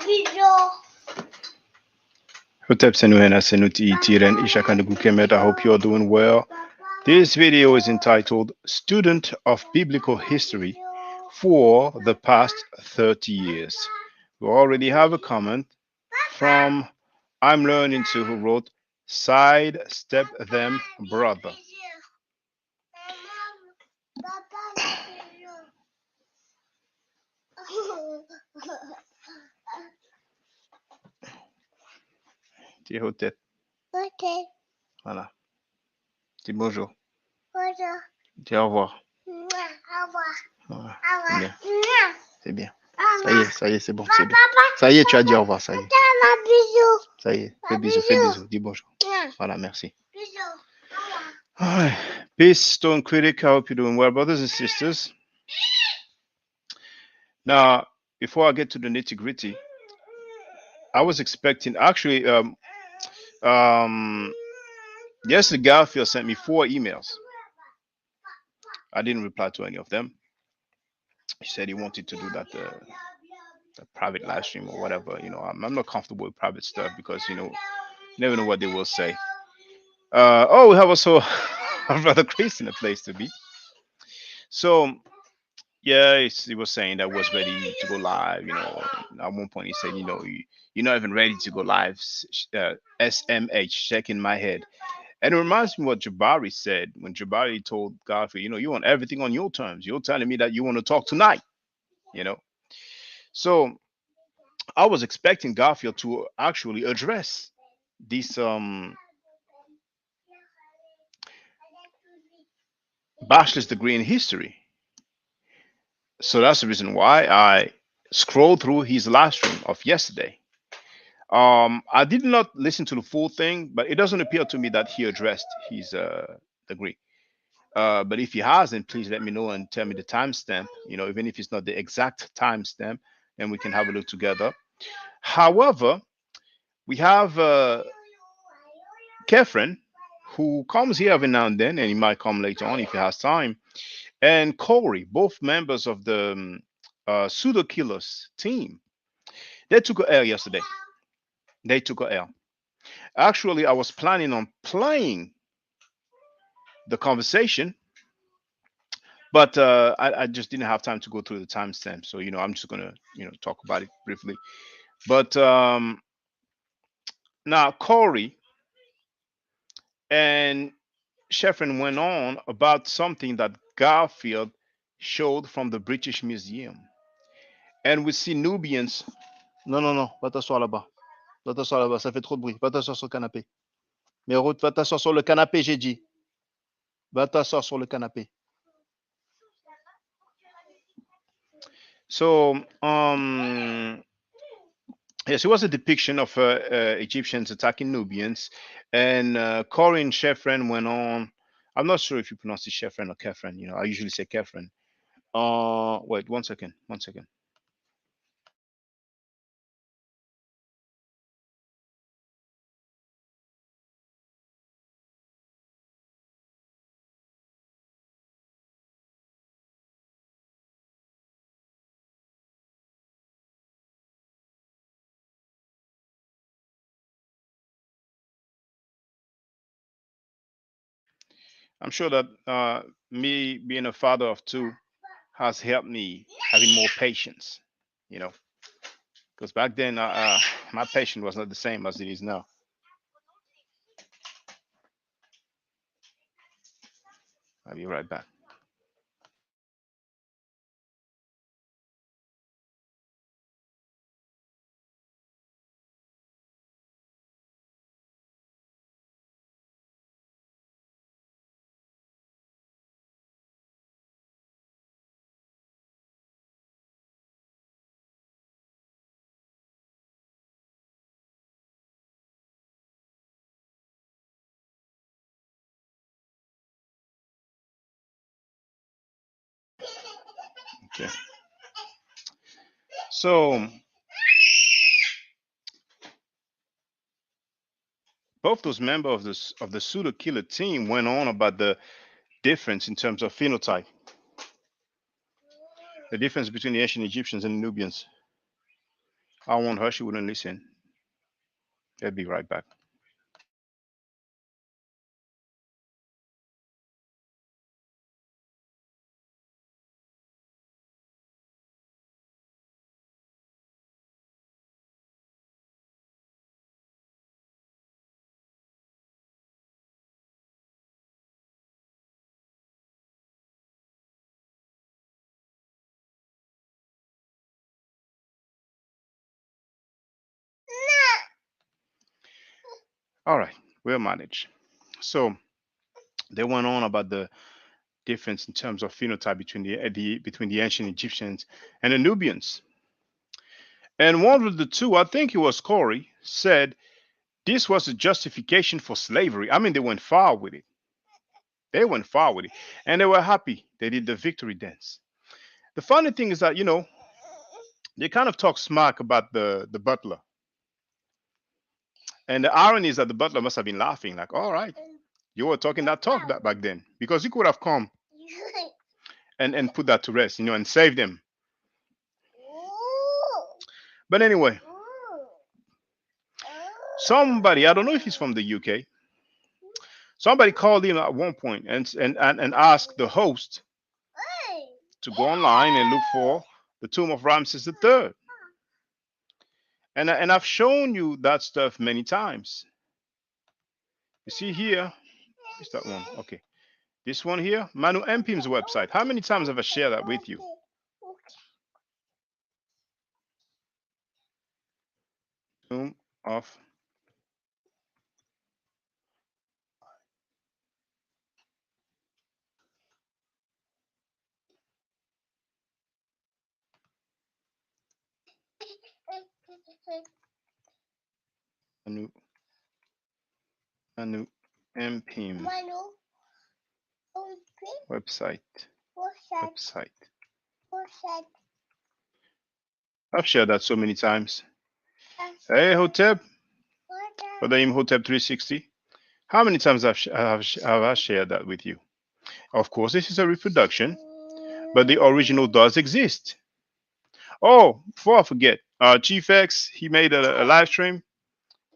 I hope you're doing well. This video is entitled Student of Biblical History for the Past 30 Years. We already have a comment from I'm Learning to who wrote Sidestep Them Brother. Dis haute tête. Ok. Voilà. Dis bonjour. Bonjour. Dis au revoir. Au revoir. Voilà. Au C'est bien. revoir. C'est bien. Au Ça y est, c'est bon, revoir. c'est bien. Ça y est, tu as dit au revoir, ça y est. Un bisou. Ça y est, Un fais bisous, dis bonjour. bisou. Voilà, merci. Bisou. Au revoir. All right. Peace, Stone Critic. I hope you're doing well, brothers and sisters. Now, before I get to the nitty gritty, I was expecting actually, yesterday Garfield sent me 4 emails. I didn't reply to any of them. He said he wanted to do that private live stream or whatever. You know, I'm not comfortable with private stuff because you never know what they will say. Oh, we have also a brother Chris in a place to be. So yeah, he was saying that was ready to go live. You know, at one point he said, you're not even ready to go live. SMH, shaking my head. And it reminds me what Jabari said when Jabari told Godfrey, you want everything on your terms. You're telling me that you want to talk tonight, you know. So I was expecting Garfield to actually address this bachelor's degree in history. So that's the reason why I scrolled through his live stream of yesterday. I did not listen to the full thing, but it doesn't appear to me that he addressed his degree. But if he hasn't, please let me know and tell me the timestamp. Even if it's not the exact timestamp, then we can have a look together. However, we have Kefren, who comes here every now and then, and he might come later on if he has time, and Corey, both members of the pseudo-killers team. They took a L yesterday. They took a L. Actually, I was planning on playing the conversation, but I just didn't have time to go through the timestamp. So, I'm just going to, talk about it briefly. But now Corey and Sheffrin went on about something that Garfield showed from the British Museum. And we see Nubians. Non, va t'asseoir là-bas. Va t'asseoir là-bas, ça fait trop de bruit. Va t'asseoir sur le canapé. Mais Ruth, va t'asseoir sur le canapé, j'ai dit. Va t'asseoir sur le canapé. So, yes, it was a depiction of Egyptians attacking Nubians, and Corey and Sheffren went on. I'm not sure if you pronounce it Sheffren or Kefren. I usually say Kefren. Wait, one second. I'm sure that me being a father of 2 has helped me having more patience, because back then my patience was not the same as it is now. I'll be right back. Okay. So both those members of the pseudo-killer team went on about the difference in terms of phenotype, the difference between the ancient Egyptians and the Nubians. I warned her, she wouldn't listen. I'll be right back. All right, we'll manage. So they went on about the difference in terms of phenotype between the ancient Egyptians and the Nubians. And one of the two, I think it was Corey, said this was a justification for slavery. I mean, they went far with it. They went far with it, and they were happy. They did the victory dance. The funny thing is that they kind of talk smack about the butler, and the irony is that the butler must have been laughing, like, "All right, you were talking that talk that back then, because you could have come and put that to rest, and save them." But anyway, somebody, I don't know if he's from the UK, somebody called him at one point and asked the host to go online and look for the tomb of Ramses III. And I've shown you that stuff many times. You see here, is that one? Okay. This one here, Manu Mpim's website. How many times have I shared that with you? Tomb of Manu, Manu Mpim website. Website. I've shared that so many times. Hey, Hotep, or the Hotep 360. How many times have I shared that with you? Of course, this is a reproduction, but the original does exist. Oh, before I forget, Chief X, he made a live stream.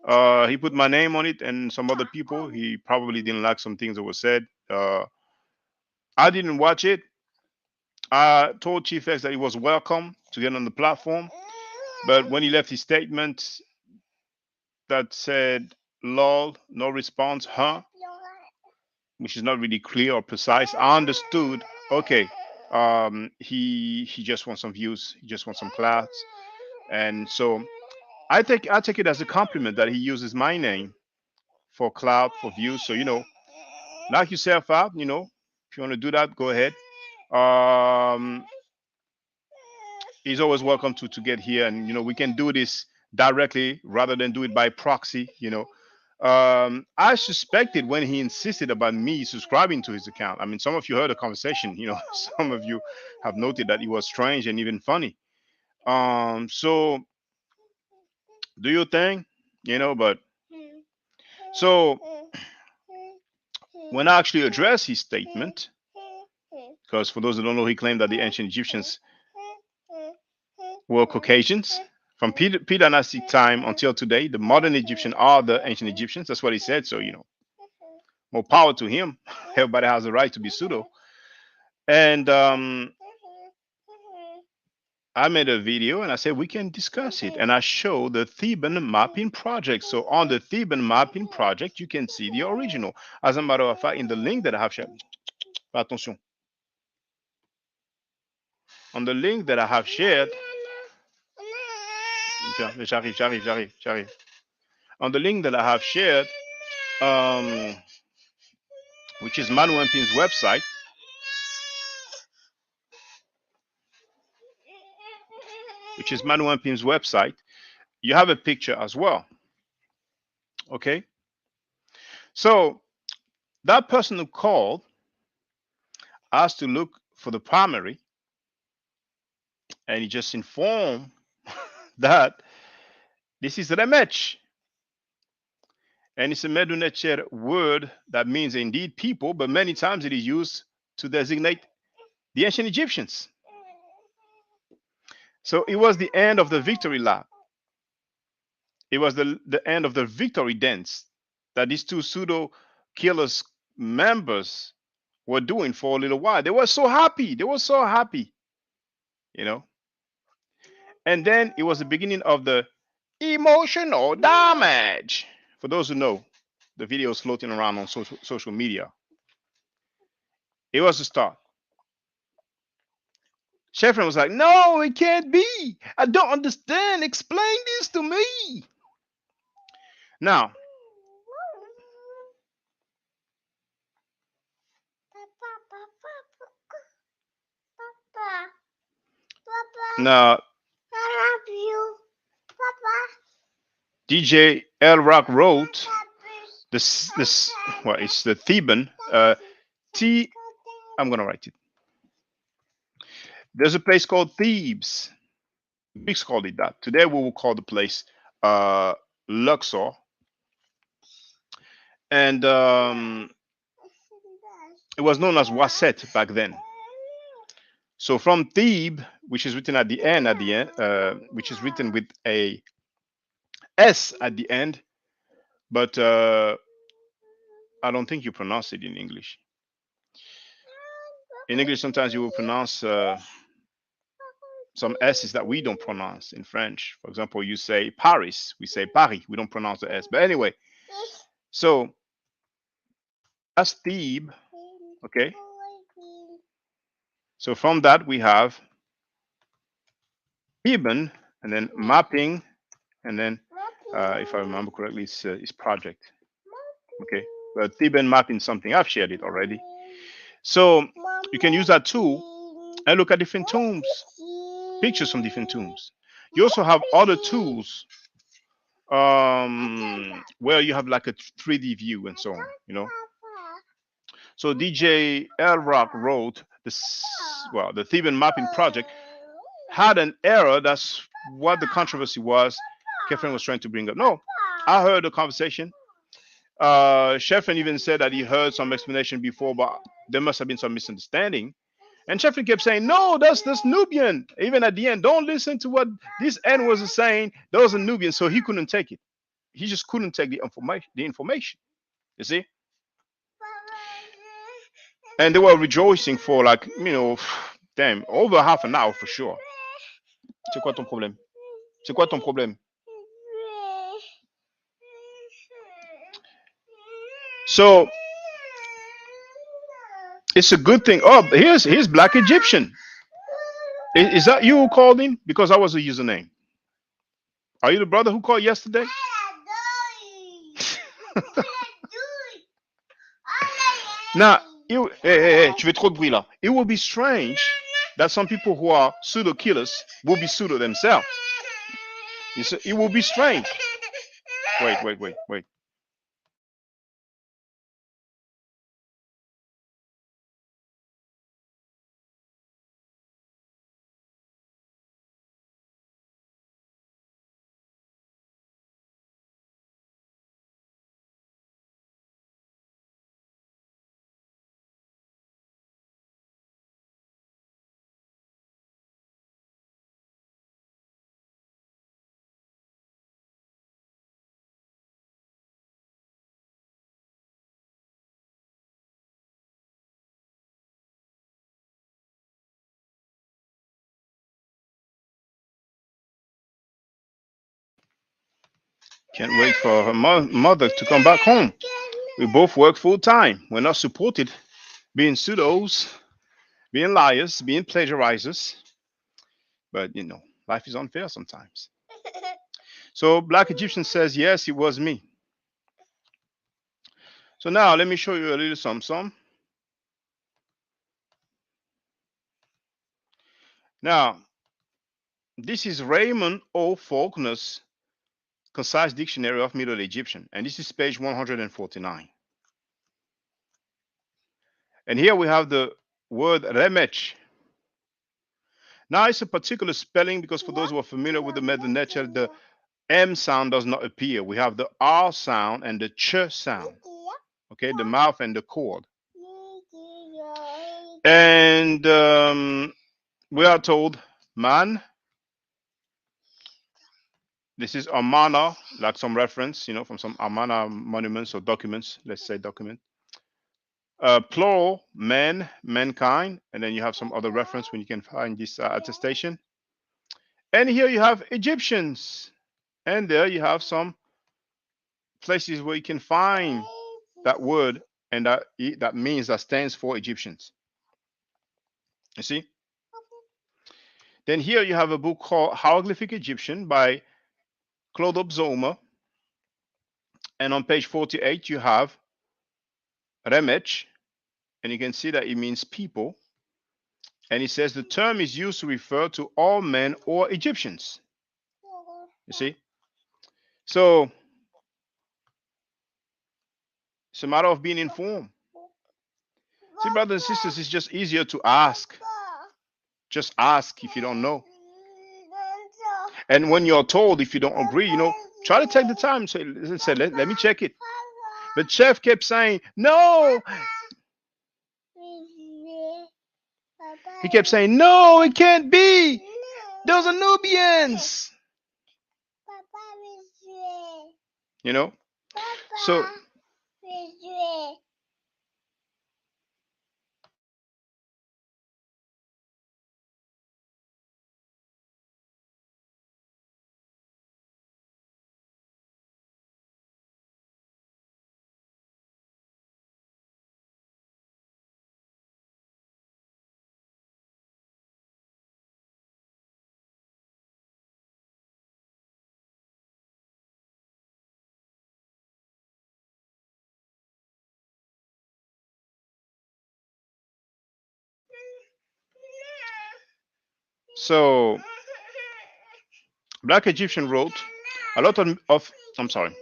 He put my name on it and some other people. He probably didn't like some things that were said. I didn't watch it. I told Chief X that he was welcome to get on the platform, but when he left his statement that said "lol," no response, huh, which is not really clear or precise, I understood. Okay, he just wants some views. He just wants some clouds, and so I take it as a compliment that he uses my name for cloud for views. So knock yourself out. If you want to do that, go ahead. Um, he's always welcome to get here, and we can do this directly rather than do it by proxy. I suspected when he insisted about me subscribing to his account. I mean, some of you heard the conversation. Some of you have noted that it was strange and even funny. So do your thing, but so when I actually addressed his statement, because for those who don't know, he claimed that the ancient Egyptians were Caucasians. From pre-dynastic time until today, the modern Egyptians are the ancient Egyptians. That's what he said. So, more power to him. Everybody has a right to be pseudo. And I made a video and I said we can discuss it. And I showed the Theban mapping project. So on the Theban mapping project, you can see the original. As a matter of fact, in the link that I have shared, attention, on the link that I have shared, j'arrive. On the link that I have shared, um, which is Manu Mpim's website, you have a picture as well. Okay. So that person who called asked to look for the primary, and he just informed that this is Remech. And it's a Medunecher word that means indeed people, but many times it is used to designate the ancient Egyptians. So it was the end of the victory lap. It was the end of the victory dance that these two pseudo killers members were doing for a little while. They were so happy. They were so happy, you know. And then it was the beginning of the emotional damage. For those who know, the videos floating around on social media. It was the start. Sheffrin was like, no, it can't be. I don't understand. Explain this to me. Now, now, I love you, Papa. DJ L Rock wrote this. Well, it's the Theban. T. I'm gonna write it. There's a place called Thebes. Greeks called it that. Today we will call the place Luxor, and it was known as Waset back then. So from Thebe, which is written at the end, which is written with a S at the end, but I don't think you pronounce it in English. In English, sometimes you will pronounce some S's that we don't pronounce in French. For example, you say Paris, we say Paris, we don't pronounce the S. But anyway, so that's Thebe, okay? So from that, we have Theban, and then mapping, and then, if I remember correctly, it's project, okay? But Theban mapping something, I've shared it already. So you can use that tool and look at different tombs, pictures from different tombs. You also have other tools where you have like a 3D view and so on, you know. So DJ L Rock wrote this, well, the Theban mapping project had an error. That's what the controversy was. Kefren was trying to bring up. No, I heard the conversation. Sheffrin even said that he heard some explanation before, but there must have been some misunderstanding. And Sheffrin kept saying, no, that's Nubian. Even at the end, don't listen to what this N was saying. That was a Nubian, so he couldn't take it. He just couldn't take the information. You see? And they were rejoicing for like, damn, over half an hour for sure. C'est quoi ton problème? C'est quoi ton problème? So it's a good thing. Oh, here's Black Egyptian. Is that you who called in? Because I was a username. Are you the brother who called yesterday? Now, hey, tu fais trop de bruit là. It will be strange that some people who are pseudo killers will be pseudo themselves. It will be strange. Wait. Can't wait for her mother to come back home. We both work full time. We're not supported being pseudos, being liars, being plagiarizers. But life is unfair sometimes. So Black Egyptian says, yes, it was me. So now let me show you a little some. Now, this is Raymond O. Faulkner's Concise Dictionary of Middle Egyptian, and this is page 149. And here we have the word remech. Now it's a particular spelling because for those who are familiar with the Medu-Neter, the M sound does not appear. We have the R sound and the Ch sound. Okay, the mouth and the chord. And we are told man. This is Amana, like some reference, you know, from some Amana monuments or documents. Let's say document. Plural, man, mankind, and then you have some other reference when you can find this attestation. And here you have Egyptians, and there you have some places where you can find that word, and that means that stands for Egyptians. You see? Then here you have a book called Hieroglyphic Egyptian by Claude Obzoma, and on page 48 you have Remech, and you can see that it means people. And it says the term is used to refer to all men or Egyptians. You see? So it's a matter of being informed. See, brothers and sisters, it's just easier to ask. Just ask if you don't know. And when you're told, if you don't agree, you know, try to take the time and say, let me check it. But Chef kept saying, no. He kept saying, no, it can't be. Those are Nubians. You know? So So Black Egyptian wrote a lot of I'm sorry,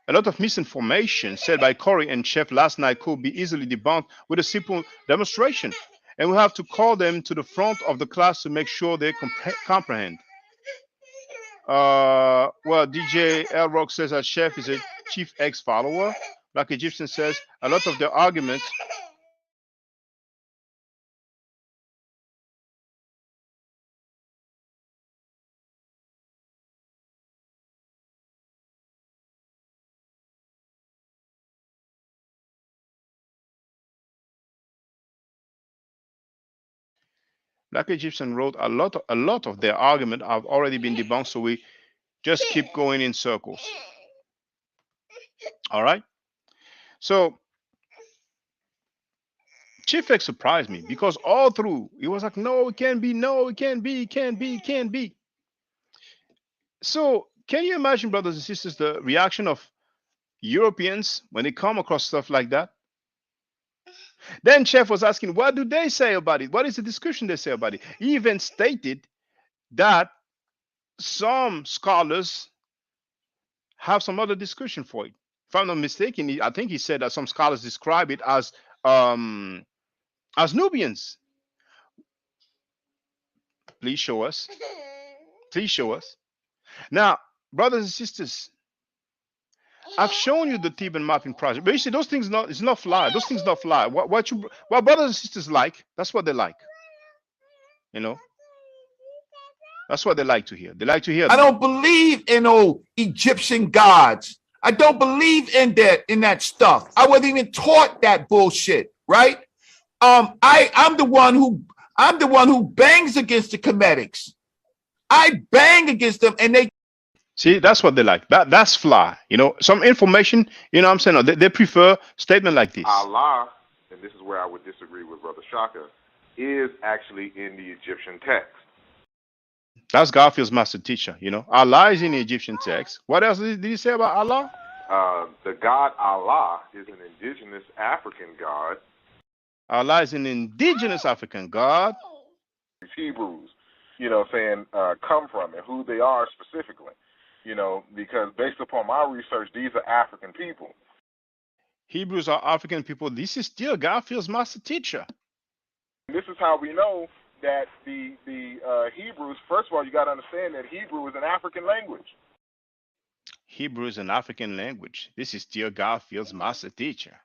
a lot of misinformation said by Corey and Chef last night could be easily debunked with a simple demonstration, and we have to call them to the front of the class to make sure they comprehend. Well, DJ L Rock says that Chef is a Chief X follower. Black Egyptian says a lot of their arguments. Black Egyptian wrote a lot of their argument have already been debunked, so we just keep going in circles. All right. So Chief X surprised me because all through he was like, no, it can't be, no, it can't be, it can't be, it can't be. So can you imagine, brothers and sisters, the reaction of Europeans when they come across stuff like that? Then Chef was asking, what do they say about it? What is the description they say about it? He even stated that some scholars have some other description for it. If I'm not mistaken, I think he said that some scholars describe it um, as Nubians. Please show us. Please show us. Now, brothers and sisters, I've shown you the Theban mapping project, but you see, those things it's not fly. Those things not fly. What brothers and sisters like, that's what they like. You know, that's what they like to hear. They like to hear. I don't believe in old Egyptian gods. I don't believe in that stuff. I wasn't even taught that bullshit, right? I'm the one who bangs against the Comedics. I bang against them, and they see, that's what they like. That's fly. You know, some information. You know, what I'm saying, no, they prefer statement like this. Allah, and this is where I would disagree with Brother Shaka, is actually in the Egyptian text. That's Garfield's master teacher. You know, Allah is in the Egyptian text. What else did he say about Allah? The God Allah is an indigenous African god. Allah is an indigenous African god. Hebrews, you know, saying come from and who they are specifically. You know, because based upon my research, these are African people. Hebrews are African people. This is still Garfield's master teacher. This is how we know that the Hebrews, first of all, you got to understand that Hebrew is an African language. Hebrew is an African language. This is still Garfield's master teacher.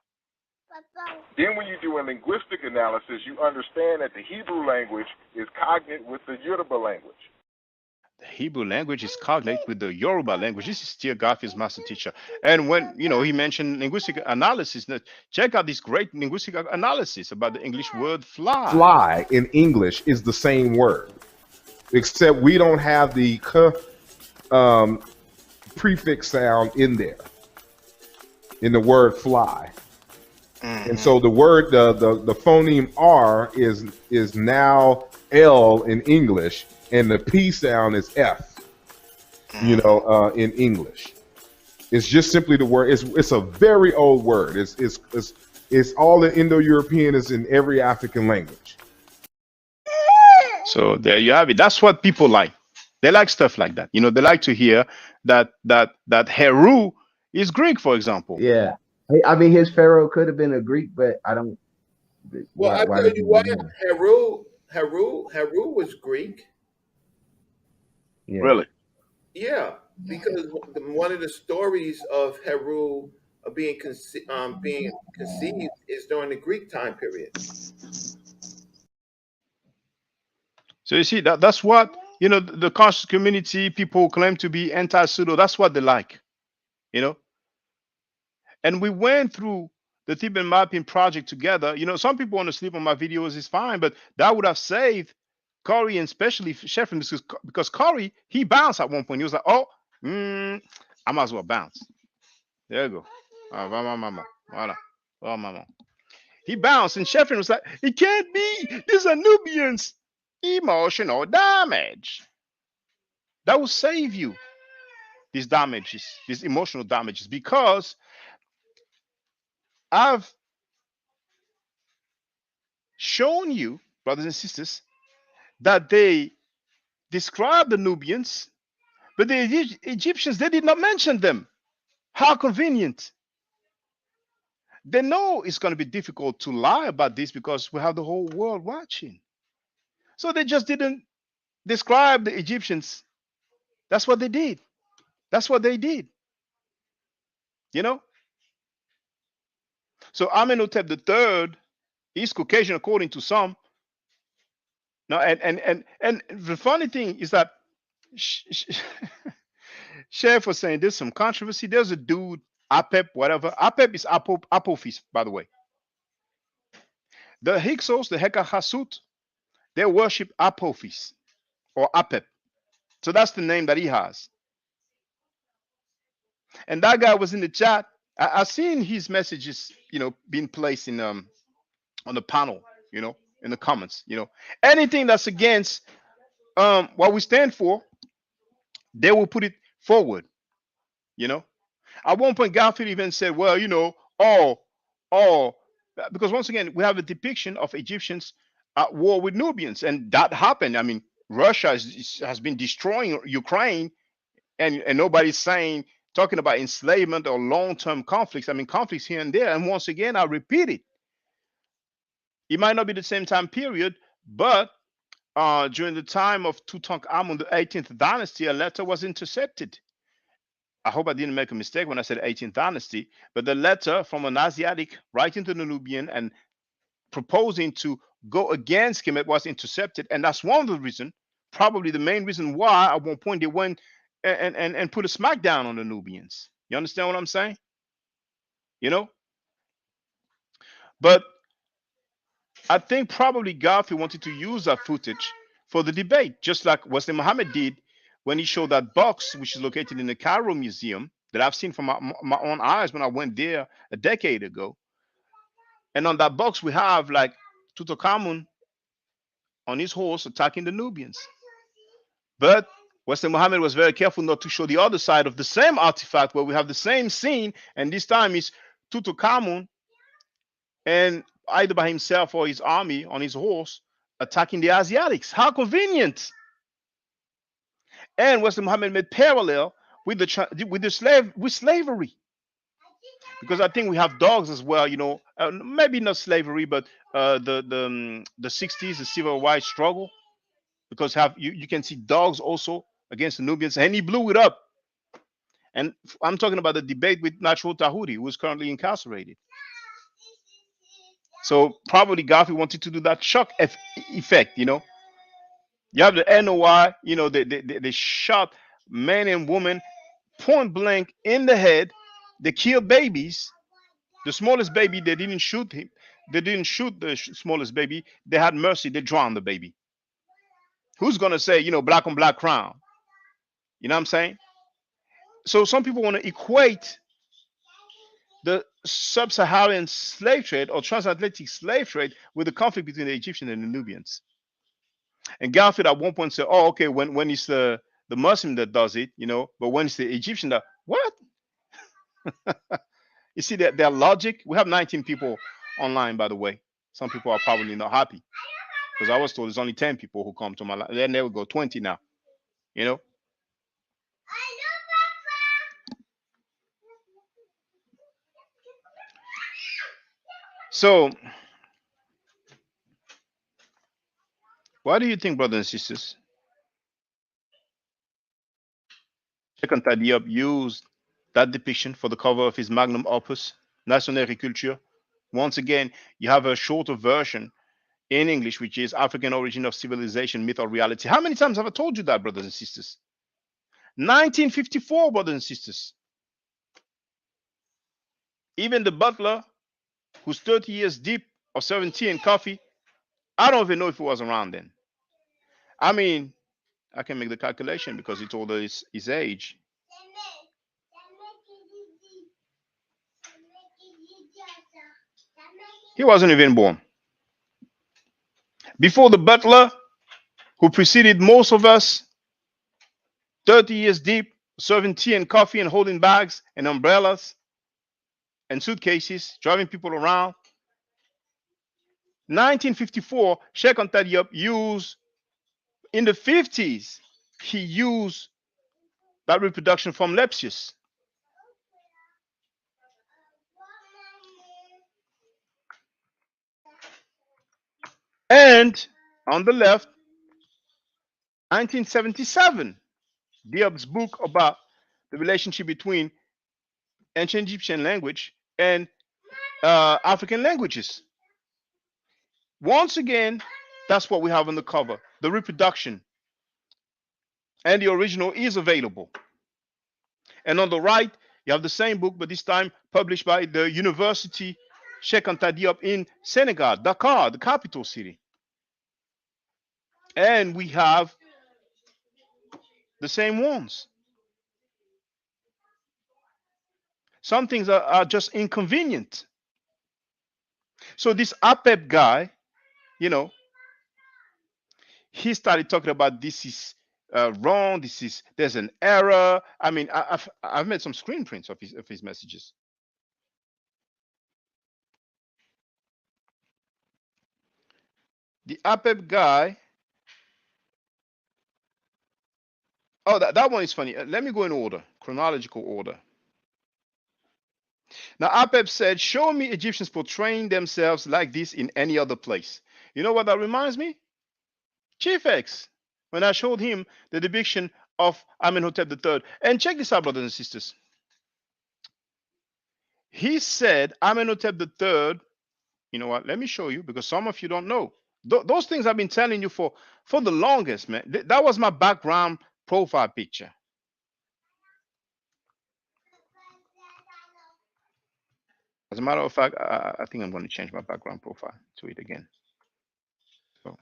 Then when you do a linguistic analysis, you understand that the Hebrew language is cognate with the Yoruba language. The Hebrew language is cognate with the Yoruba language. This is still Garfield's master teacher. And when he mentioned linguistic analysis, check out this great linguistic analysis about the English word fly. Fly in English is the same word, except we don't have the um, prefix sound in there in the word fly. And so the word, the phoneme R is now L in English, and the P sound is F, in English. It's just simply the word. It's a very old word. It's all in Indo-European, is in every African language. So there you have it. That's what people like. They like stuff like that. They like to hear that Heru is Greek, for example. Yeah. I mean, his pharaoh could have been a Greek, but I don't. Well, I tell you what, Heru was Greek. Yeah. Really? Yeah, because one of the stories of Heru being conceived is during the Greek time period. So you see that's what the conscious community people claim to be anti-pseudo. That's what they like, And we went through the Theban mapping project together. Some people want to sleep on my videos is fine, but that would have saved Corey and especially Sheffrin because Corey, he bounced at one point. He was like, "Oh, I might as well bounce." There you go. Voila. Oh, mama. He bounced, and Sheffrin was like, "It can't be. These are Nubians. Emotional damage." That will save you these damages, these emotional damages, because I've shown you, brothers and sisters, that they describe the Nubians, but the Egyptians, they did not mention them. How convenient. They know it's going to be difficult to lie about this because we have the whole world watching. So they just didn't describe the Egyptians. That's what they did. That's what they did. So Amenhotep III is Caucasian according to some. Now, and the funny thing is that Chef was saying there's some controversy. There's a dude, Apep, whatever. Apep is Apophis, by the way. The Hyksos, the Hekahasut, they worship Apophis or Apep. So that's the name that he has. And that guy was in the chat. I seen his messages, being placed in on the panel, in the comments. Anything that's against what we stand for, they will put it forward. At one point, Garfield even said, "Well, all," because once again, we have a depiction of Egyptians at war with Nubians, and that happened. I mean, Russia has been destroying Ukraine, and nobody's talking about enslavement or long-term conflicts. I mean, conflicts here and there. And once again, I repeat it. It might not be the same time period, but during the time of Tutankhamun, the 18th dynasty, a letter was intercepted. I hope I didn't make a mistake when I said 18th dynasty, but the letter from an Asiatic writing to the Nubian and proposing to go against Kemet was intercepted. And that's one of the reasons, probably the main reason why at one point they went and put a smackdown on the Nubians. You understand what I'm saying? But I think probably Garfield wanted to use that footage for the debate, just like Wesley Muhammad did when he showed that box, which is located in the Cairo Museum, that I've seen from my own eyes when I went there a decade ago. And on that box, we have like Tutankhamun on his horse attacking the Nubians. But Wesley Muhammad was very careful not to show the other side of the same artifact where we have the same scene, and this time it's Tutankhamun and either by himself or his army on his horse attacking the Asiatics. How convenient! And Wesley Muhammad made parallel with slavery, because I think we have dogs as well. Maybe not slavery, but the 60s, the civil rights struggle, because you can see dogs also against the Nubians, and he blew it up. And I'm talking about the debate with Natural Tahuti, who is currently incarcerated. So probably Garfield wanted to do that shock effect, You have the NOI, you know, they shot men and women point blank in the head. They killed babies. The smallest baby, they didn't shoot him. They didn't shoot the smallest baby. They had mercy. They drowned the baby. Who's gonna say, you know, black on black crime? You know what I'm saying? So some people want to equate the sub-Saharan slave trade or transatlantic slave trade with the conflict between the Egyptians and the Nubians. And Garfield at one point said, "Oh, okay, when it's the Muslim that does it, you know, but when it's the Egyptian that what?" You see that their logic. We have 19 people online, by the way. Some people are probably not happy because I was told there's only 10 people who come to my live. Then there we go, 20 now. You know. So, why do you think, brothers and sisters, Cheikh Diop used that depiction for the cover of his magnum opus, Nation et Culture? Once again, you have a shorter version in English, which is African Origin of Civilization, Myth or Reality. How many times have I told you that, brothers and sisters? 1954, brothers and sisters. Even the butler, who's 30 years deep of 70 in coffee, I don't even know if he was around then. I mean, I can make the calculation because he told us his age. He wasn't even born. Before the butler, who preceded most of us, 30 years deep, serving tea and coffee and holding bags and umbrellas and suitcases, driving people around. 1954, Cheikh Anta Diop used, in the 50s, he used that reproduction from Lepsius. And on the left, 1977, Diop's book about the relationship between ancient Egyptian language and African languages. Once again, that's what we have on the cover, the reproduction. And the original is available. And on the right, you have the same book, but this time published by the University Cheikh Anta Diop in Senegal, Dakar, the capital city. And we have the same ones. Some things are just inconvenient. So this APEP guy, you know, he started talking about this is wrong. There's an error. I mean, I've made some screen prints of his messages. The APEP guy. Oh, that one is funny. Let me go in order, chronological order. Now, APEP said, "Show me Egyptians portraying themselves like this in any other place." You know what that reminds me? Chief X, when I showed him the depiction of Amenhotep III. And check this out, brothers and sisters. He said Amenhotep III, you know what? Let me show you because some of you don't know. Those things I've been telling you for the longest, man. That was my background profile picture. As a matter of fact, I think I'm going to change my background profile to it again. So,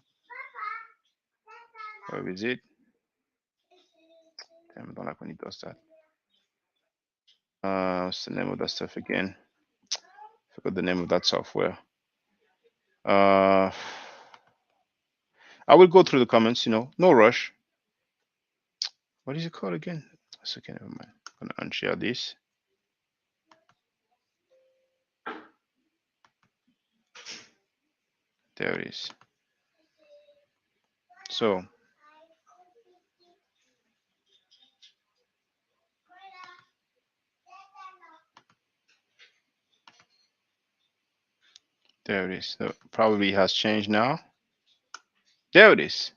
where is it? Damn, I don't like when it does that. What's the name of that stuff again? I forgot the name of that software. I will go through the comments, you know, no rush. What is it called again? It's okay, never mind. I'm gonna unshare this. There it is. So there it is. So probably has changed now. There it is.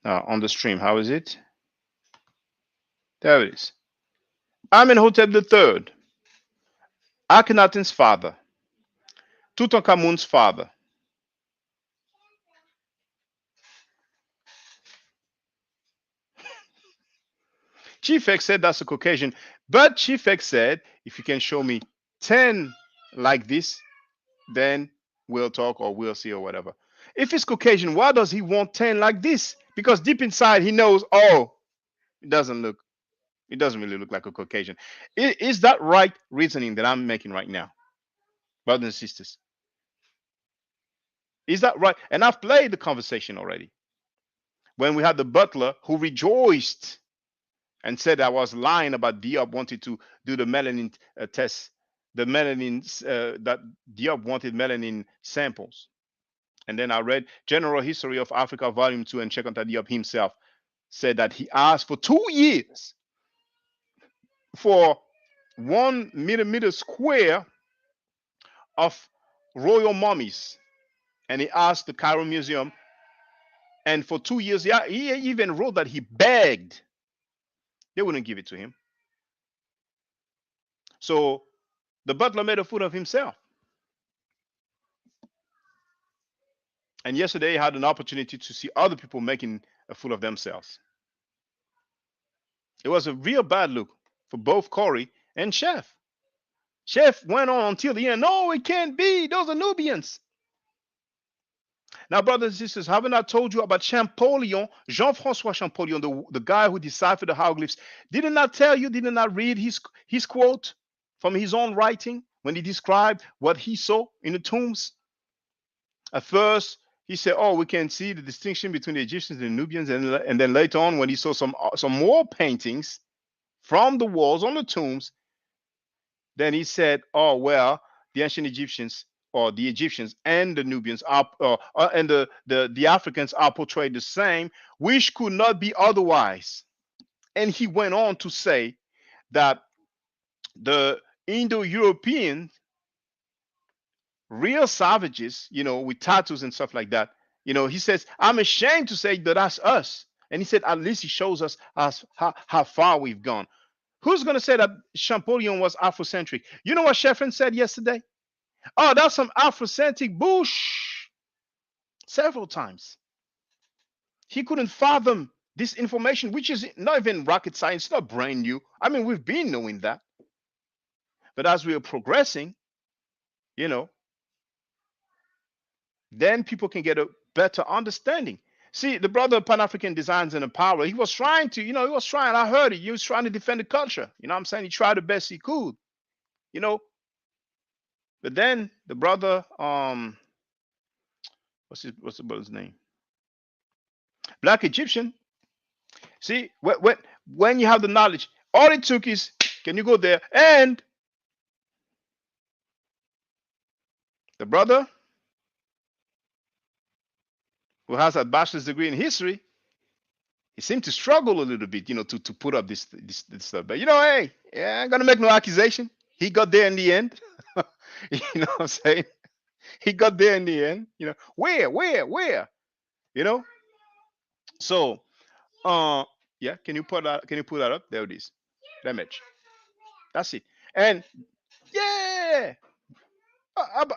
Now on the stream, how is it? There it is. Amenhotep III, Akhenaten's father, Tutankhamun's father. Chief X said that's a Caucasian, but Chief X said if you can show me 10 like this, then we'll talk or we'll see or whatever. If it's Caucasian, why does he want 10 like this? Because deep inside he knows, oh, it doesn't look, it doesn't really look like a Caucasian. Is that right reasoning that I'm making right now, brothers and sisters? Is that right? And I've played the conversation already when we had the butler who rejoiced and said I was lying about Diop wanted to do the melanin test, the melanin that Diop wanted melanin samples. And then I read General History of Africa, Volume 2, and Cheikh Diop himself said that he asked for 2 years for 1 millimeter square of royal mummies. And he asked the Cairo Museum, and for 2 years, yeah, he even wrote that he begged. They wouldn't give it to him. So the butler made a fool of himself. And yesterday he had an opportunity to see other people making a fool of themselves. It was a real bad look for both Corey and Chef. Chef went on until the end. No, it can't be. Those are Nubians. Now, brothers and sisters, haven't I told you about Champollion, Jean-Francois Champollion, the guy who deciphered the hieroglyphs? Didn't I tell you, didn't I read his quote from his own writing when he described what he saw in the tombs? At first, he said, oh, we can see the distinction between the Egyptians and the Nubians. And then later on, when he saw some more paintings from the walls on the tombs, then he said, oh, well, the ancient Egyptians or the Egyptians and the Nubians are, and the Africans are portrayed the same, which could not be otherwise. And he went on to say that the Indo-European real savages, with tattoos and stuff like that, he says, I'm ashamed to say that that's us. And he said, at least he shows us how far we've gone. Who's going to say that Champollion was Afrocentric? You know what Sheffrin said yesterday? Oh, that's some Afrocentric bush. Several times. He couldn't fathom this information, which is not even rocket science, not brand new. I mean, we've been knowing that. But as we are progressing, then people can get a better understanding. See, the brother of Pan-African Designs and Power, he was trying to, I heard it. He was trying to defend the culture. You know what I'm saying? He tried the best he could, But then the brother, what's the brother's name? Black Egyptian. See, when you have the knowledge, all it took is, can you go there? And the brother who has a bachelor's degree in history, he seemed to struggle a little bit, to put up this stuff. But hey, yeah, I'm gonna make no accusation. He got there in the end. You know what I'm saying? He got there in the end. Where? So, yeah. Can you put that? Can you put that up? There it is. Damage. That's it. And yeah,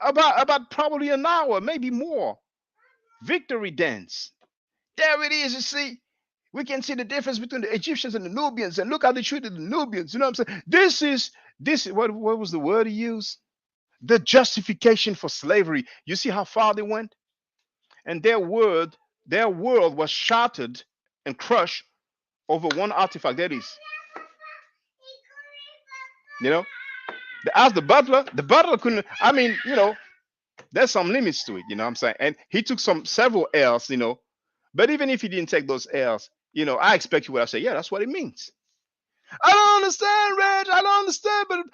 about probably an hour, maybe more. Victory dance. There it is. You see, we can see the difference between the Egyptians and the Nubians, and look how they treated the Nubians. You know what I'm saying? This. What was the word he used? The justification for slavery. You see how far they went, and their world was shattered and crushed over one artifact. That is, as the butler couldn't. I mean, there's some limits to it. You know what I'm saying? And he took several L's. But even if he didn't take those L's, I expect you would have said, yeah, that's what it means. I don't understand, Reg. I don't understand. But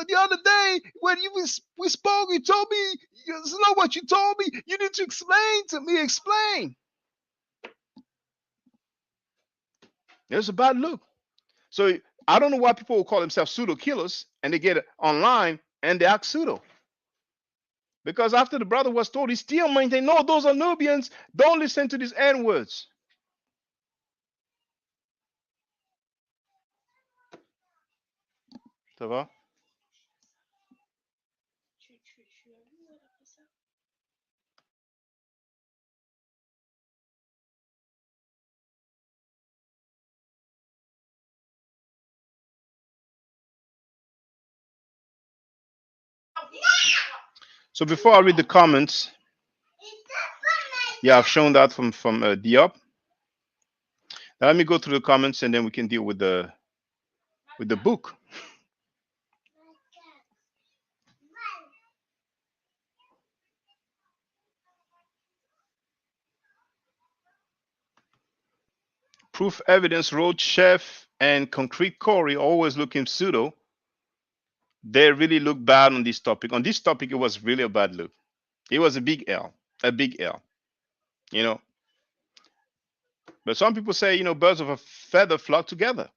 the other day when we spoke, you told me it's not what you told me. You need to explain to me. Explain. There's a bad look. So I don't know why people will call themselves pseudo-killers and they get online and they act pseudo. Because after the brother was told, he still maintained, no, those are Nubians. Don't listen to these N-words. Ça va? So before I read the comments, yeah, I've shown that from Diop. Now let me go through the comments and then we can deal with the book. Proof evidence road chef and concrete Corey always looking pseudo. They really look bad on this topic. On this topic, it was really a bad look. It was a big L, a big L, you know. But some people say, birds of a feather flock together.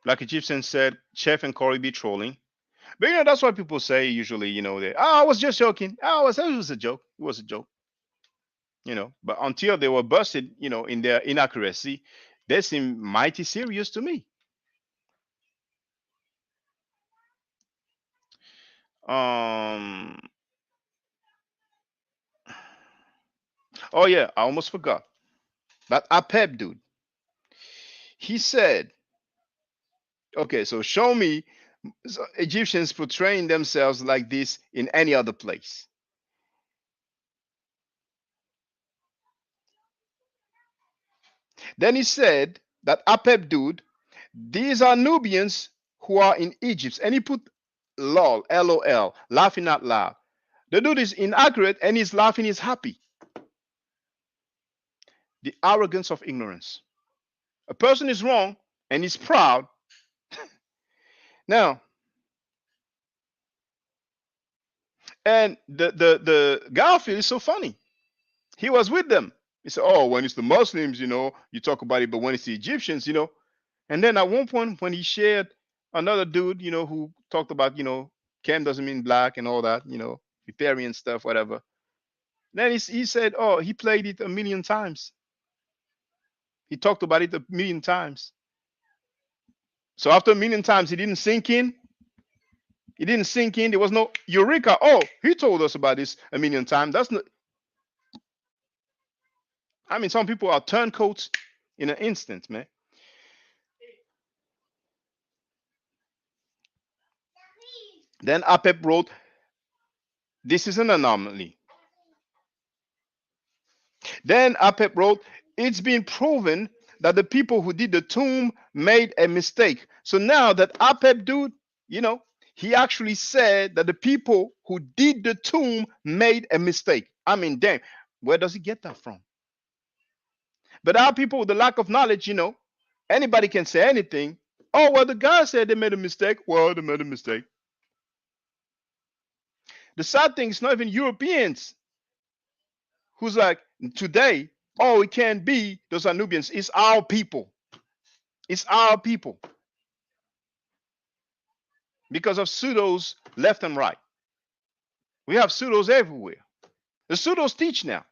Like Egyptian said, Chef and Corey be trolling. But that's what people say usually, they, oh, I was just joking. Oh, it was a joke. It was a joke. But until they were busted, in their inaccuracy, they seem mighty serious to me. Um oh yeah, I almost forgot. That Apep dude. He said, okay, so show me Egyptians portraying themselves like this in any other place. Then he said that Apep dude, these are Nubians who are in Egypt. And he put lol, LOL, laughing out loud. The dude is inaccurate and he's laughing, he's happy. The arrogance of ignorance. A person is wrong and he's proud. Now, and the Garfield is so funny. He was with them. He said, oh, when it's the Muslims, you talk about it, but when it's the Egyptians, And then at one point, when he shared another dude, who talked about, Cam doesn't mean black and all that, Ethereum stuff, whatever. Then he said, oh, he played it a million times. He talked about it a million times. So after a million times, he didn't sink in. It didn't sink in. There was no eureka. Oh, he told us about this a million times. That's not. I mean, some people are turncoats in an instant, man. Then Apep wrote, "This is an anomaly." Then Apep wrote, "It's been proven that the people who did the tomb made a mistake." So now that Apep dude, he actually said that the people who did the tomb made a mistake. I mean, damn, where does he get that from? But our people with the lack of knowledge, anybody can say anything. Oh, well, the guy said they made a mistake. Well, they made a mistake. The sad thing is not even Europeans who's like, today, oh, it can't be those are Nubians. It's our people. It's our people. Because of pseudos left and right. We have pseudos everywhere. The pseudos teach now.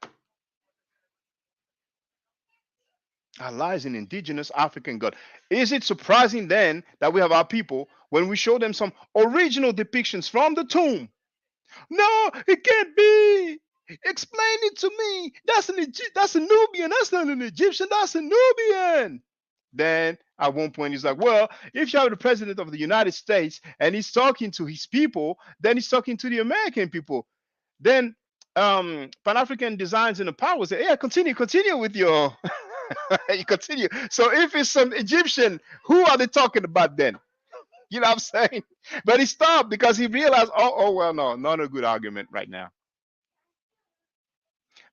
Allah is an indigenous African god. Is it surprising then that we have our people when we show them some original depictions from the tomb? No, it can't be. Explain it to me. That's a Nubian. That's not an Egyptian. That's a Nubian. Then at one point he's like, well, if you have the president of the United States and he's talking to his people, then he's talking to the American people. Then Pan-African Designs and the Power say, yeah, continue with your you continue. So if it's some Egyptian, who are they talking about then? You know what I'm saying? But he stopped because he realized, oh well, no, not a good argument right now.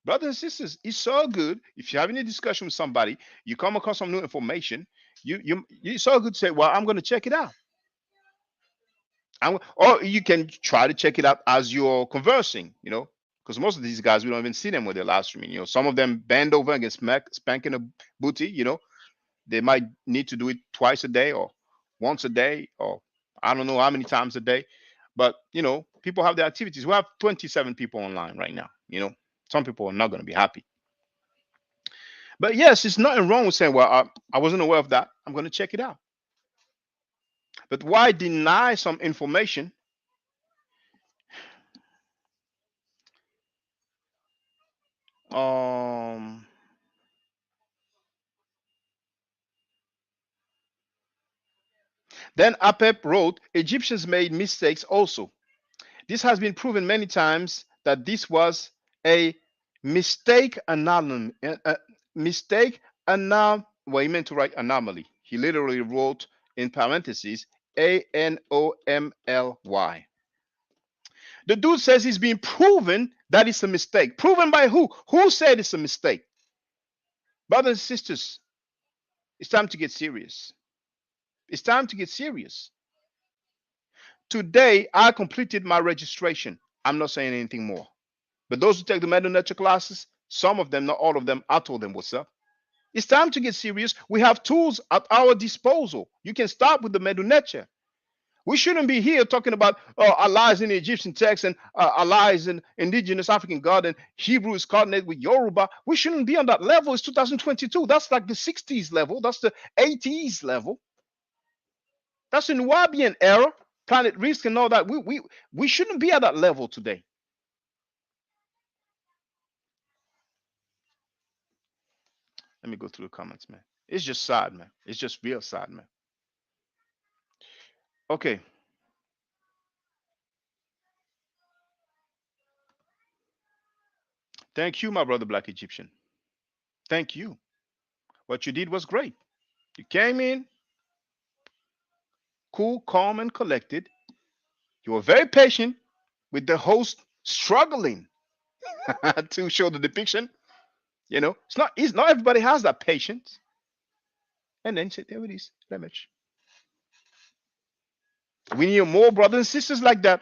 Brothers and sisters, it's so good. If you're having a discussion with somebody, you come across some new information, it's so good to say, well, I'm going to check it out. Or you can try to check it out as you're conversing, because most of these guys, we don't even see them when they're live streaming. Some of them bend over and get spanking a booty, they might need to do it twice a day or once a day, or I don't know how many times a day. But, people have their activities. We have 27 people online right now. Some people are not going to be happy. But yes, it's nothing wrong with saying, well, I wasn't aware of that. I'm going to check it out. But why deny some information? Then Apep wrote, Egyptians made mistakes also. This has been proven many times that this was a mistake anomaly. Mistake well, he meant to write anomaly. He literally wrote in parentheses ANOMLY. The dude says he's been proven that it's a mistake. Proven by who? Who said it's a mistake? Brothers and sisters, it's time to get serious. It's time to get serious. Today, I completed my registration. I'm not saying anything more. But those who take the mental nature classes, some of them, not all of them, I told them what's up. It's time to get serious. We have tools at our disposal. You can start with the mental nature. We shouldn't be here talking about Allah is in the Egyptian text and Allah is in indigenous African God and Hebrew is coordinated with Yoruba. We shouldn't be on that level. It's 2022. That's like the 60s level. That's the 80s level. That's the Nubian era, Planet Risk and all that. We shouldn't be at that level today. Let me go through the comments, man. It's just sad, man. It's just real sad, man. Okay. Thank you, my brother Black Egyptian. Thank you. What you did was great. You came in cool, calm, and collected. You were very patient with the host struggling to show the depiction. You know, it's not everybody has that patience. And then say, there it is, damage. We need more brothers and sisters like that.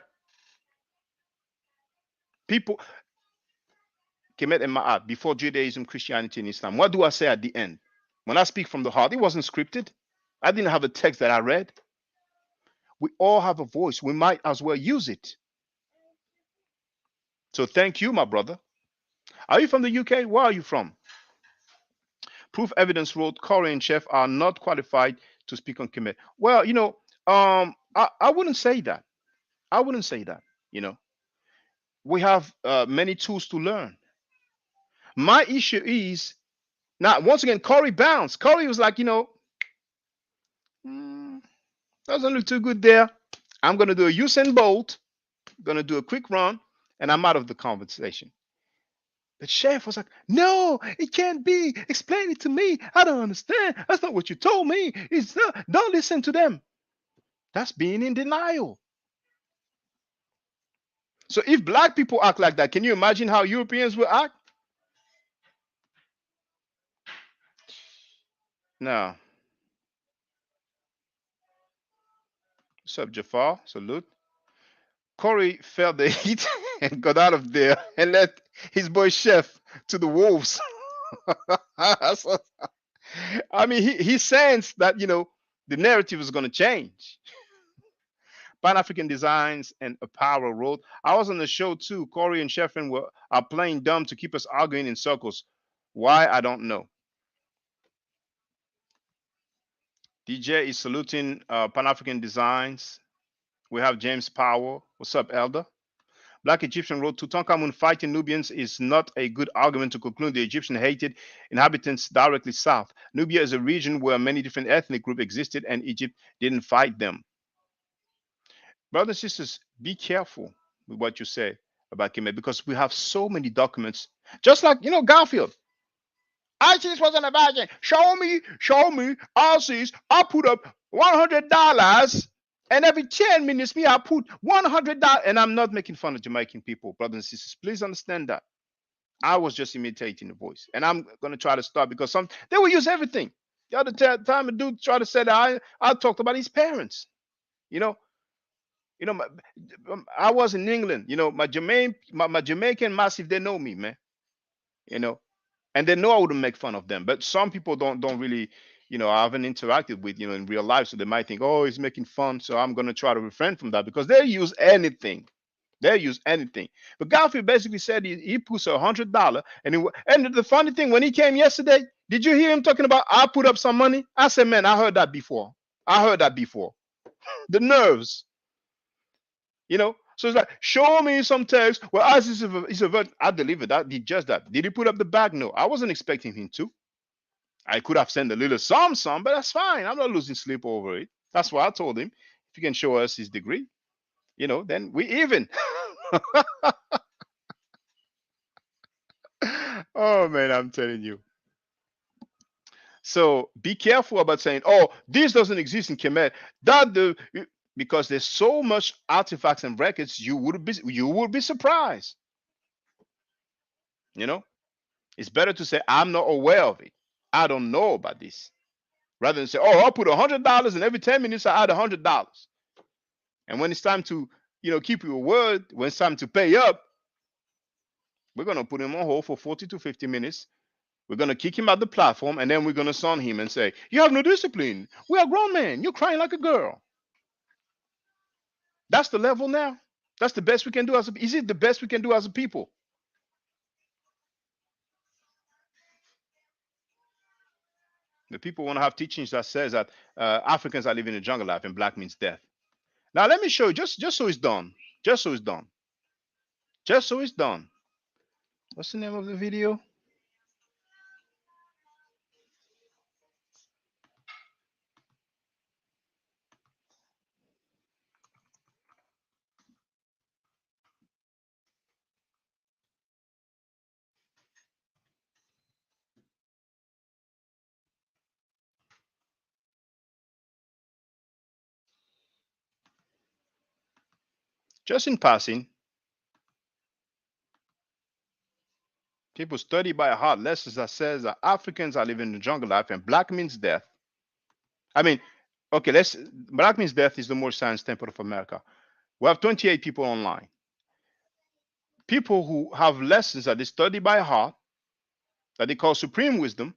People, Kemet and Ma'at, before Judaism, Christianity, and Islam. What do I say at the end? When I speak from the heart, it wasn't scripted. I didn't have a text that I read. We all have a voice. We might as well use it. So thank you, my brother. Are you from the UK? Where are you from? Proof Evidence wrote, Corey and Chef are not qualified to speak on Kemet. Well, you know, I wouldn't say that. I wouldn't say that. You know, we have many tools to learn. My issue is now, once again, Corey bounced. Corey was like, you know, doesn't look too good there. I'm going to do a Usain Bolt, going to do a quick run, and I'm out of the conversation. But Chef was like, no, it can't be. Explain it to me. I don't understand. That's not what you told me. It's not. Don't listen to them. That's being in denial. So if black people act like that, can you imagine how Europeans will act? No. What's up, Jafar? Salute. Corey felt the heat and got out of there and let his boy Chef to the wolves. So, I mean, he sensed that, you know, the narrative is going to change. Pan-African Designs and a Power wrote, I was on the show too. Corey and Sheffrin are playing dumb to keep us arguing in circles. Why? I don't know. DJ is saluting Pan-African Designs. We have James Power. What's up, Elder? Black Egyptian wrote, Tutankhamun fighting Nubians is not a good argument to conclude the Egyptian hated inhabitants directly south. Nubia is a region where many different ethnic groups existed and Egypt didn't fight them. Brothers and sisters, be careful with what you say about Kemet because we have so many documents. Just like, you know, Garfield. ISIS wasn't a virgin. Show me, ISIS. I put up $100 and every 10 minutes, I put $100. And I'm not making fun of Jamaican people, brothers and sisters. Please understand that. I was just imitating the voice. And I'm going to try to start because they will use everything. The other time a dude tried to say that I talked about his parents. You know, I was in England. You know, my Jamaican massive, they know me, man. You know, and they know I wouldn't make fun of them. But some people don't really, you know, I haven't interacted with, you know, in real life, so they might think, oh, he's making fun. So I'm gonna try to refrain from that because they use anything. They use anything. But Garfield basically said he puts $100, and the funny thing, when he came yesterday, did you hear him talking about I put up some money? I said, man, I heard that before. The nerves. You know, so it's like, show me some text. Well, ISIS is a virgin. I delivered that. Did just that. Did he put up the bag? No, I wasn't expecting him to. I could have sent a little some, but that's fine. I'm not losing sleep over it. That's why I told him, if you can show us his degree, then we even. Oh man, I'm telling you. So be careful about saying, "Oh, this doesn't exist in Kemet." Because there's so much artifacts and records, you would be surprised. You know, it's better to say, "I'm not aware of it. I don't know about this," rather than say, "Oh, I'll put $100 and every 10 minutes I add $100." And when it's time to, keep your word, when it's time to pay up, we're gonna put him on hold for 40 to 50 minutes. We're going to kick him out the platform, and then we're going to son him and say, "You have no discipline. We are grown men. You're crying like a girl." That's the level now. That's the best we can do is it the best we can do as a people? The people want to have teachings that says that Africans are living a jungle life and black means death. Now let me show you, just so it's done. Just so it's done. Just so it's done. What's the name of the video? Just in passing, people study by heart lessons that says that Africans are living the jungle life and black means death. I mean, okay, black means death is the more science temple of America. We have 28 people online. People who have lessons that they study by heart, that they call supreme wisdom,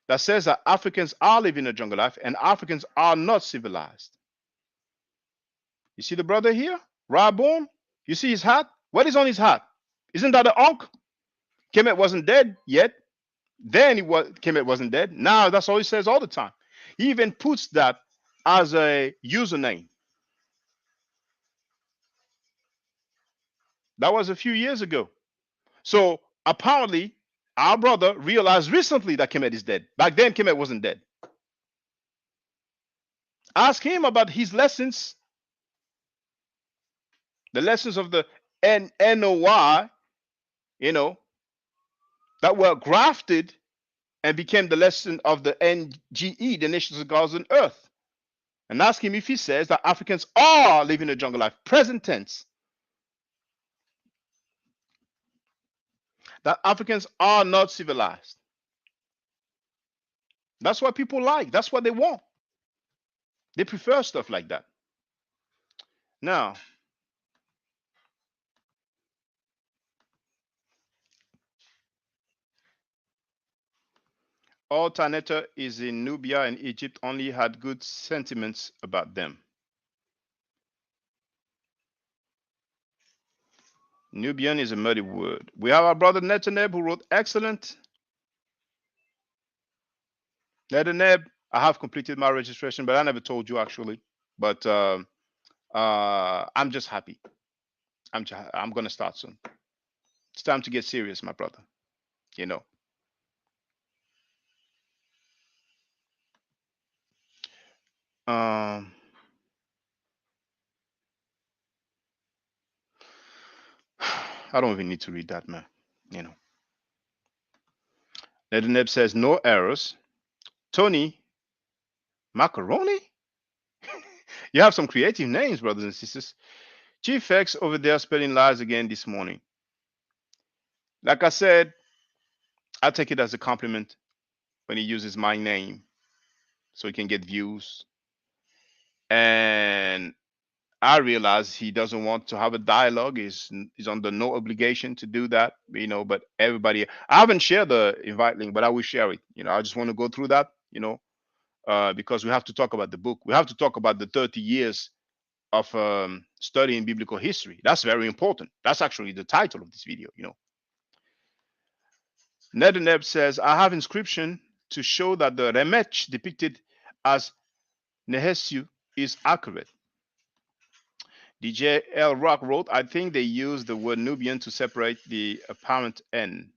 that says that Africans are living a jungle life and Africans are not civilized. You see the brother here, Raborn? You see his hat? What is on his hat? Isn't that an Ankh? Kemet wasn't dead yet. Then Kemet wasn't dead. Now that's all he says all the time. He even puts that as a username. That was a few years ago. So apparently, our brother realized recently that Kemet is dead. Back then, Kemet wasn't dead. Ask him about his lessons, the lessons of the NOY, that were grafted and became the lesson of the NGE, the nations of gods on earth. And ask him if he says that Africans are living a jungle life, present tense. That Africans are not civilized. That's what people like. That's what they want. They prefer stuff like that. Now, all Taneta is in Nubia and Egypt only had good sentiments about them. Nubian is a muddy word. We have our brother Netaneb who wrote excellent. Netaneb, I have completed my registration, but I never told you actually. But I'm just happy. I'm gonna start soon. It's time to get serious, my brother. You know. Um, I don't even need to read that, man. You know. Netaneb says no errors. Tony Macaroni. You have some creative names, brothers and sisters. Chief X over there spelling lies again this morning. Like I said, I take it as a compliment when he uses my name so he can get views. And I realize he doesn't want to have a dialogue. He's under no obligation to do that, but everybody, I haven't shared the invite link, but I will share it. I just want to go through that, because we have to talk about the book. We have to talk about the 30 years of studying biblical history. That's very important. That's actually the title of this video, Nedeneb says, I have inscription to show that the Remech depicted as Nehesu is accurate. DJ L. Rock wrote, I think they used the word Nubian to separate the apparent N.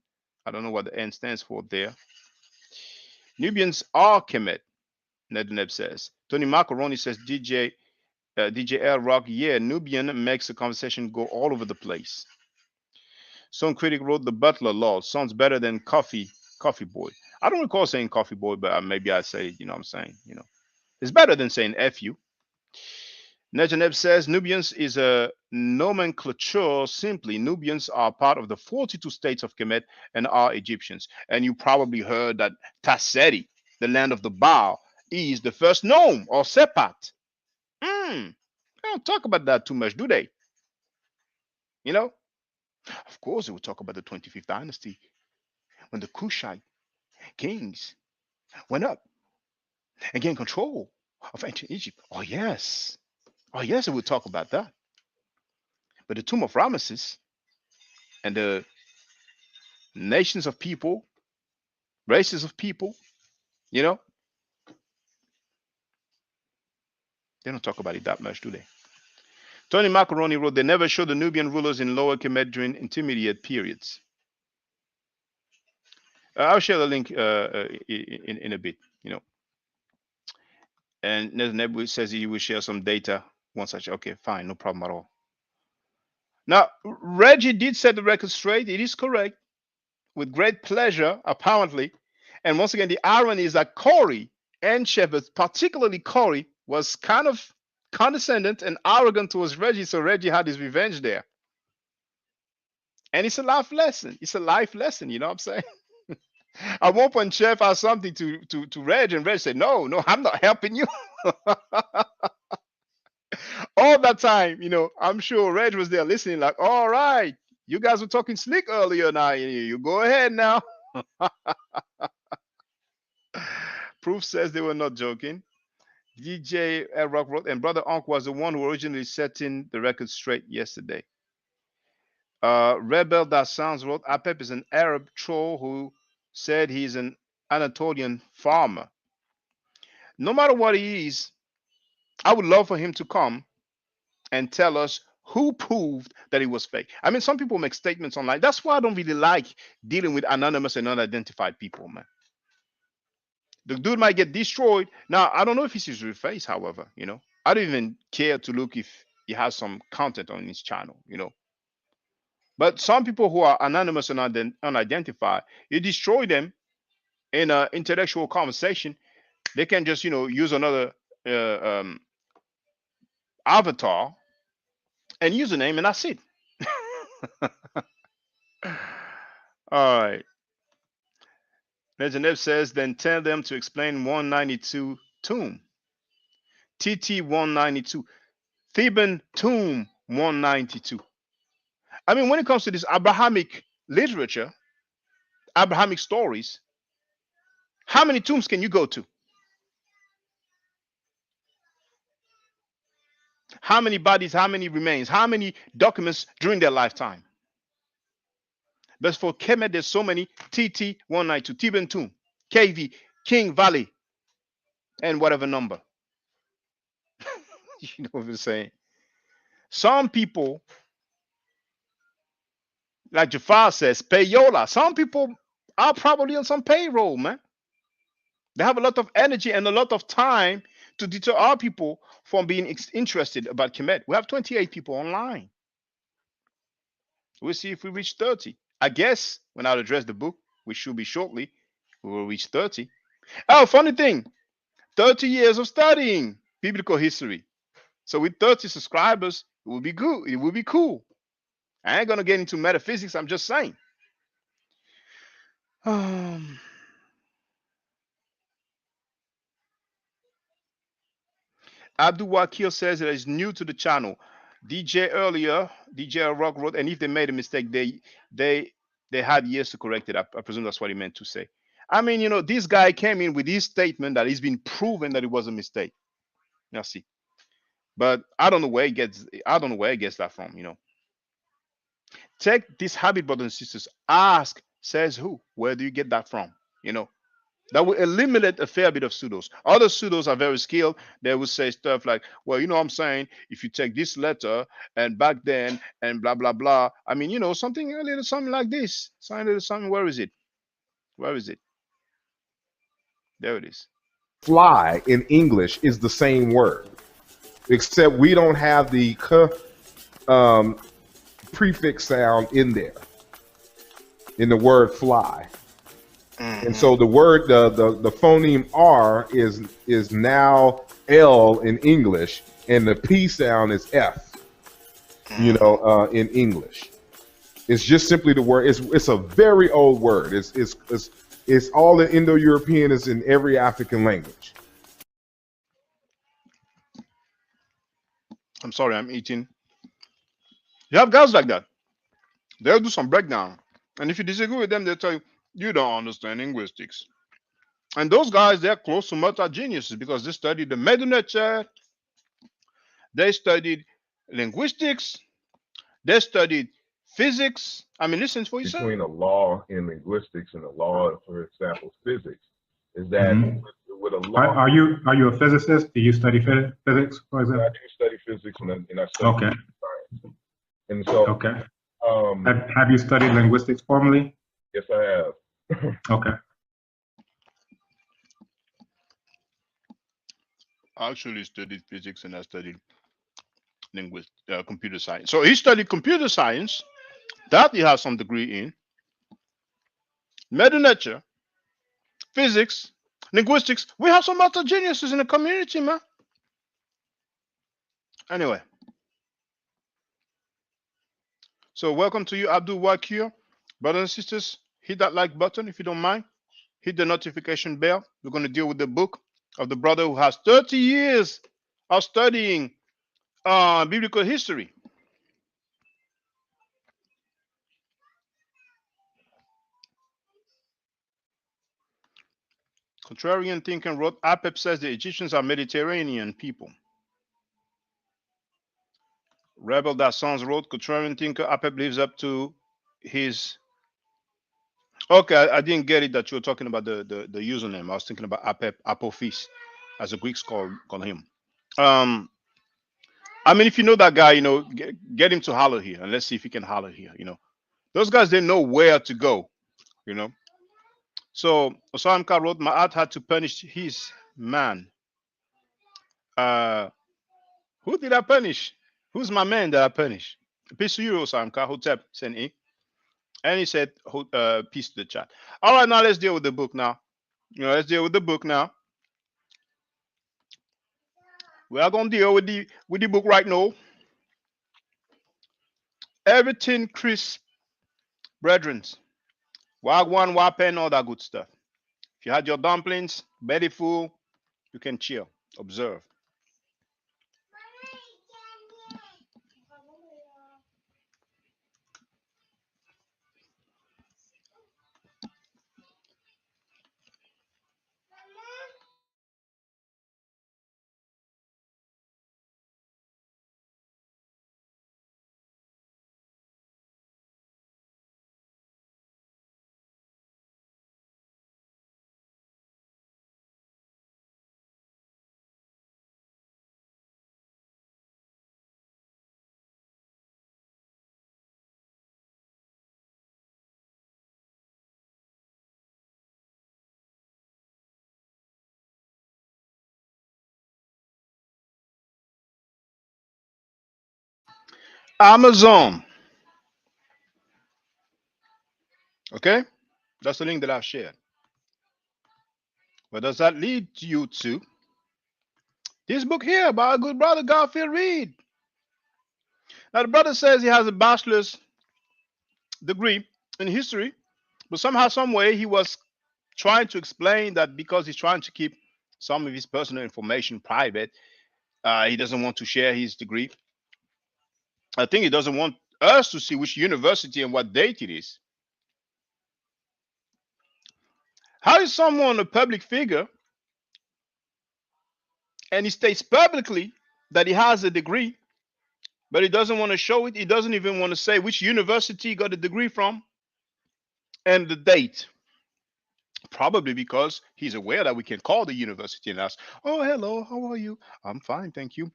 I don't know what the N stands for there. Nubians are Kemet. Nedneb says. Tony Macaroni says DJ L Rock, yeah, Nubian makes the conversation go all over the place. Some critic wrote the Butler Law sounds better than Coffee Boy. I don't recall saying Coffee Boy, but maybe I say, you know what I'm saying, it's better than saying F you. Nejaneb says Nubians is a nomenclature. Simply, Nubians are part of the 42 states of Kemet and are Egyptians. And you probably heard that Tasseti, the land of the Baal, is the first nome or Sepat. They don't talk about that too much, do they? Of course, they will talk about the 25th dynasty when the Kushite kings went up and gained control of ancient Egypt. Oh, yes. Oh, yes, they will talk about that. But the tomb of Ramesses and the nations of people, races of people, they don't talk about it that much, do they? Tony Macaroni wrote, they never show the Nubian rulers in Lower Kemet during intermediate periods. I'll share the link in a bit, And Nebu says he will share some data once I okay, fine, no problem at all. Now, Reggie did set the record straight. It is correct. With great pleasure, apparently. And once again, the irony is that Corey and Shepard, particularly Corey, was kind of condescending and arrogant towards Reggie, so Reggie had his revenge there. And it's a life lesson. It's a life lesson, you know what I'm saying? At one point, Chef asked something to Reg, and Reg said, no, I'm not helping you. All that time, I'm sure Reg was there listening like, all right, you guys were talking slick earlier now. You go ahead now. Proof says they were not joking. DJ Rock wrote, and Brother Onk was the one who originally setting the record straight yesterday. Rebel That Sounds wrote, Apep is an Arab troll who said he's an Anatolian farmer. No matter what he is, I would love for him to come and tell us who proved that it was fake. I mean, some people make statements online. That's why I don't really like dealing with anonymous and unidentified people, man. The dude might get destroyed. Now, I don't know if it's his real face, however, I don't even care to look if he has some content on his channel, But some people who are anonymous and unidentified, you destroy them in an intellectual conversation. They can just, use another avatar and username, and that's it. All right. Nejanev says, then tell them to explain 192 tomb. TT 192. Theban tomb 192. I mean, when it comes to this Abrahamic literature, Abrahamic stories, how many tombs can you go to? How many bodies, how many remains, how many documents during their lifetime? But for Kemet, there's so many. TT 192, Theban tomb, KV, King Valley, and whatever number. You know what I'm saying? Some people, like Jafar says, payola. Some people are probably on some payroll, man. They have a lot of energy and a lot of time to deter our people from being interested about Kemet. We have 28 people online. We'll see if we reach 30. I guess when I address the book, which should be shortly, we will reach 30. Oh, funny thing, 30 years of studying biblical history. So with 30 subscribers, it will be good. It will be cool. I ain't going to get into metaphysics. I'm just saying. Abdul Wakil says that it's new to the channel. DJ Rock wrote, and if they made a mistake, they had years to correct it. I presume that's what he meant to say. I mean, this guy came in with his statement that it's been proven that it was a mistake. Now see. But I don't know where he gets that from, Take this habit, brothers and sisters. Ask, says who? Where do you get that from? That will eliminate a fair bit of pseudos. Other pseudos are very skilled. They will say stuff like, well, what I'm saying, if you take this letter and back then and blah, blah, blah. I mean, something a little something like this. Something, where is it? Where is it? There it is. fly in English is the same word, except we don't have the prefix sound in there in the word fly. And so the word, the phoneme R is now L in English, and the P sound is F, in English. It's just simply the word. It's a very old word. It's all in Indo-European. It's in every African language. I'm sorry, I'm eating. You have guys like that. They'll do some breakdown. And if you disagree with them, they'll tell you, you don't understand linguistics. And those guys, they're close to multi-geniuses because they studied the Medunature, they studied linguistics, they studied physics. I mean, listen for yourself. Between a law in linguistics and a law, for example, physics, is that with a law. Are you a physicist? Do you study physics, for example? I do study physics and I study science. And so, okay. Have you studied linguistics formally? Yes, I have. Okay. I actually studied physics and I studied computer science. So he studied computer science, that he has some degree in, Medunature, physics, linguistics. We have some other geniuses in the community, man. Anyway, so welcome to you, Abdul Wakir. Brothers and sisters, hit that like button if you don't mind. Hit the notification bell. We're going to deal with the book of the brother who has 30 years of studying biblical history. Contrarian thinking wrote, Apep says the Egyptians are Mediterranean people. Rebel That Sons wrote, Contrarian thinker, Apep lives up to his. Okay, I didn't get it that you were talking about the username. I was thinking about Apep, Apophis, as the Greeks call him. I mean, if you know that guy, get him to holler here, and let's see if he can holler here. Those guys, they know where to go. So Osamka wrote, Ma'at had to punish his man. Who did I punish? Who's my man that I punish? Peace to you, Osamka. Hotep sent in. And he said, peace to the chat. All right, now let's deal with the book now. Let's deal with the book now. We are going to deal with the book right now. Everything crisp, brethren. Wagwan, wapen, all that good stuff. If you had your dumplings, belly full, you can chill, observe. Amazon. Okay? That's the link that I've shared. Where does that lead you to? This book here by our good brother Garfield Reed. Now, the brother says he has a bachelor's degree in history, but somehow, some way, he was trying to explain that because he's trying to keep some of his personal information private, he doesn't want to share his degree. I think he doesn't want us to see which university and what date it is. How is someone a public figure and he states publicly that he has a degree, but he doesn't want to show it? He doesn't even want to say which university he got a degree from and the date. Probably because he's aware that we can call the university and ask, oh, hello, how are you? I'm fine, thank you.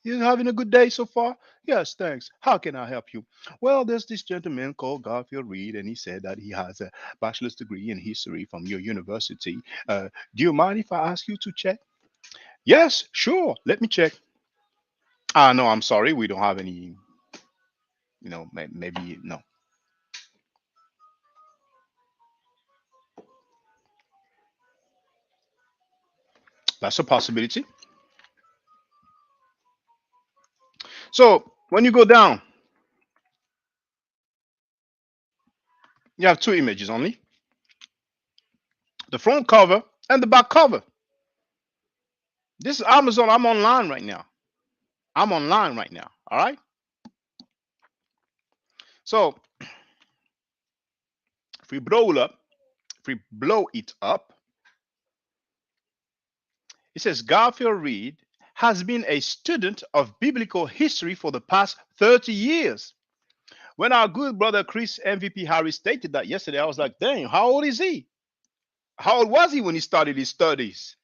You having a good day so far? Yes, thanks. How can I help you? Well, there's this gentleman called Garfield Reed, and he said that he has a bachelor's degree in history from your university. Do you mind if I ask you to check? Yes, sure. Let me check. Ah, no, I'm sorry. We don't have any, maybe no. That's a possibility. So when you go down, you have two images only, the front cover and the back cover. This is Amazon. I'm online right now. I'm online right now. All right. So if we blow it up, it says Garfield Reed has been a student of biblical history for the past 30 years. When our good brother Chris MVP Harris stated that yesterday, I was like, dang, how old is he? How old was he when he started his studies?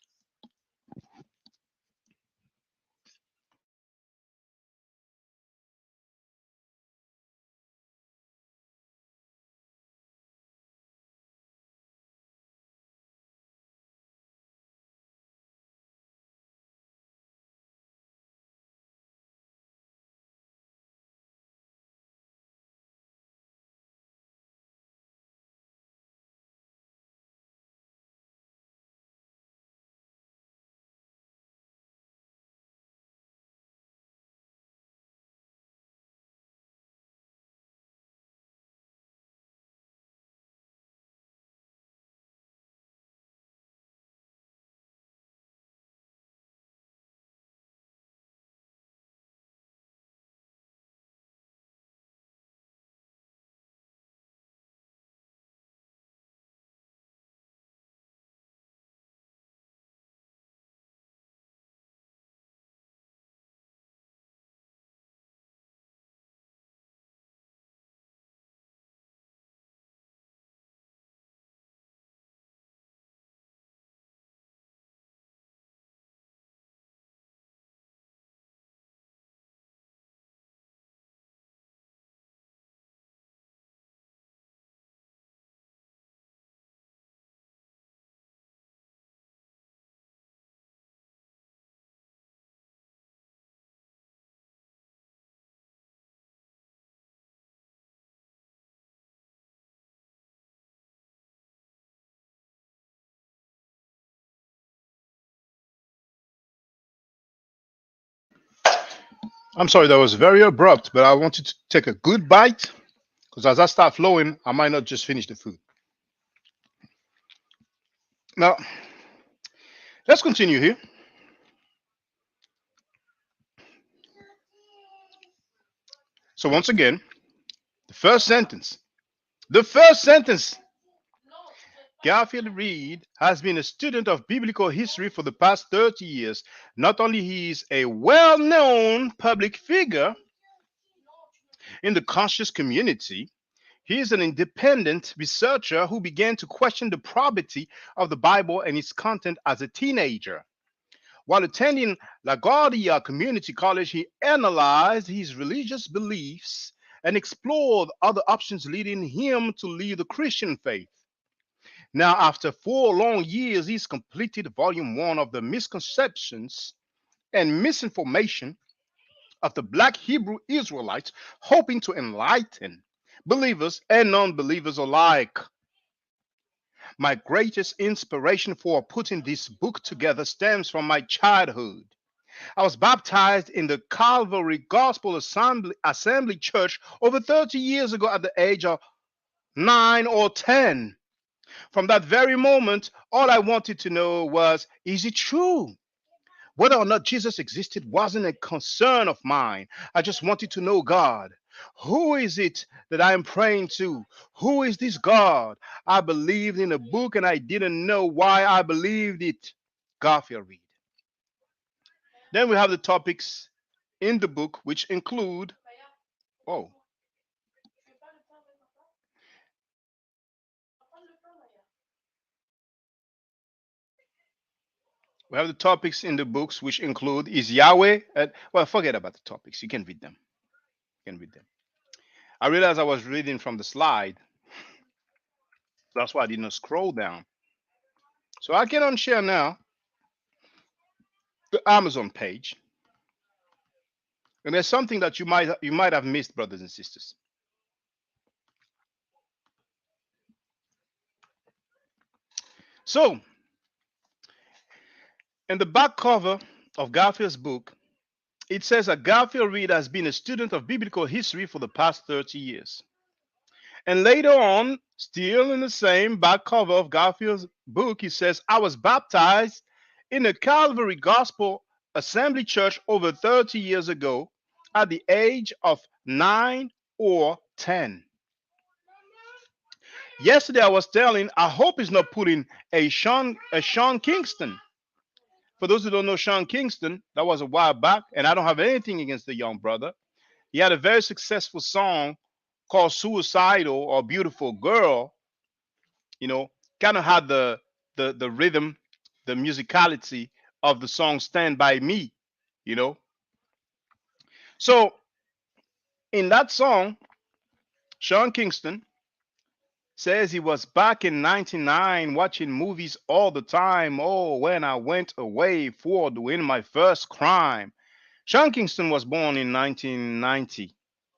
I'm sorry, that was very abrupt, but I wanted to take a good bite because as I start flowing, I might not just finish the food. Now, let's continue here. So, once again, the first sentence. The first sentence Garfield Reed has been a student of biblical history for the past 30 years. Not only he is a well-known public figure in the conscious community, he is an independent researcher who began to question the probity of the Bible and its content as a teenager. While attending LaGuardia Community College, he analyzed his religious beliefs and explored other options leading him to leave the Christian faith. Now, after 4 long years, he's completed volume one of the misconceptions and misinformation of the Black Hebrew Israelites, hoping to enlighten believers and non believers alike. My greatest inspiration for putting this book together stems from my childhood. I was baptized in the Calvary Gospel Assembly Church over 30 years ago at the age of 9 or 10. From that very moment, all I wanted to know was, is it true? Whether or not Jesus existed wasn't a concern of mine. I just wanted to know God. Who is it that I am praying to? Who is this God? I believed in a book and I didn't know why I believed it. Garfield Reed. Then we have the topics in the book, which include, oh, We have the topics in the books, which include is Yahweh. Well, forget about the topics. You can read them. You can read them. I realized I was reading from the slide. That's why I did not scroll down. So I can unshare now the Amazon page. And there's something that you might have missed, brothers and sisters. So, in the back cover of Garfield's book, it says that Garfield Reed has been a student of biblical history for the past 30 years. And later on, still in the same back cover of Garfield's book, he says, I was baptized in a Calvary Gospel Assembly Church over 30 years ago at the age of 9 or 10. Yesterday I was telling, I hope he's not putting a Sean Kingston. For those who don't know Sean Kingston, that was a while back, and I don't have anything against the young brother. He had a very successful song called Suicidal or Beautiful Girl. You know, kind of had the rhythm, the musicality of the song Stand By Me, you know. So in that song, Sean Kingston says he was back in 99 watching movies all the time. Oh, when I went away for doing my first crime. Sean Kingston was born in 1990.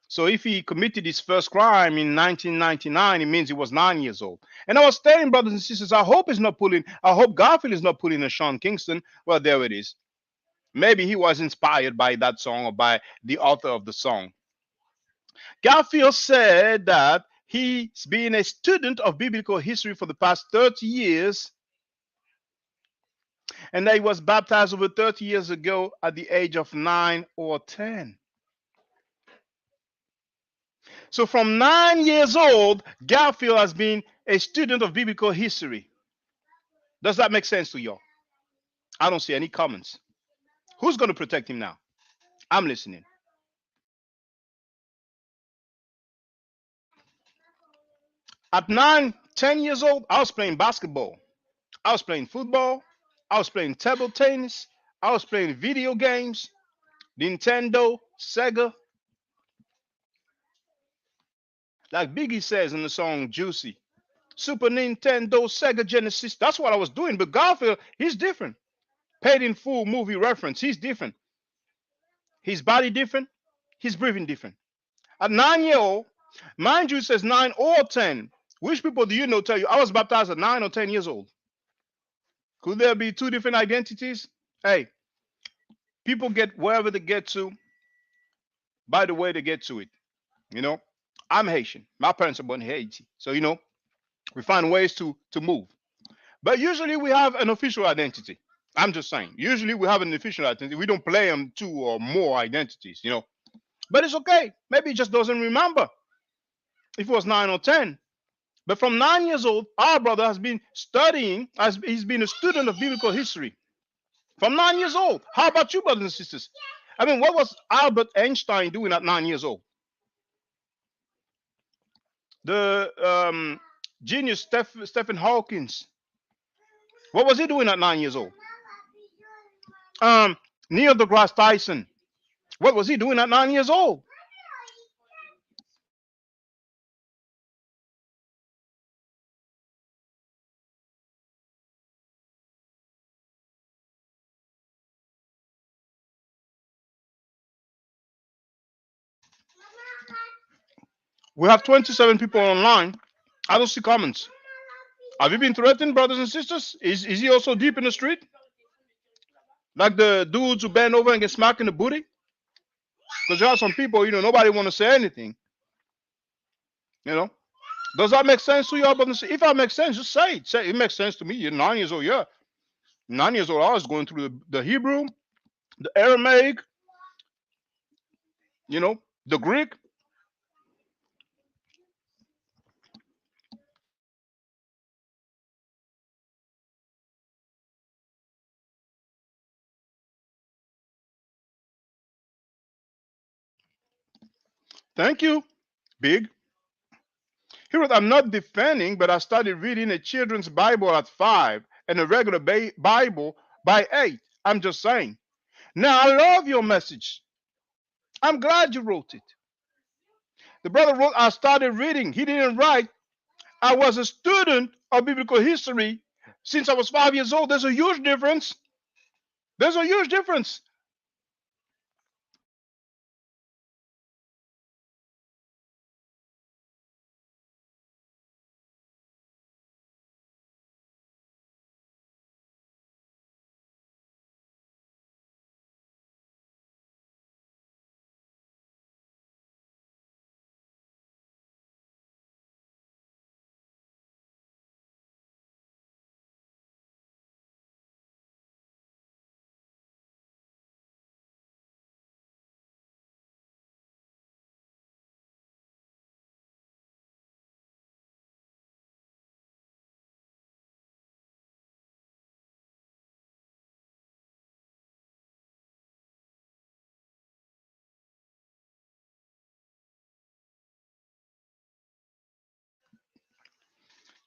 So if he committed his first crime in 1999, it means he was 9 years old. And I was telling brothers and sisters, I hope Garfield is not pulling a Sean Kingston. Well, there it is. Maybe he was inspired by that song or by the author of the song. Garfield said that he's been a student of biblical history for the past 30 years and that he was baptized over 30 years ago at the age of 9 or 10. So from 9 years old, Garfield has been a student of biblical history. Does that make sense to y'all? I don't see any comments. Who's going to protect him now? I'm listening. At 9, 10 years old, I was playing basketball. I was playing football. I was playing table tennis. I was playing video games, Nintendo, Sega. Like Biggie says in the song Juicy. Super Nintendo, Sega Genesis. That's what I was doing. But Garfield, he's different. Paid in full movie reference. He's different. His body different. His breathing different. At 9 years old, mind you, it says 9 or 10. Which people do you know tell you I was baptized at 9 or 10 years old? Could there be two different identities? Hey, people get wherever they get to by the way they get to it. You know, I'm Haitian. My parents are born in Haiti. So, you know, we find ways to move. But usually we have an official identity. I'm just saying. Usually we have an official identity. We don't play on 2 or more identities, you know. But it's okay. Maybe he just doesn't remember if it was 9 or 10. But from 9 years old, our brother has been studying, he's been a student of biblical history. From 9 years old. How about you, brothers and sisters? I mean, what was Albert Einstein doing at 9 years old? The genius Stephen Hawkins. What was he doing at 9 years old? Neil deGrasse Tyson. What was he doing at 9 years old? We have 27 people online. I don't see comments. Have you been threatened, brothers and sisters? Is he also deep in the street? Like the dudes who bend over and get smacked in the booty? Because there are some people, you know, nobody want to say anything. You know? Does that make sense to you, brothers? If that makes sense, just say it. Say it makes sense to me. You're 9 years old, yeah. 9 years old, I was going through the Hebrew, the Aramaic, you know, the Greek. Thank you, Big. He wrote, I'm not defending, but I started reading a children's Bible at 5 and a regular Bible by 8. I'm just saying. Now, I love your message. I'm glad you wrote it. The brother wrote, I started reading. He didn't write. I was a student of biblical history since I was 5 years old. There's a huge difference. There's a huge difference.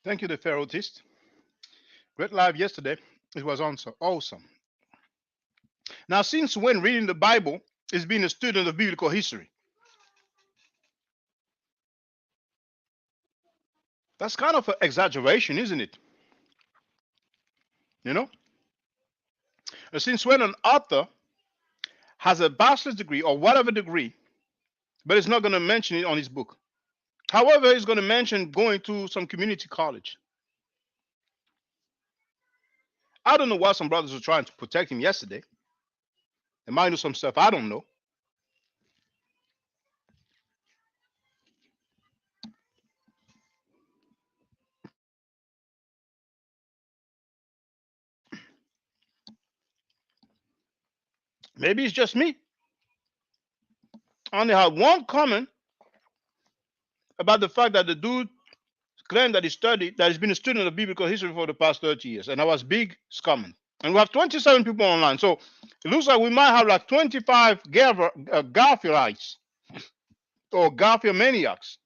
Thank you, the Pharaohist. Great live yesterday. It was awesome. Now, since when reading the Bible is being a student of biblical history? That's kind of an exaggeration, isn't it? You know? Since when an author has a bachelor's degree or whatever degree, but is not going to mention it on his book. However, he's going to mention going to some community college. I don't know why some brothers were trying to protect him yesterday. They might know some stuff I don't know. Maybe it's just me. I only had one comment about the fact that the dude claimed that he's been a student of biblical history for the past 30 years. And that was big scumming. And we have 27 people online. So it looks like we might have like 25 Garfielites or Garfield maniacs.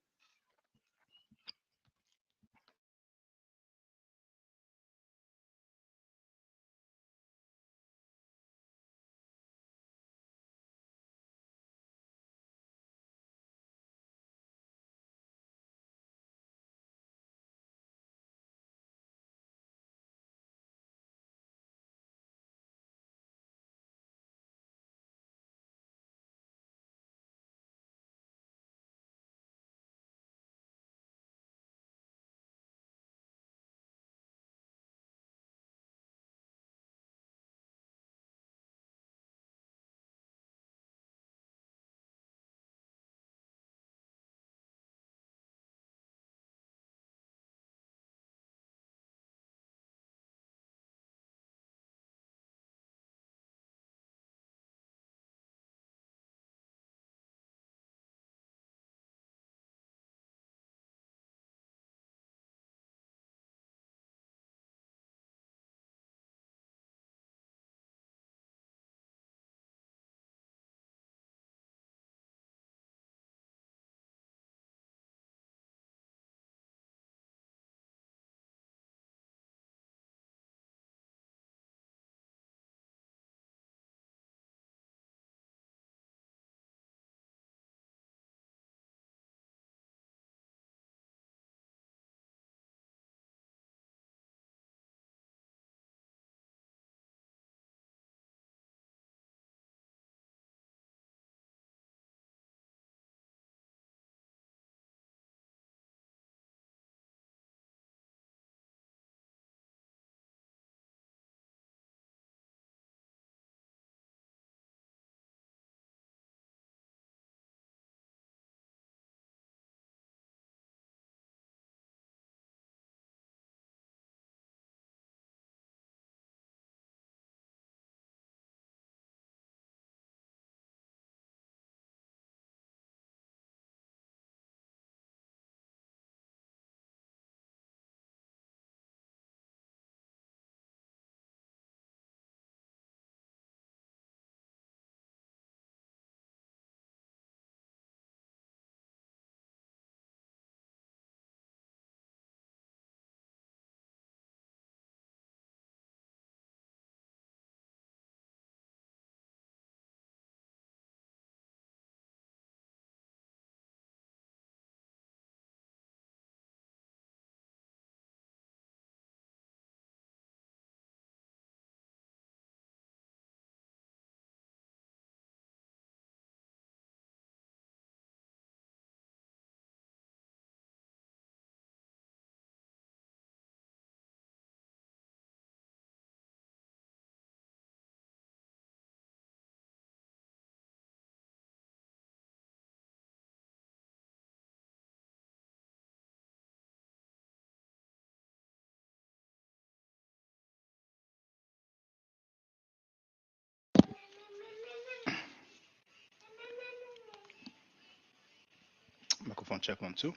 microphone check 1 2.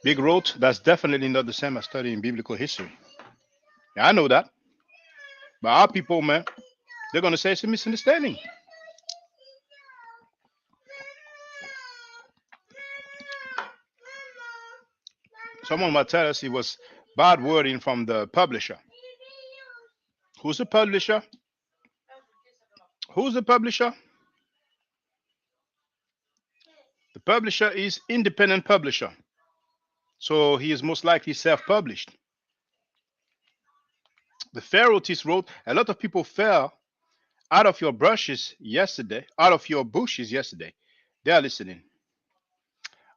Big wrote, that's definitely not the same as studying biblical history. Yeah, I know that. But our people, man, they're going to say it's a misunderstanding. Someone might tell us it was bad wording from the publisher. Who's the publisher? Who's the publisher? The publisher is independent publisher. So he is most likely self-published. The Pharaohs wrote, a lot of people fell out of your bushes yesterday. They are listening.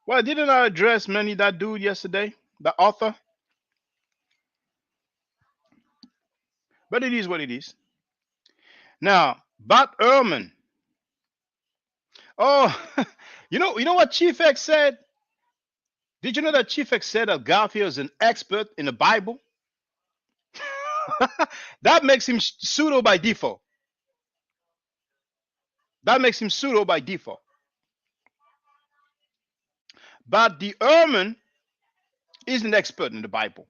Well, didn't I address many that dude yesterday, the author? But it is what it is. Now, Bart Ehrman. Oh, you know what Chief X said? Did you know that Chief X said that Garfield is an expert in the Bible? That makes him pseudo by default. But the Ehrman is an expert in the Bible,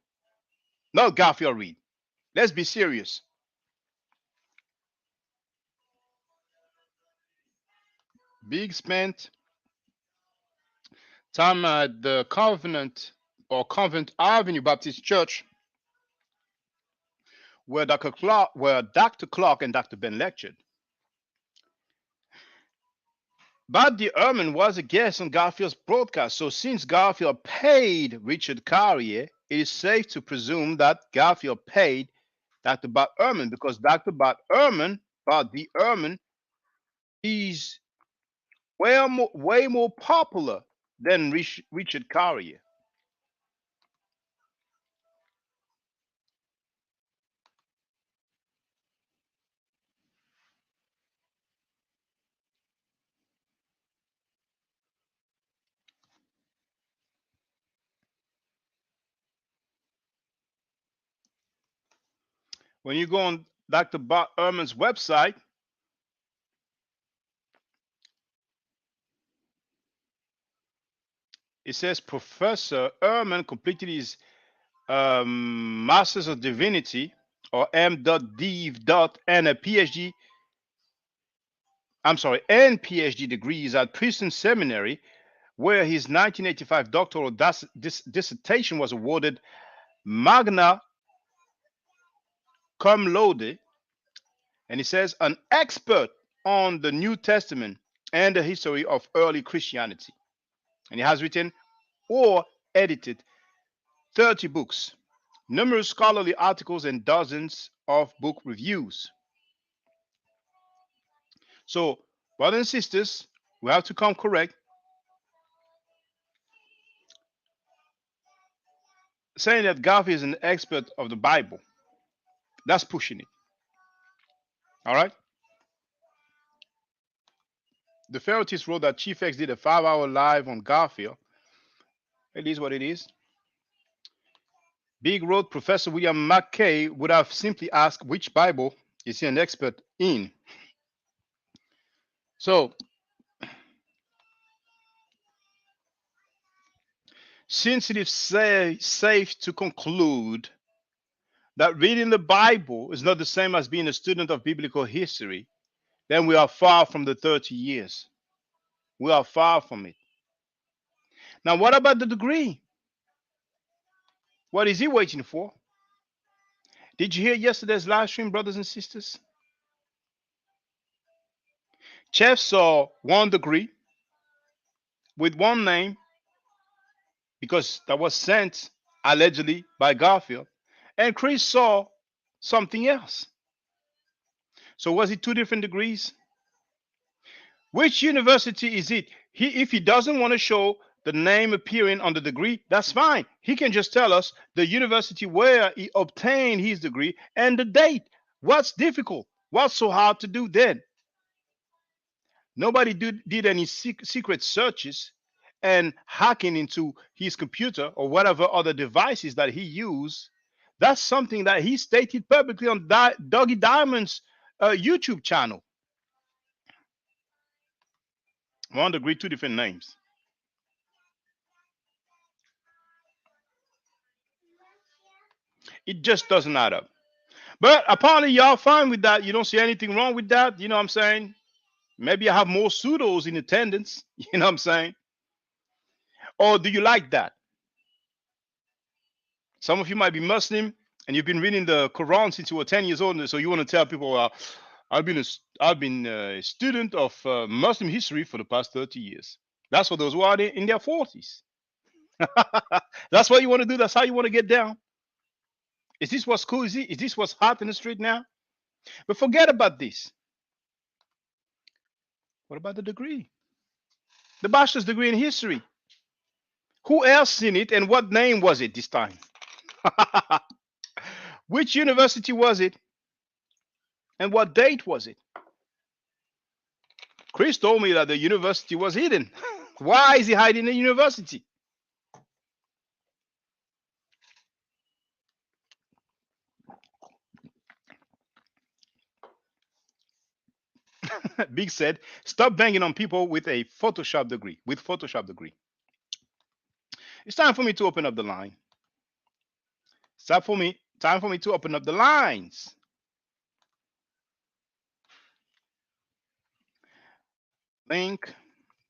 not Garfield Reed. Let's be serious. Big spent time at the Covenant Avenue Baptist Church, where Dr. Clark and Dr. Ben lectured. But the Ehrman was a guest on Garfield's broadcast, so since Garfield paid Richard Carrier, it is safe to presume that Garfield paid Dr. Bart Ehrman, because Dr. Bart the Ehrman, is way more popular than Richard Carrier. When you go on Dr. Bart Ehrman's website, it says Professor Ehrman completed his Masters of Divinity, or M.Div. and a PhD. And PhD degrees at Princeton Seminary, where his 1985 doctoral dissertation was awarded magna cum laude. And he says, an expert on the New Testament and the history of early Christianity. And he has written or edited 30 books, numerous scholarly articles, and dozens of book reviews. So, brothers and sisters, we have to come correct. Saying that Garfield is an expert of the Bible, that's pushing it. All right? The Pharisees wrote that Chief X did a 5-hour live on Garfield. It is what it is. Big wrote Professor William McKay would have simply asked which Bible is he an expert in. So, since it is safe to conclude that reading the Bible is not the same as being a student of biblical history, then we are far from the 30 years. We are far from it. Now, what about the degree? What is he waiting for? Did you hear yesterday's live stream, brothers and sisters? Chef saw one degree with one name, because that was sent allegedly by Garfield, and Chris saw something else. So was it 2 different degrees? Which university is it? If he doesn't want to show the name appearing on the degree, that's fine. He can just tell us the university where he obtained his degree and the date. What's difficult? What's so hard to do then? Nobody did any secret searches and hacking into his computer or whatever other devices that he used. That's something that he stated publicly on Doggy Diamond's YouTube channel. One degree, two different names. It just doesn't add up. But apparently, y'all fine with that. You don't see anything wrong with that. You know what I'm saying? Maybe I have more pseudos in attendance. You know what I'm saying? Or do you like that? Some of you might be Muslim and you've been reading the Quran since you were 10 years old. So you want to tell people, well, I've been a student of Muslim history for the past 30 years. That's for those who are in their 40s. That's what you want to do. That's how you want to get down. Is this what's cool? Is this what's hot in the street now? But forget about this. What about the degree? The bachelor's degree in history. Who else seen it and what name was it this time? Which university was it? And what date was it? Chris told me that the university was hidden. Why is he hiding the university? Big said, stop banging on people with a Photoshop degree. It's time for me to open up the line. Time for me to open up the lines. Link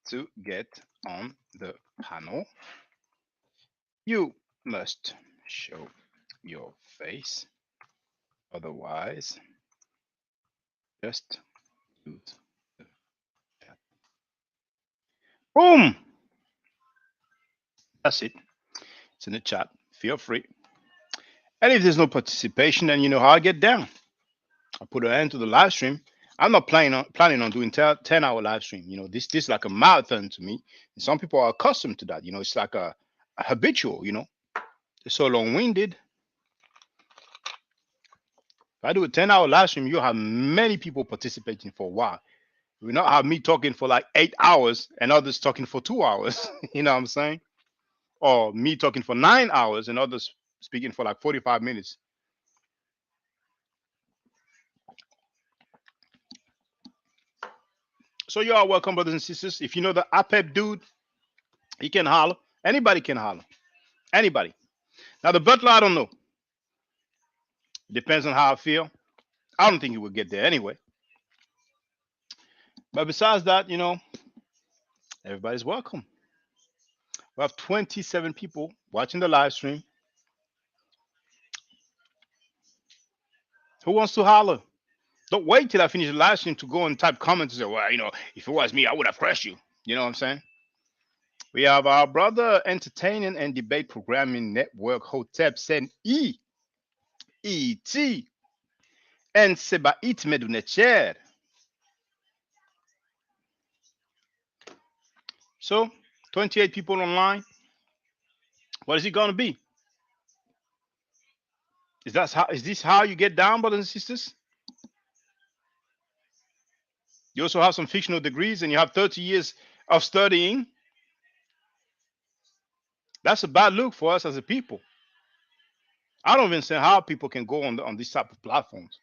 to get on the panel. You must show your face. Otherwise, just use the chat. Boom! That's it. It's in the chat. Feel free. And if there's no participation, then you know how I get down. I put an end to the live stream. I'm not planning on doing 10-hour live stream. You know, this is like a marathon to me. And some people are accustomed to that. You know, it's like a habitual, you know. It's so long-winded. If I do a 10-hour live stream, you'll have many people participating for a while. You will not have me talking for like 8 hours and others talking for 2 hours. You know what I'm saying? Or me talking for 9 hours and others speaking for like 45 minutes. So you are welcome, brothers and sisters. If you know the APEP dude, he can holler. Anybody can holler. Anybody. Now the butler, I don't know. Depends on how I feel. I don't think he will get there anyway. But besides that, you know, everybody's welcome. We have 27 people watching the live stream. Who wants to holler? Don't wait till I finish the live stream to go and type comments and say, well, you know, if it was me, I would have crushed you. You know what I'm saying? We have our brother Entertaining and Debate Programming Network, Hotep Sen E.T. and Sebait Medunecher. So, 28 people online. What is it going to be? Is this how you get down, brothers and sisters? You also have some fictional degrees and you have 30 years of studying. That's a bad look for us as a people. I don't even see how people can go on this type of platforms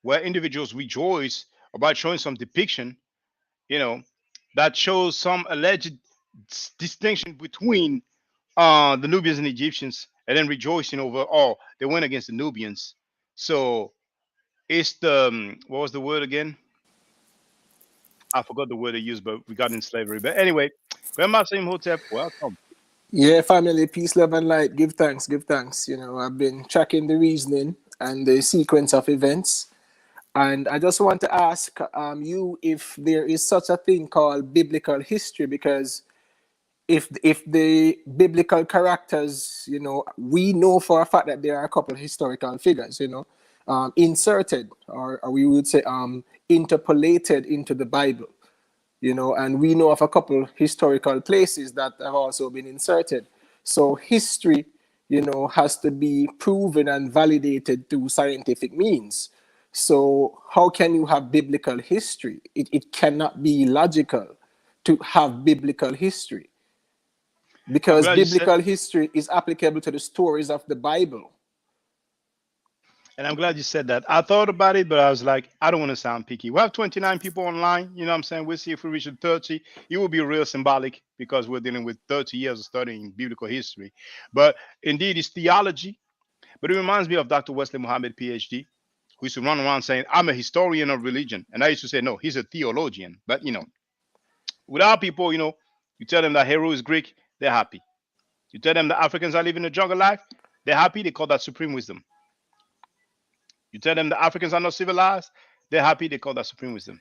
where individuals rejoice about showing some depiction, you know, that shows some alleged distinction between the Nubians and Egyptians, and then rejoicing over, oh, they went against the Nubians. So it's the, what was the word again? I forgot the word they used, but regarding slavery. But anyway, Grandma Imhotep, welcome. Yeah, family, peace, love, and light. Give thanks, give thanks. You know, I've been tracking the reasoning and the sequence of events. And I just want to ask you if there is such a thing called biblical history, because if the biblical characters, you know, we know for a fact that there are a couple of historical figures, you know, inserted, or we would say interpolated into the Bible, you know, and we know of a couple historical places that have also been inserted. So history, you know, has to be proven and validated through scientific means. So how can you have biblical history? It cannot be logical to have biblical history, I'm because glad you said, biblical history is applicable to the stories of the Bible. and I'm glad you said that. I thought about it, but I was like, I don't want to sound picky. We have 29 people online. You know what I'm saying? We'll see if we reach 30. It will be real symbolic because we're dealing with 30 years of studying biblical history. But indeed, it's theology. But it reminds me of Dr. Wesley Muhammad, PhD, who used to run around saying, I'm a historian of religion. And I used to say, no, he's a theologian. But, with our people, you tell them that Hero is Greek, they're happy. You tell them that Africans are living a jungle life, they're happy. They call that supreme wisdom. You tell them that Africans are not civilized, they're happy. They call that supreme wisdom.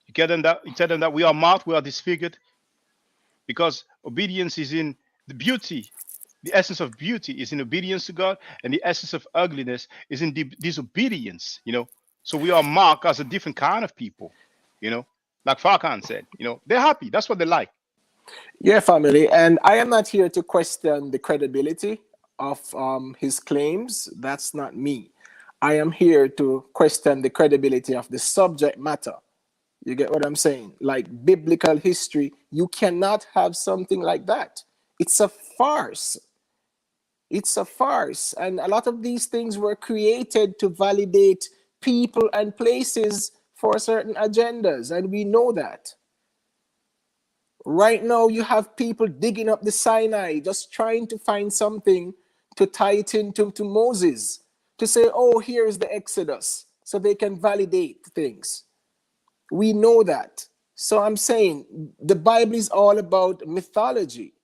You tell them that we are marked, we are disfigured, because obedience is in the beauty. The essence of beauty is in obedience to God, and the essence of ugliness is in disobedience. So we are marked as a different kind of people. Like Farkan said, they're happy. That's what they like. Yeah, family. And I am not here to question the credibility of his claims. That's not me. I am here to question the credibility of the subject matter. You get what I'm saying? Like biblical history, you cannot have something like that. It's a farce. It's a farce. And a lot of these things were created to validate people and places for certain agendas. And we know that. Right now, you have people digging up the Sinai, just trying to find something to tie it into to Moses, to say, oh, here's the Exodus, so they can validate things. We know that. So I'm saying the Bible is all about mythology.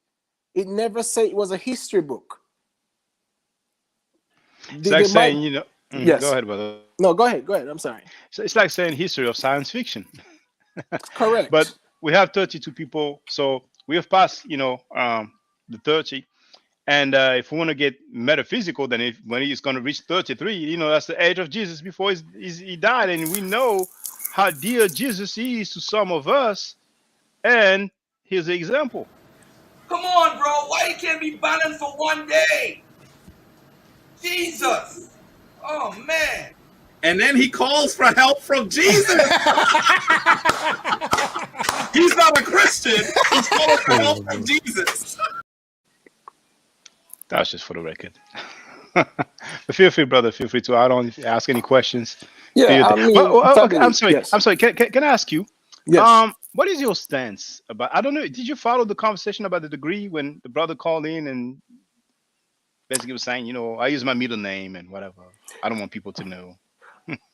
It never said it was a history book. It's like saying, go Yes. ahead, brother. No, go ahead. Go ahead. I'm sorry. So it's like saying history of science fiction. But Correct. we have 32 people, so we have passed, the 30. And if we want to get metaphysical, then when he's going to reach 33, that's the age of Jesus before he died. And we know how dear Jesus is to some of us. And here's the example. Come on, bro. Why you can't be balanced for one day? Jesus. Oh, man. And then he calls for help from Jesus. He's not a Christian. He's calling for help from Jesus. That's just for the record. But feel free, brother. Feel free to add on if you ask any questions. Yeah, I mean, okay, I'm sorry. yes. I'm sorry. Can I ask you? Yes. What is your stance about? I don't know. Did you follow the conversation about the degree when the brother called in and basically was saying, I use my middle name and whatever. I don't want people to know.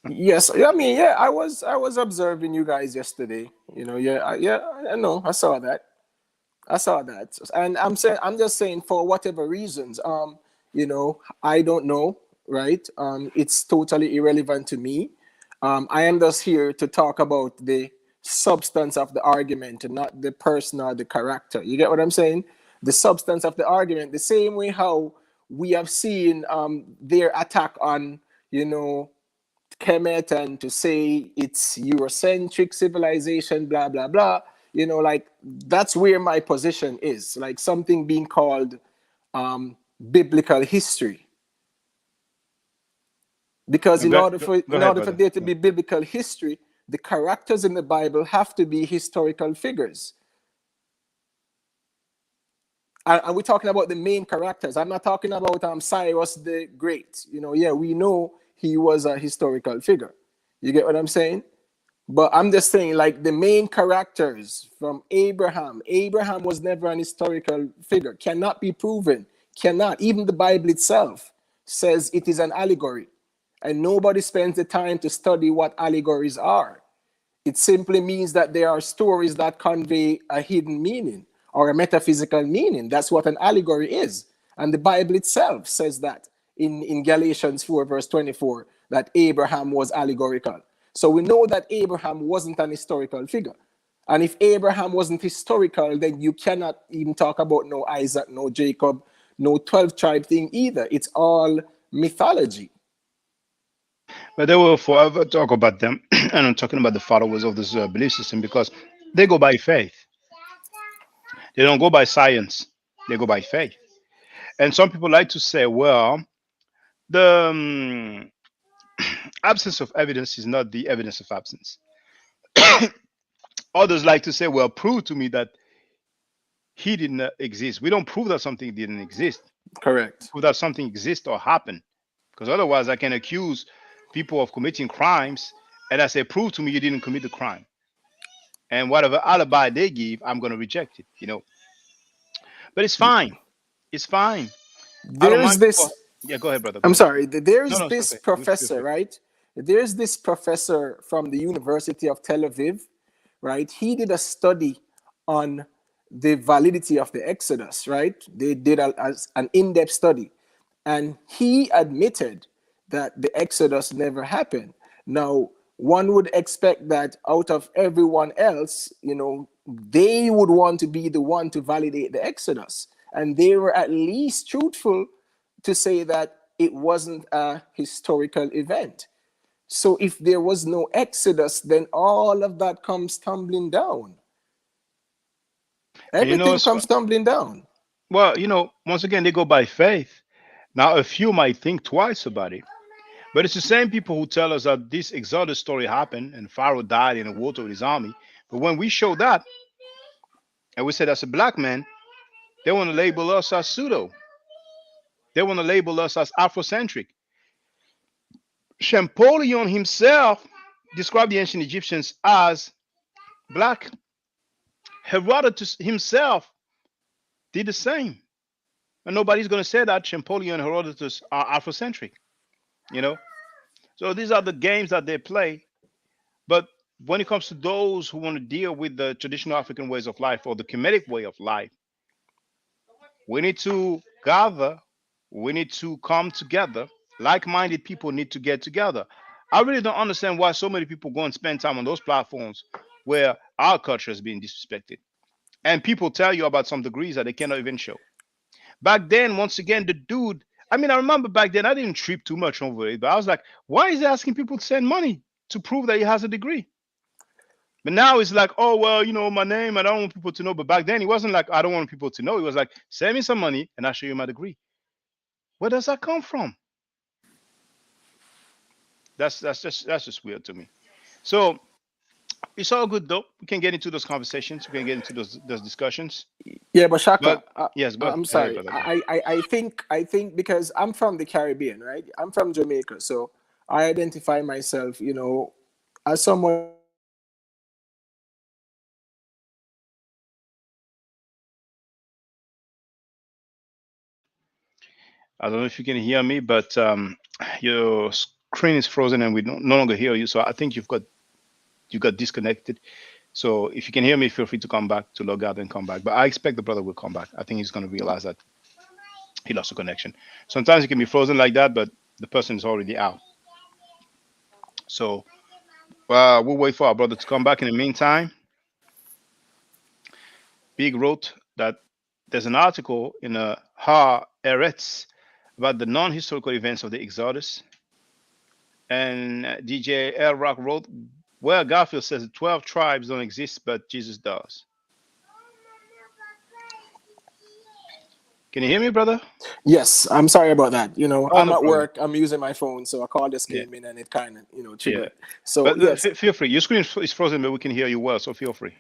Yes, I mean, yeah, I was observing you guys yesterday. I know, I saw that, and I'm just saying for whatever reasons, I don't know, right? It's totally irrelevant to me. I am just here to talk about the substance of the argument, and not the person or the character. You get what I'm saying? The substance of the argument, the same way how we have seen their attack on, Kemet, and to say it's Eurocentric civilization, blah, blah, blah. Like that's where my position is, like something being called biblical history. Because in order for there to be biblical history, the characters in the Bible have to be historical figures. And we're talking about the main characters. I'm not talking about Cyrus the Great. We know he was a historical figure. You get what I'm saying? But I'm just saying, like, the main characters from Abraham. Abraham was never an historical figure. Cannot be proven. Cannot. Even the Bible itself says it is an allegory. And nobody spends the time to study what allegories are. It simply means that there are stories that convey a hidden meaning or a metaphysical meaning. That's what an allegory is. And the Bible itself says that in Galatians 4 verse 24, that Abraham was allegorical. So we know that Abraham wasn't an historical figure. And if Abraham wasn't historical, then you cannot even talk about no Isaac, no Jacob, no 12 tribe thing either. It's all mythology. But they will forever talk about them. And I'm talking about the followers of this belief system, because they go by faith. They don't go by science. They go by faith. And some people like to say, well, the absence of evidence is not the evidence of absence. Others like to say, well, prove to me that he didn't exist. We don't prove that something didn't exist. Correct. Prove that something exists or happened. Because otherwise, I can accuse people of committing crimes, and I say, prove to me you didn't commit the crime. And whatever alibi they give, I'm going to reject it. But it's fine. It's fine. I don't There's mind people. this. Yeah, go ahead, brother. Go I'm ahead. sorry. No, There's no, it's this okay. Feel professor, free. right? There's this professor from the University of Tel Aviv, right? He did a study on the validity of the Exodus, right? They did an in-depth study, and he admitted that the Exodus never happened. Now, one would expect that out of everyone else, they would want to be the one to validate the Exodus, and they were at least truthful to say that it wasn't a historical event. So if there was no Exodus, then all of that comes tumbling down. And Everything it's comes tumbling down. well, once again, they go by faith. Now, a few might think twice about it, but it's the same people who tell us that this Exodus story happened and Pharaoh died in a water with his army. But when we show that and we say that's a black man, they want to label us as pseudo. They want to label us as Afrocentric. Champollion himself described the ancient Egyptians as black. Herodotus himself did the same. And nobody's going to say that Champollion and Herodotus are Afrocentric, you know? So these are the games that they play. But when it comes to those who want to deal with the traditional African ways of life or the Kemetic way of life, we need to gather, we need to come together. Like minded people need to get together. I really don't understand why so many people go and spend time on those platforms where our culture is being disrespected. And people tell you about some degrees that they cannot even show. Back then, once again, the dude, I mean, I remember back then, I didn't trip too much over it, but I was like, why is he asking people to send money to prove that he has a degree? But now it's like, oh, well, my name, I don't want people to know. But back then, it wasn't like, I don't want people to know. It was like, send me some money and I'll show you my degree. Where does that come from? That's just weird to me. So it's all good though. We can get into those conversations. We can get into those discussions. Yeah, but Shaka, But yes, but I'm hey, sorry. brother. I think because I'm from the Caribbean, right? I'm from Jamaica, so I identify myself, as someone. I don't know if you can hear me, but your screen is frozen and we no longer hear you. So I think you got disconnected. So if you can hear me, feel free to come back to log out and come back. But I expect the brother will come back. I think he's going to realize that he lost a connection. Sometimes it can be frozen like that, but the person is already out. So we'll wait for our brother to come back. In the meantime, Big wrote that there's an article in Ha Eretz about the non-historical events of the Exodus. And DJ L Rock wrote, well, Garfield says the 12 tribes don't exist, but Jesus does. Can you hear me, brother? Yes, I'm sorry about that. Oh, I'm no at problem. work. I'm using my phone, so a call just Yeah, came in and it kind of, yeah. triggered. So But yes, feel free. Your screen is frozen, but we can hear you well, so feel free.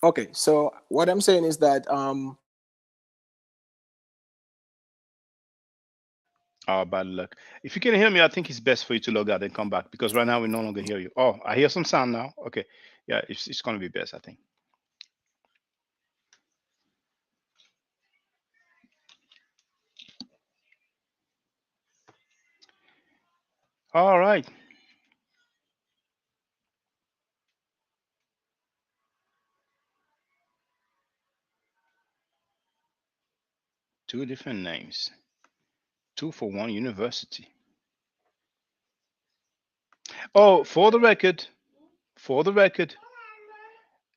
okay. So what I'm saying is that Oh, bad luck. If you can hear me, I think it's best for you to log out and come back because right now we no longer hear you. Oh, I hear some sound now. Okay. Yeah, it's going to be best, I think. All right. Two different names, two for one university. Oh, for the record,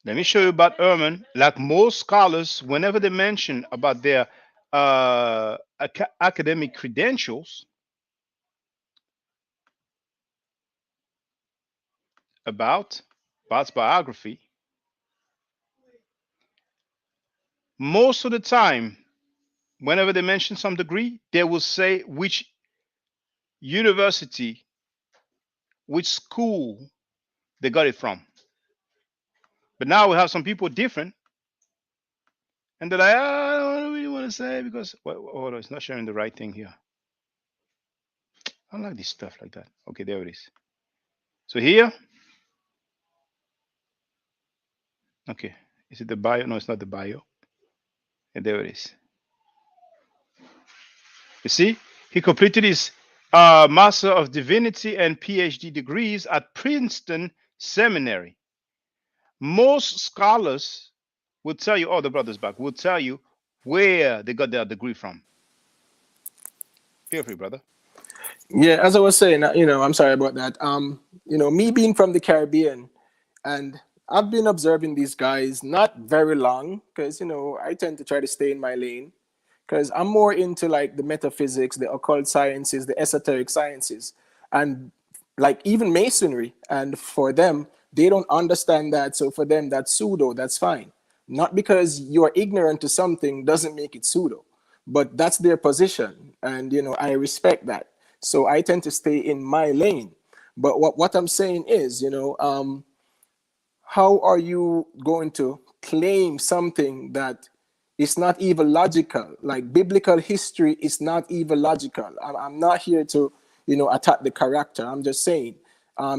let me show you about Ehrman. Like most scholars, whenever they mention about their academic credentials, about biography, most of the time, whenever they mention some degree, they will say which university which school they got it from. But now we have some people different, and they're like, I don't really want to say because hold on, it's not showing the right thing here. I don't like this stuff like that. Okay, there it is. So here, okay, is it the bio? No, it's not the bio. And there it is. You see, he completed his Master of Divinity and PhD degrees at Princeton Seminary. Most scholars will tell you, oh, the brother's back, will tell you where they got their degree from. Feel free, brother. Yeah, as I was saying, I'm sorry about that. Me being from the Caribbean, and I've been observing these guys not very long because, I tend to try to stay in my lane because I'm more into like the metaphysics, the occult sciences, the esoteric sciences, and like even masonry. And for them, they don't understand that. So for them, that's pseudo, that's fine. Not because you're ignorant to something doesn't make it pseudo, but that's their position. And, I respect that. So I tend to stay in my lane. But what I'm saying is, how are you going to claim something that is not even logical? Like biblical history is not even logical. I'm not here to, attack the character. I'm just saying,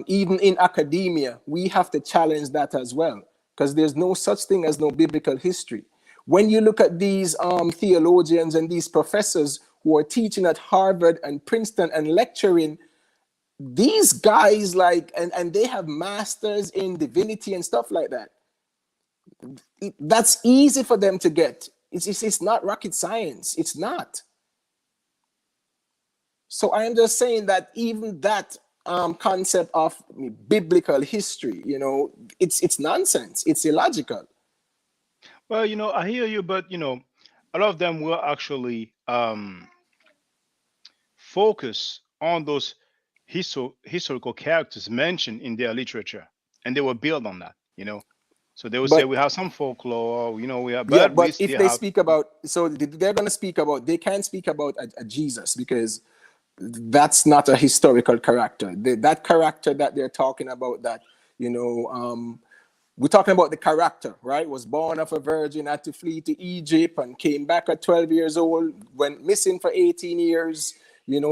even in academia, we have to challenge that as well, because there's no such thing as no biblical history. When you look at these theologians and these professors who are teaching at Harvard and Princeton and lecturing, these guys and they have masters in divinity and stuff like that. That's easy for them to get. It's not rocket science. It's not. So I am just saying that even that concept of biblical history, it's nonsense. It's illogical. Well, I hear you, but a lot of them will actually focus on those historical characters mentioned in their literature, and they will build on that. So they will say But we have some folklore, we have, yeah, but we but if still they have. speak about, so they're going to speak about, they can't speak about a Jesus because that's not a historical character. That character that they're talking about, that we're talking about the character, right? Was born of a virgin, had to flee to Egypt, and came back at 12 years old, went missing for 18 years,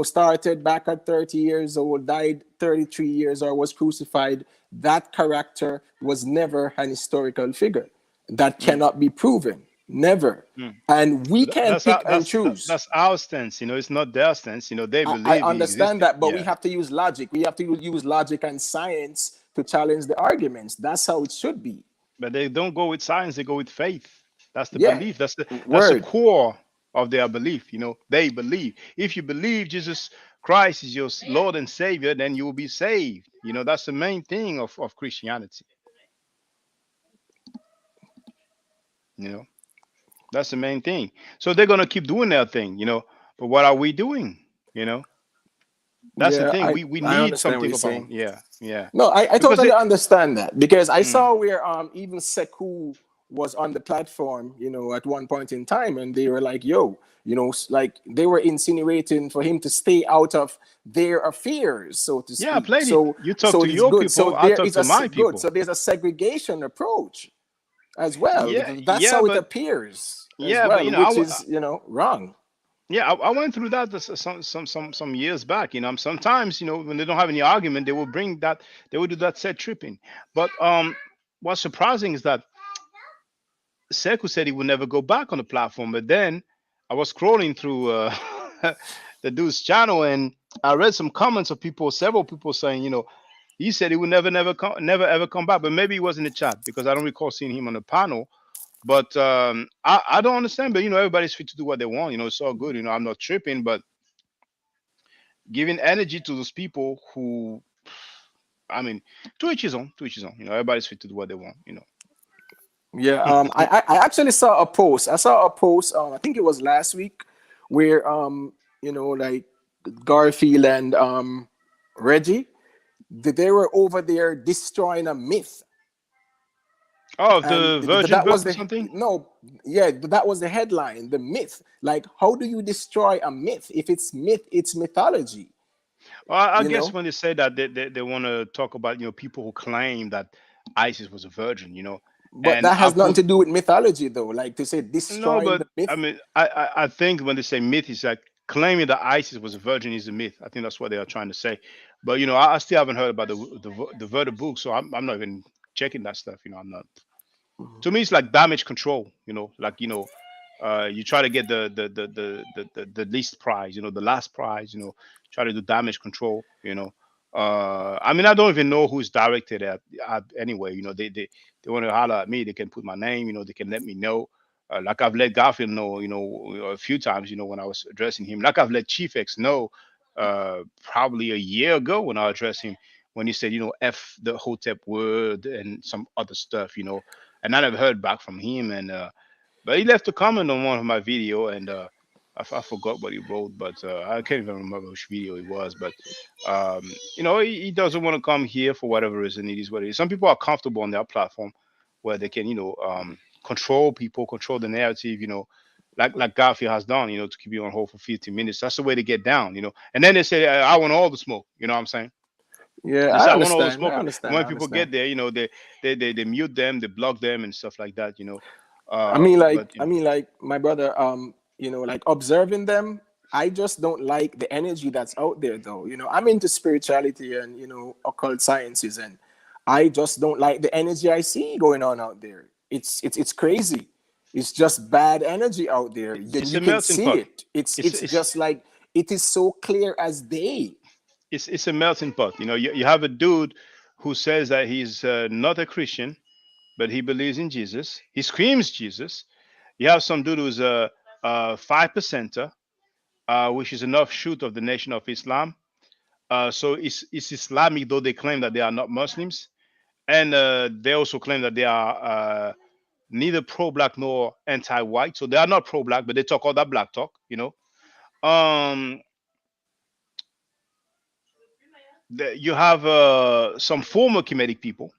started back at 30 years old, died 33 years, or was crucified. That character was never an historical figure. That cannot be proven. Never. Mm. And we Th- can That's pick our, and that's choose. that's our stance. It's not their stance. They I believe he understand existed. that, but we Yeah, have to use logic. We have to use logic and science to challenge the arguments. That's how it should be. but they don't go with science. They go with faith. That's the Yeah, belief. That's the word. core of their belief. They believe. If you believe Jesus Christ is your Lord and Savior, then you will be saved. That's the main thing of Christianity. You know, that's the main thing. So they're gonna keep doing their thing. But what are we doing? You know, that's the Yeah, thing. We I need understand what something you're of our own. saying. Yeah, yeah. No, I Because totally it. understand that because I Mm, saw where even Seku was on the platform, at one point in time, and they were like, "Yo," like they were insinuating for him to stay out of their affairs, so to yeah, I speak. played it. So, You talk so to it's your good. So people. I there talk is to my good. people. So there's a segregation approach as well. Yeah, That's yeah, how it but appears as yeah, but well, which is wrong. yeah, I went through that some years back. Sometimes when they don't have any argument, they will bring that. They will do that set tripping. But what's surprising is that Sekou said he would never go back on the platform. But then I was scrolling through the dude's channel, and I read some comments of people, several people saying, he said he would never ever come back. But maybe he was in the chat because I don't recall seeing him on the panel. But I don't understand. But everybody's free to do what they want. It's all good. I'm not tripping, but giving energy to those people who, I mean, to each his own. To each his own. Everybody's free to do what they want. Yeah, I actually saw a post. I saw a post. I think it was last week, where like Garfield and Reggie, they were over there destroying a myth, Oh, and the virgin that was birth or the something. no, yeah, that was the headline. The myth. Like, how do you destroy a myth? If it's myth, it's mythology. Well, I You guess know, when they say that they want to talk about people who claim that Isis was a virgin, but and that I has nothing put to do with mythology, though. Like to say no, destroying but the I myth. mean I think when they say myth, it's like claiming that Isis was a virgin is a myth. I think that's what they are trying to say. But I still haven't heard about the Verda book, so I'm not even checking that stuff. I'm not. Mhm. To me it's like damage control, like you try to get the least prize, the last prize, try to do damage control, I mean, I don't even know who's directed at anyway. They want to holler at me, they can put my name, they can let me know. Like I've let Garfield know, a few times, when I was addressing him. Like I've let Chief X know probably a year ago when I addressed him, when he said, F the Hotep word and some other stuff, and I never heard back from him. And but he left a comment on one of my video, and I forgot what he wrote, but I can't even remember which video it was. But he doesn't want to come here for whatever reason. It is what it is. Some people are comfortable on their platform where they can, control people, control the narrative. Like Garfield has done, to keep you on hold for 15 minutes. That's the way to get down, And then they say, I want all the smoke. You know what I'm saying? Yeah, They I say I want all the understand. I smoke, and understand. when I people understand. get there, they mute them, they block them, and stuff like that. But I mean, like my brother, like observing them. I just don't like the energy that's out there, though. I'm into spirituality and occult sciences, and I just don't like the energy I see going on out there. It's crazy. It's just bad energy out there. Then it's you a can melting see pot. it. It's It's it's it's just like it is so clear as day. it's a melting pot. You have a dude who says that he's not a Christian, but he believes in Jesus. He screams Jesus. You have some dude who's a 5%er, which is an offshoot of the Nation of Islam. So it's Islamic, though they claim that they are not Muslims, and they also claim that they are neither pro-black nor anti-white. So they are not pro-black, but they talk all that black talk. Um, you have some former Kemetic people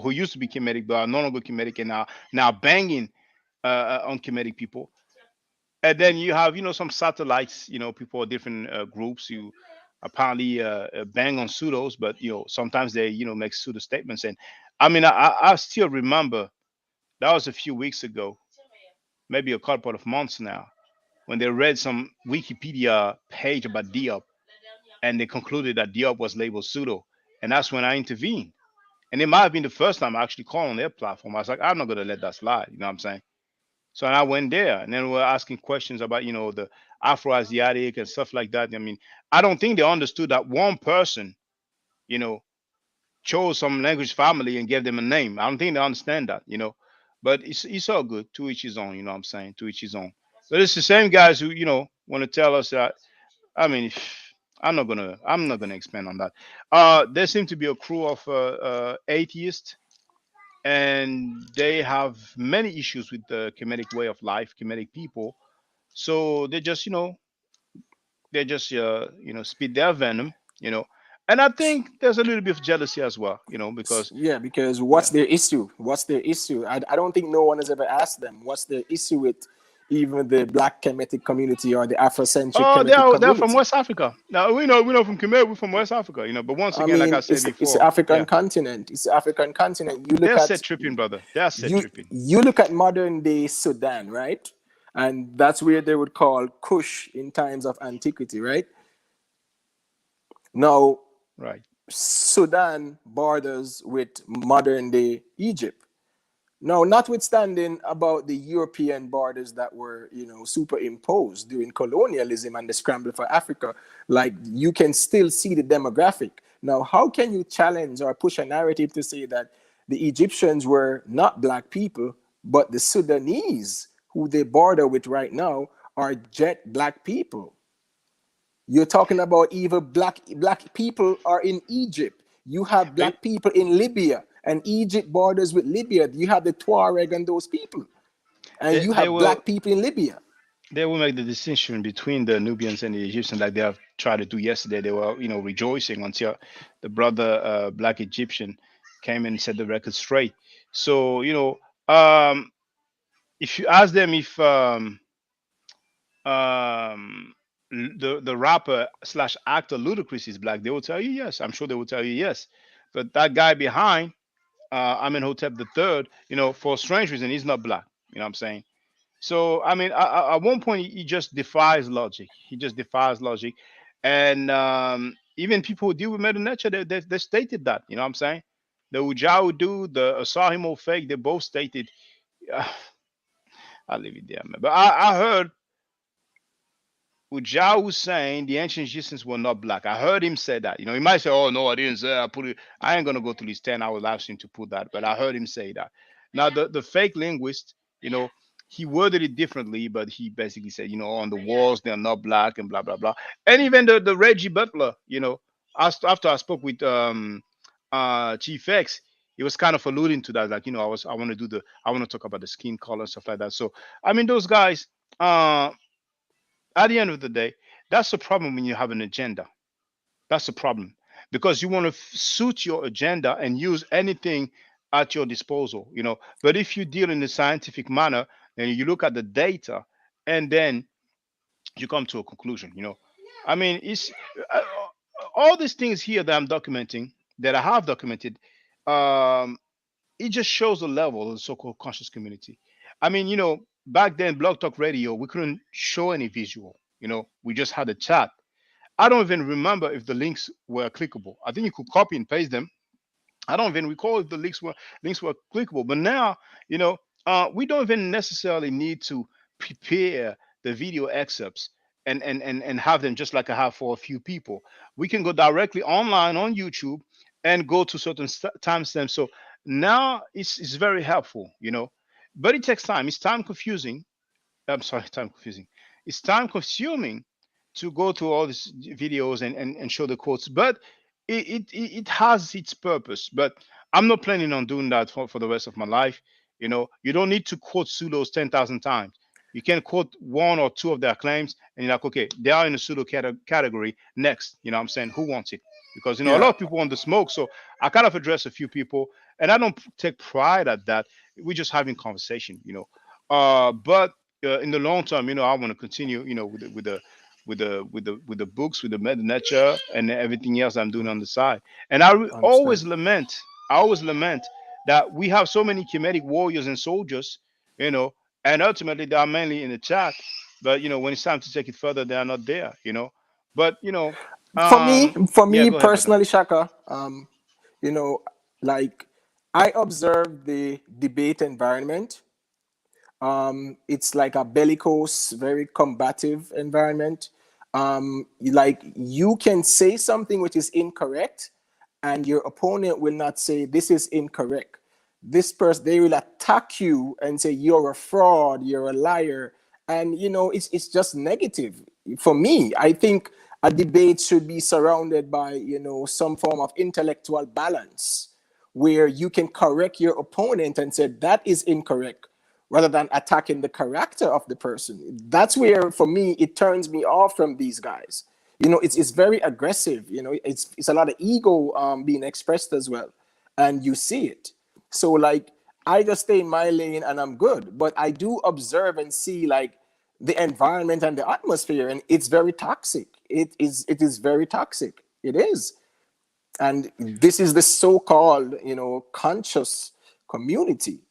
who used to be Kemetic but are no longer Kemetic and are now banging on Kemetic people. And then you have, some satellites, people of different groups who apparently bang on pseudos, but sometimes they, make pseudo statements. And I mean, I still remember that was a few weeks ago, maybe a couple of months now, when they read some Wikipedia page about Diop, and they concluded that Diop was labeled pseudo, and that's when I intervened. And it might have been the first time I actually called on their platform. I was like, I'm not gonna let that slide. You know what I'm saying? So I went there, and then we're asking questions about, the Afro-Asiatic and stuff like that. I mean, I don't think they understood that one person, you know, chose some language family and gave them a name. I don't think they understand that, But it's all good. To each his own. You know what I'm saying? To each his own. But it's the same guys who, want to tell us that. I mean, I'm not gonna expand on that. There seem to be a crew of atheists, and they have many issues with the Kemetic way of life, Kemetic people. So they just spit their venom, you know. And I think there's a little bit of jealousy as well, because Yeah, because what's yeah. their issue? What's their issue? I don't think no one has ever asked them what's their issue with even the Black Kemetic community or the Afrocentric Oh, Kemetic they're from community. West Africa. Now we know from Kemet, we're from West Africa, But once I again, like I mean, said it's the before, African yeah, continent. It's the African continent. You look they're at set tripping, brother. They're set you tripping. you look at modern day Sudan, right? And that's where they would call Kush in times of antiquity, right? Now, Right. Sudan borders with modern day Egypt. Now, notwithstanding about the European borders that were, superimposed during colonialism and the scramble for Africa, like you can still see the demographic. Now, how can you challenge or push a narrative to say that the Egyptians were not black people, but the Sudanese, who they border with right now, are jet black people? You're talking about even black people are in Egypt. You have They, black people in Libya, and Egypt borders with Libya. You have the Tuareg and those people, and they, you they have will black people in Libya. they will make the distinction between the Nubians and the Egyptians, like they have tried to do yesterday. They were, rejoicing until the brother, black Egyptian, came and set the record straight. So, if you ask them if the rapper slash actor Ludacris is black, they will tell you yes. I'm sure they will tell you yes. But that guy behind, Amenhotep the third, for strange reason, he's not black. You know what I'm saying? So I mean, at one point, he just defies logic. He just defies logic, and even people who deal with Mother Nature, they stated that. You know what I'm saying? The Ujau dude, the Asahimo fake, they both stated. I'll leave it there, man. But I heard Ujau was saying the ancient Egyptians were not black. I heard him say that. He might say, "Oh no, I didn't say. I put it." I ain't gonna go through this 10 hour live stream to put that, but I heard him say that. Now the fake linguist, he worded it differently, but he basically said, on the walls they're not black and blah blah blah. And even the Reggie Butler, after I spoke with Chief X, he was kind of alluding to that, like, I want to talk about the skin color and stuff like that. So I mean, those guys. At the end of the day, that's the problem when you have an agenda. That's the problem because you want to suit your agenda and use anything at your disposal. But if you deal in a scientific manner and you look at the data and then you come to a conclusion. I mean, it's uh, all these things here that I'm documenting, that I have documented. Um, it just shows the level of the so-called conscious community. I mean, back then, Blog Talk Radio, we couldn't show any visual. We just had a chat. I don't even remember if the links were clickable. I think you could copy and paste them. I don't even recall if the links were clickable. But now, we don't even necessarily need to prepare the video excerpts and have them just like I have for a few people. We can go directly online on YouTube and go to certain timestamps. So now it's very helpful, but it takes time. It's time confusing. I'm sorry, time confusing. It's time consuming to go through all these videos and show the quotes, but it has its purpose. But I'm not planning on doing that for the rest of my life. You don't need to quote pseudos 10,000 times. You can quote one or two of their claims, and you're like, okay, they are in the pseudo category. Next, you know what I'm saying? Who wants it? Because a Yeah, lot of people want the smoke. So I kind of address a few people, and I don't take pride at that. We're just having conversation. But in the long term, I want to continue, with the books, with the meta nature, and everything else I'm doing on the side. And understand. always lament that we have so many Kemetic warriors and soldiers, you know, and ultimately they are mainly in the chat. But when it's time to take it further, they are not there. But For me, for yeah, me go ahead, brother. personally, Shaka, you know, like I observe the debate environment. It's like a bellicose, very combative environment. Like you can say something which is incorrect, and your opponent will not say this is incorrect. This person, they will attack you and say you're a fraud, you're a liar, and it's just negative. For me, I think a debate should be surrounded by some form of intellectual balance where you can correct your opponent and say that is incorrect rather than attacking the character of the person. That's where, for me, it turns me off from these guys. It's very aggressive. It's a lot of ego being expressed as well, and you see it. So like, I just stay in my lane and I'm good. But I do observe and see like the environment and the atmosphere, and it's very toxic. It is very toxic. It is. And this is the so-called conscious community.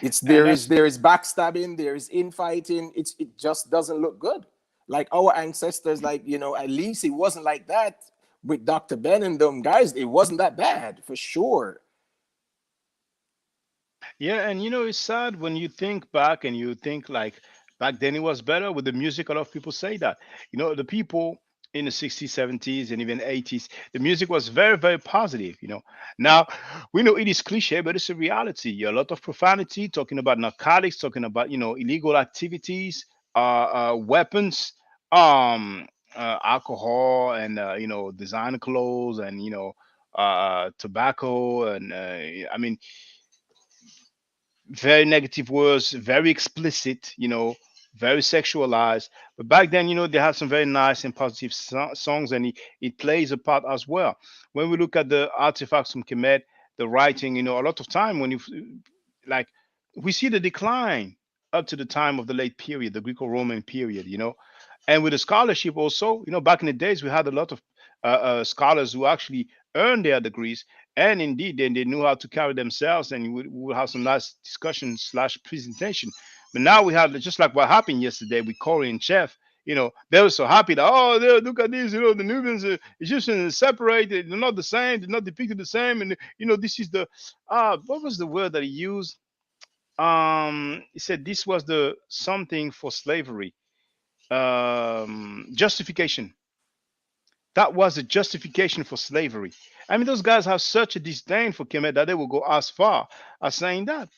It's And there is backstabbing, there is infighting. It just doesn't look good. Like our ancestors, like at least it wasn't like that with Dr. Ben and them guys. It wasn't that bad for sure. Yeah, and it's sad when you think back and you think like back then it was better with the music. A lot of people say that. The people in the 60s, 70s, and even 80s, the music was very, very positive. Now we know it is cliche, but it's a reality. A lot of profanity, talking about narcotics, talking about illegal activities, weapons, alcohol, and designer clothes, and tobacco, and I mean very negative words, very explicit, very sexualized. But back then, they had some very nice and positive songs, and it plays a part as well. When we look at the artifacts from Kemet, the writing, a lot of time when you like, we see the decline up to the time of the late period, the Greco-Roman period, And with the scholarship also, back in the days, we had a lot of scholars who actually earned their degrees, and indeed, then they knew how to carry themselves, and we would have some nice discussion slash presentation. But now we have just like what happened yesterday with Corey and Chef. They were so happy that, oh, look at this, the Nubians, Egyptians are separated, they're not the same, they're not depicted the same, and this is the what was the word that he used? He said this was the something for slavery, justification. That was a justification for slavery. I mean, those guys have such a disdain for Kemet that they will go as far as saying that.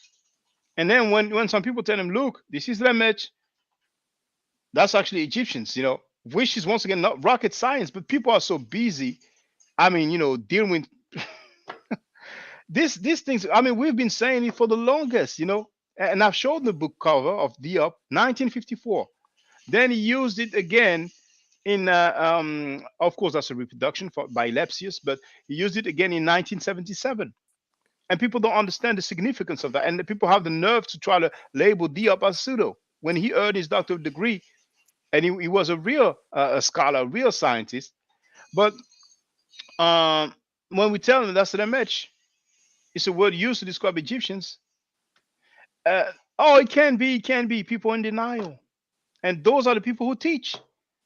And then when some people tell them, look, this is Lemech, that's actually Egyptians, which is once again not rocket science, but people are so busy. I mean, dealing with these things. I mean, we've been saying it for the longest, and I've showed the book cover of Diop, 1954. Then he used it again in, of course, that's a reproduction by Lepsius, but he used it again in 1977. And people don't understand the significance of that. And the people have the nerve to try to label Diop as pseudo when he earned his doctorate degree. And he was a real a scholar, a real scientist. But when we tell him that's the match, it's a word used to describe Egyptians. Oh, it can be people in denial. And those are the people who teach.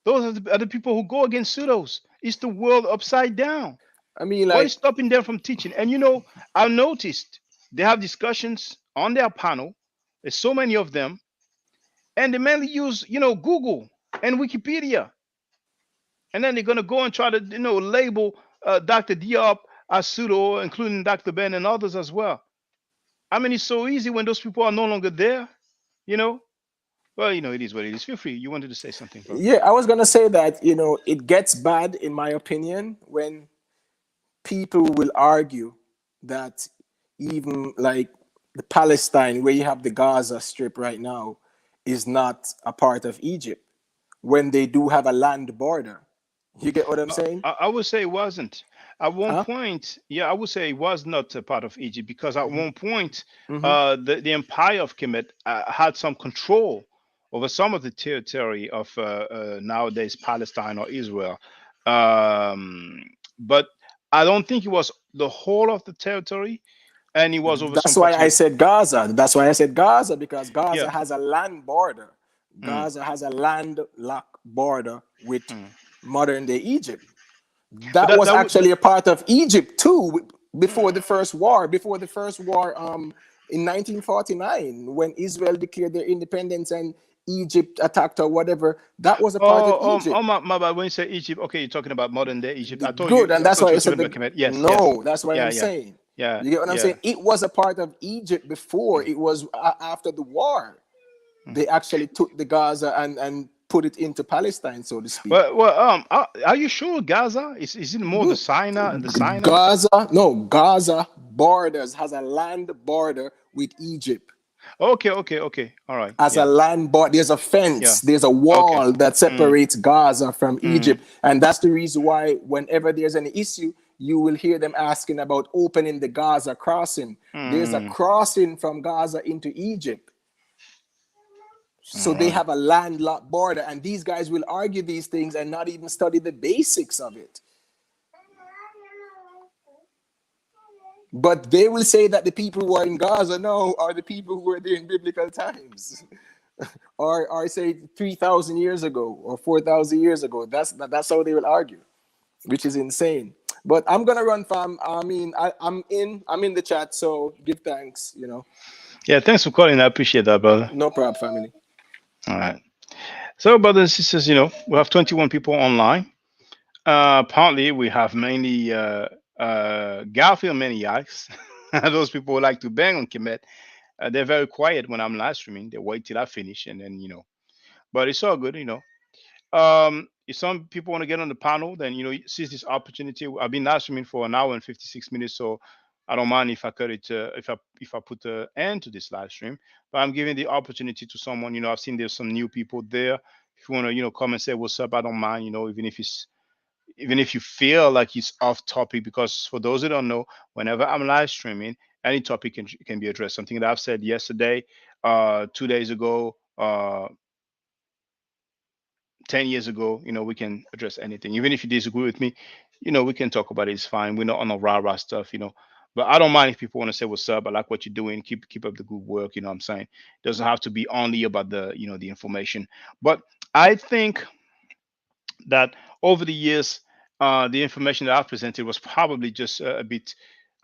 Those are the people who go against pseudos. It's the world upside down. I mean, What like, is stopping them from teaching? And I've noticed they have discussions on their panel. There's so many of them, and they mainly use Google and Wikipedia. And then they're gonna go and try to label Dr. Diop as pseudo, including Dr. Ben and others as well. I mean, it's so easy when those people are no longer there. You know. Well, it is what it is. Feel free. You wanted to say something, bro. yeah, I was gonna say that it gets bad, in my opinion, when people will argue that even like the Palestine, where you have the Gaza Strip right now, is not a part of Egypt when they do have a land border. You get what I'm saying? I would say it wasn't. At one Huh? point, yeah, I would say it was not a part of Egypt because at Mm-hmm. one point, Mm-hmm. the empire of Kemet had some control over some of the territory of nowadays Palestine or Israel. Um, but I don't think it was the whole of the territory, and it was over some That's why I particular. said Gaza. That's why I said Gaza, because Yeah. Gaza has a land border. Mm, Gaza has a landlocked border with mm. modern day Egypt. But That was that would. actually a part of Egypt too before the first war. Before the first war, in 1949, when Israel declared their independence and Egypt attacked or whatever, that was a part of Oh, Egypt. my bad. When you say Egypt, okay, you're talking about modern day Egypt. I thought Good, and I that's thought why you I were said talking the about Kemet. Yes, yes. no. That's what Yeah, I'm yeah, saying. yeah, You get what I'm yeah. saying? It was a part of Egypt before. It was after the war. Mm. They actually took the Gaza and put it into Palestine, so to speak. Well, are you sure Gaza is it more the Sinai, the Sinai? Gaza, no, Gaza borders has a land border with Egypt. Okay. All right. As a Yeah, land border, there's a yeah. fence, there's a Okay. wall that Mm, separates Gaza from mm, Egypt. And that's the reason why, whenever there's an issue, you will hear them asking about opening the Gaza crossing. There's a mm. crossing from Gaza into Egypt. So All they right. have a landlocked border, and these guys will argue these things and not even study the basics of it. But they will say that the people who are in Gaza now are the people who were there in biblical times, or say 3,000 years ago or 4,000 years ago. That's how they will argue, which is insane. But I'm gonna run, fam. I mean, I'm in the chat, so give thanks. Yeah. Thanks for calling. I appreciate that, brother. No problem, family. All right. So, brothers and sisters, we have 21 people online. Apparently, we have mainly Garfield maniacs. Those people who like to bang on Kemet. They're very quiet when I'm live streaming. They wait till I finish, and then. But it's all good. If some people want to get on the panel, then seize this opportunity. I've been live streaming for an hour and 56 minutes, so I don't mind if I cut it. If I put an end to this live stream, but I'm giving the opportunity to someone. I've seen there's some new people there. If you want to, come and say what's up, I don't mind. Even if you feel like it's off topic, because for those who don't know, whenever I'm live streaming, any topic can be addressed. Something that I've said yesterday, 2 days ago, 10 years ago, we can address anything. Even if you disagree with me, we can talk about it. It's fine. We're not on the rah-rah stuff. But I don't mind if people want to say what's up. I like what you're doing. Keep up the good work. What I'm saying? It doesn't have to be only about the information. But I think that over the years, the information that I've presented was probably just a bit,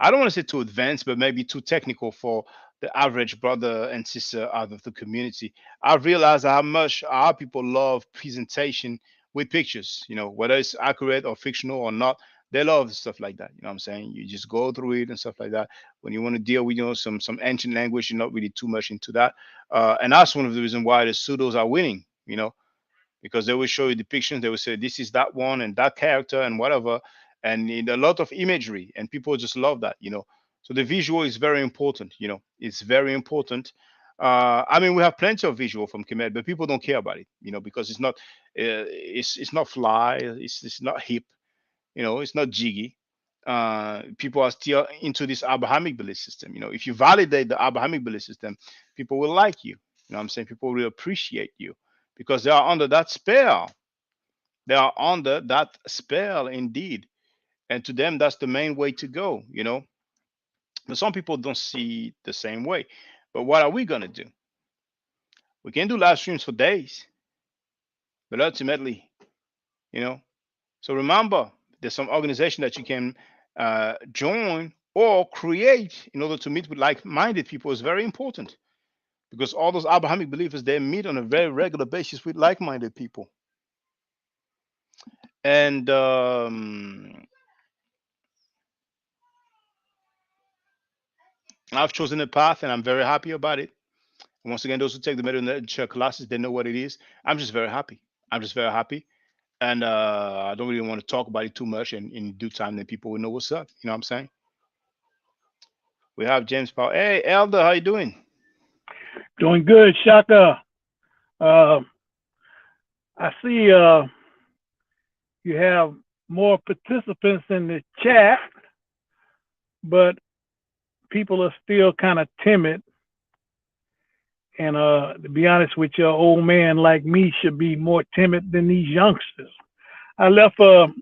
I don't want to say too advanced, but maybe too technical for the average brother and sister out of the community. I've realized how much our people love presentation with pictures, whether it's accurate or fictional or not. They love stuff like that. You know what I'm saying? You just go through it and stuff like that. When you want to deal with, some ancient language, you're not really too much into that. And that's one of the reasons why the pseudos are winning, because they will show you depictions. They will say this is that one and that character and whatever, and in a lot of imagery, and people just love that. So the visual is very important. It's very important. I mean, we have plenty of visual from Kemet, but people don't care about it. Because it's not fly. It's not hip. It's not jiggy. People are still into this Abrahamic belief system. If you validate the Abrahamic belief system, people will like you. You know what I'm saying? People will appreciate you because they are under that spell. They are under that spell indeed. And to them, that's the main way to go. But some people don't see it the same way. But what are we going to do? We can do live streams for days. But ultimately, you know, so remember, there's some organization that you can join or create in order to meet with like-minded people is very important because all those Abrahamic believers, they meet on a very regular basis with like-minded people. And I've chosen a path and I'm very happy about it. And once again, those who take the medical classes, they know what it is. I'm just very happy. I'm just very happy. And I don't really want to talk about it too much. And in due time, then people will know what's up. You know what I'm saying? We have James Powell. Hey, Elder, how you doing? Doing good, Shaka. I see you have more participants in the chat, but people are still kind of timid. And to be honest with you, an old man like me should be more timid than these youngsters. I left a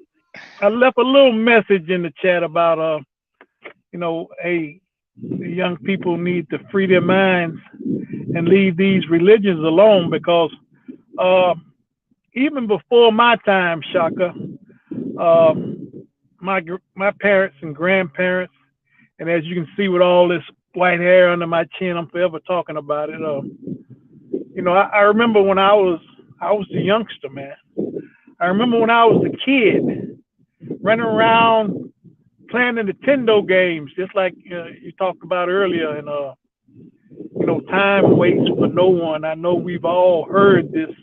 little message in the chat about hey, the young people need to free their minds and leave these religions alone because even before my time, Shaka, my parents and grandparents, and as you can see with all this white hair under my chin, I'm forever talking about it. I remember when I was a youngster, man. I remember when I was a kid running around playing the Nintendo games, just like you talked about earlier. And time waits for no one. I know we've all heard this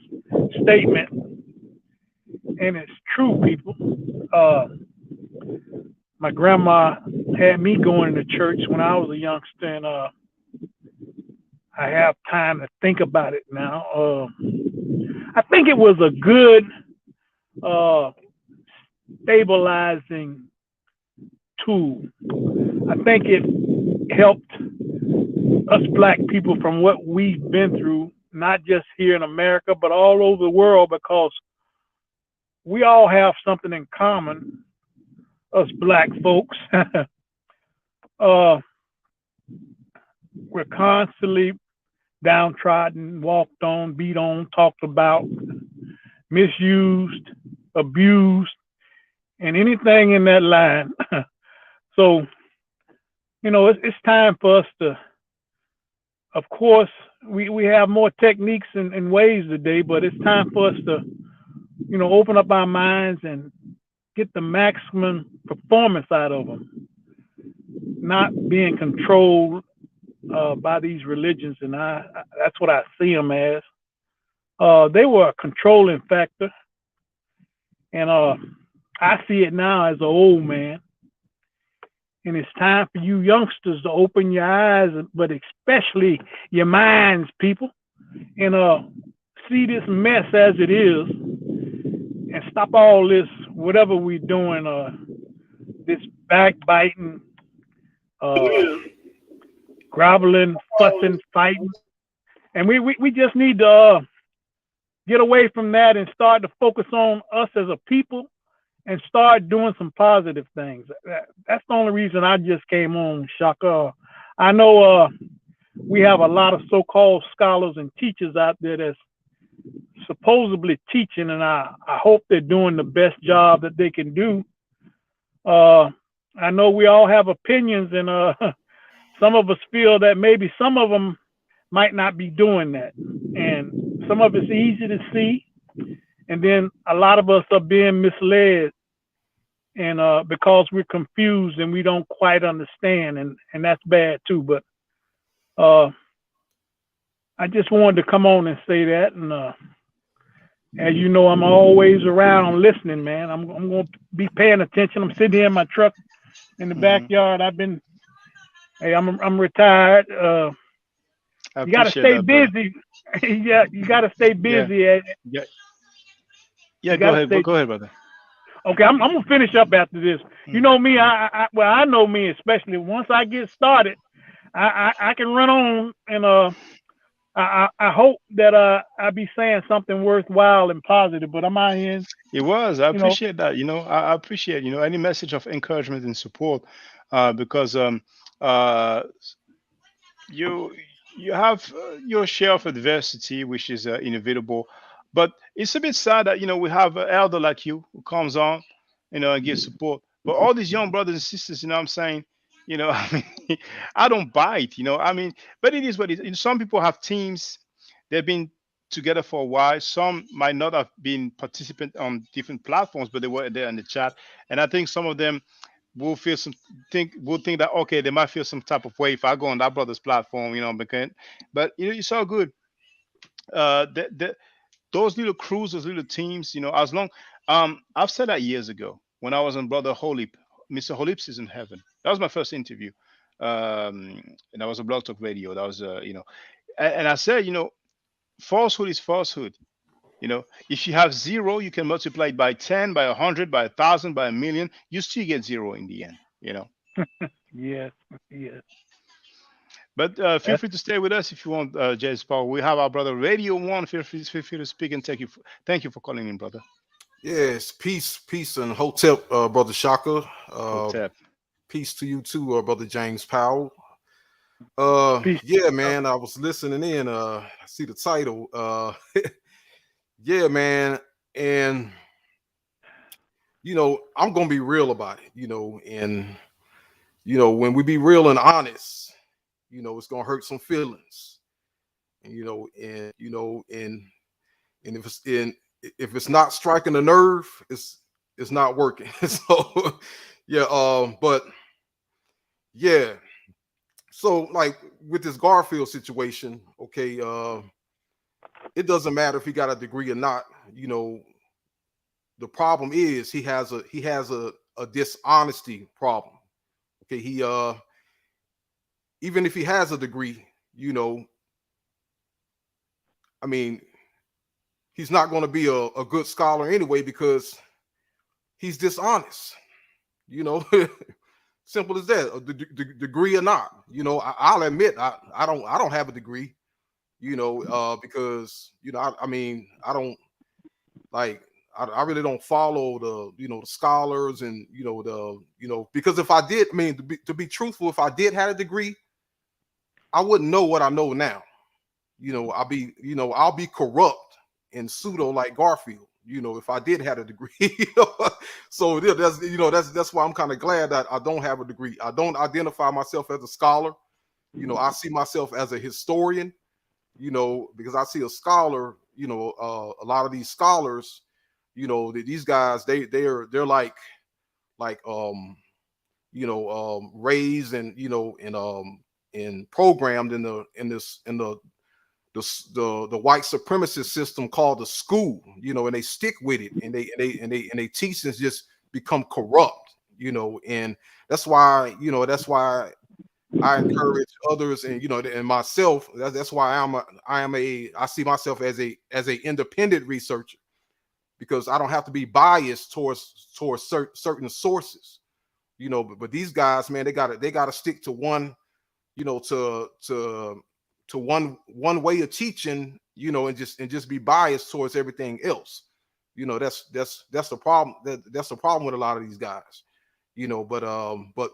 statement, and it's true, people. My grandma had me going to church when I was a youngster, and I have time to think about it now. I think it was a good stabilizing tool. I think it helped us black people from what we've been through, not just here in America, but all over the world, because we all have something in common, us black folks. We're constantly downtrodden, walked on, beat on, talked about, misused, abused, and anything in that line. So, it's time for us to, of course, we have more techniques and ways today, but it's time for us to, open up our minds and get the maximum performance out of them, not being controlled by these religions. And that's what I see them as. They were a controlling factor. And I see it now as an old man. And it's time for you youngsters to open your eyes, but especially your minds, people, and see this mess as it is and stop all this, whatever we're doing, this backbiting, groveling, fussing, fighting. And we just need to get away from that and start to focus on us as a people and start doing some positive things. That's the only reason I just came on, Shaka. I know we have a lot of so-called scholars and teachers out there that's supposedly teaching, and I hope they're doing the best job that they can do. I know we all have opinions, and some of us feel that maybe some of them might not be doing that. And some of it's easy to see, and then a lot of us are being misled, and because we're confused and we don't quite understand, and that's bad too. But I just wanted to come on and say that, and as you know, I'm always around listening, man. I'm going to be paying attention. I'm sitting here in my truck in the backyard. I'm retired. You got to stay busy. Yeah, you got to stay busy. Yeah. Go ahead. Go ahead, brother. Okay, I'm gonna finish up after this. You know me. I know me, especially once I get started, I can run on, and I hope that I be saying something worthwhile and positive. But I'm out here. It was. I appreciate that. I appreciate any message of encouragement and support, because you have your share of adversity, which is inevitable. But it's a bit sad that we have an elder like you who comes on, and gives support. But all these young brothers and sisters, what I'm saying, I mean, I don't bite, I mean, but it is what it is. Some people have teams; they've been together for a while. Some might not have been participant on different platforms, but they were there in the chat. And I think some of them will think that okay, they might feel some type of way if I go on that brother's platform, because but it's all good. Those little crews, those little teams, as long I've said that years ago when I was on Brother Holip. Mr. Holips is in heaven. That was my first interview. And that was a Blog Talk Radio. That was and I said, falsehood is falsehood. If you have zero, you can multiply it by 10, by 100, by 1,000, by 1,000,000. You still get zero in the end. Yes. But feel free to stay with us if you want, Jay Paul. We have our brother Radio One. Feel free to speak, and thank you for calling in, brother. Yes, peace, and hotep, brother Shaka. Hotep. Peace to you too, brother James Powell. Peace. Yeah, man, I was listening in. I see the title. Yeah, man, and I'm gonna be real about it. And when we be real and honest, it's gonna hurt some feelings. And if it's not striking a nerve, it's not working. So yeah, but yeah. So like with this Garfield situation, okay, it doesn't matter if he got a degree or not. The problem is he has a dishonesty problem. Okay, he even if he has a degree, I mean, he's not going to be a good scholar anyway because he's dishonest. Simple as that. Degree or not, I'll admit I don't have a degree. Because I mean I don't like I really don't follow the scholars and because if I did, I mean to be truthful, if I did have a degree, I wouldn't know what I know now. I'll be corrupt and pseudo like Garfield. If I did have a degree. So that's why I'm kind of glad that I don't have a degree. I don't identify myself as a scholar. I see myself as a historian. Because I see a scholar, a lot of these scholars, these guys, they're like raised and programmed in the white supremacist system called the school, and they stick with it, and they teachings just become corrupt, and that's why I encourage others and and myself. That's why I see myself as a independent researcher, because I don't have to be biased towards certain sources, but these guys, man, they gotta stick to one, to to one way of teaching, you know, and just be biased towards everything else. You know, that's the problem. That's the problem with a lot of these guys. You know, but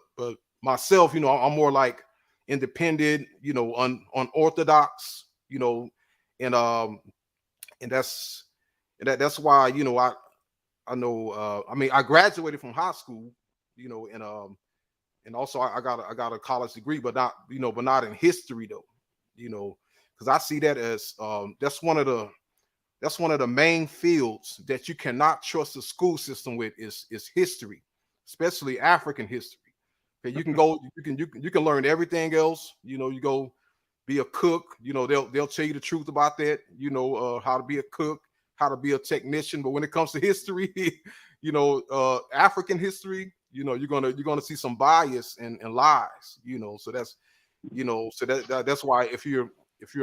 myself, you know, I'm more like independent, you know, unorthodox, you know, and and that's why, you know, I know I mean I graduated from high school, you know, and also I got a college degree, but not, you know, but not in history though, you know, because I see that as that's one of the main fields that you cannot trust the school system with is history, especially African history. Okay, you can go, you can learn everything else. You know, you go be a cook. You know, they'll tell you the truth about that. You know, how to be a cook, how to be a technician. But when it comes to history, you know, African history, you know, you're gonna see some bias and lies. You know, so that's, you know, so that's why if you're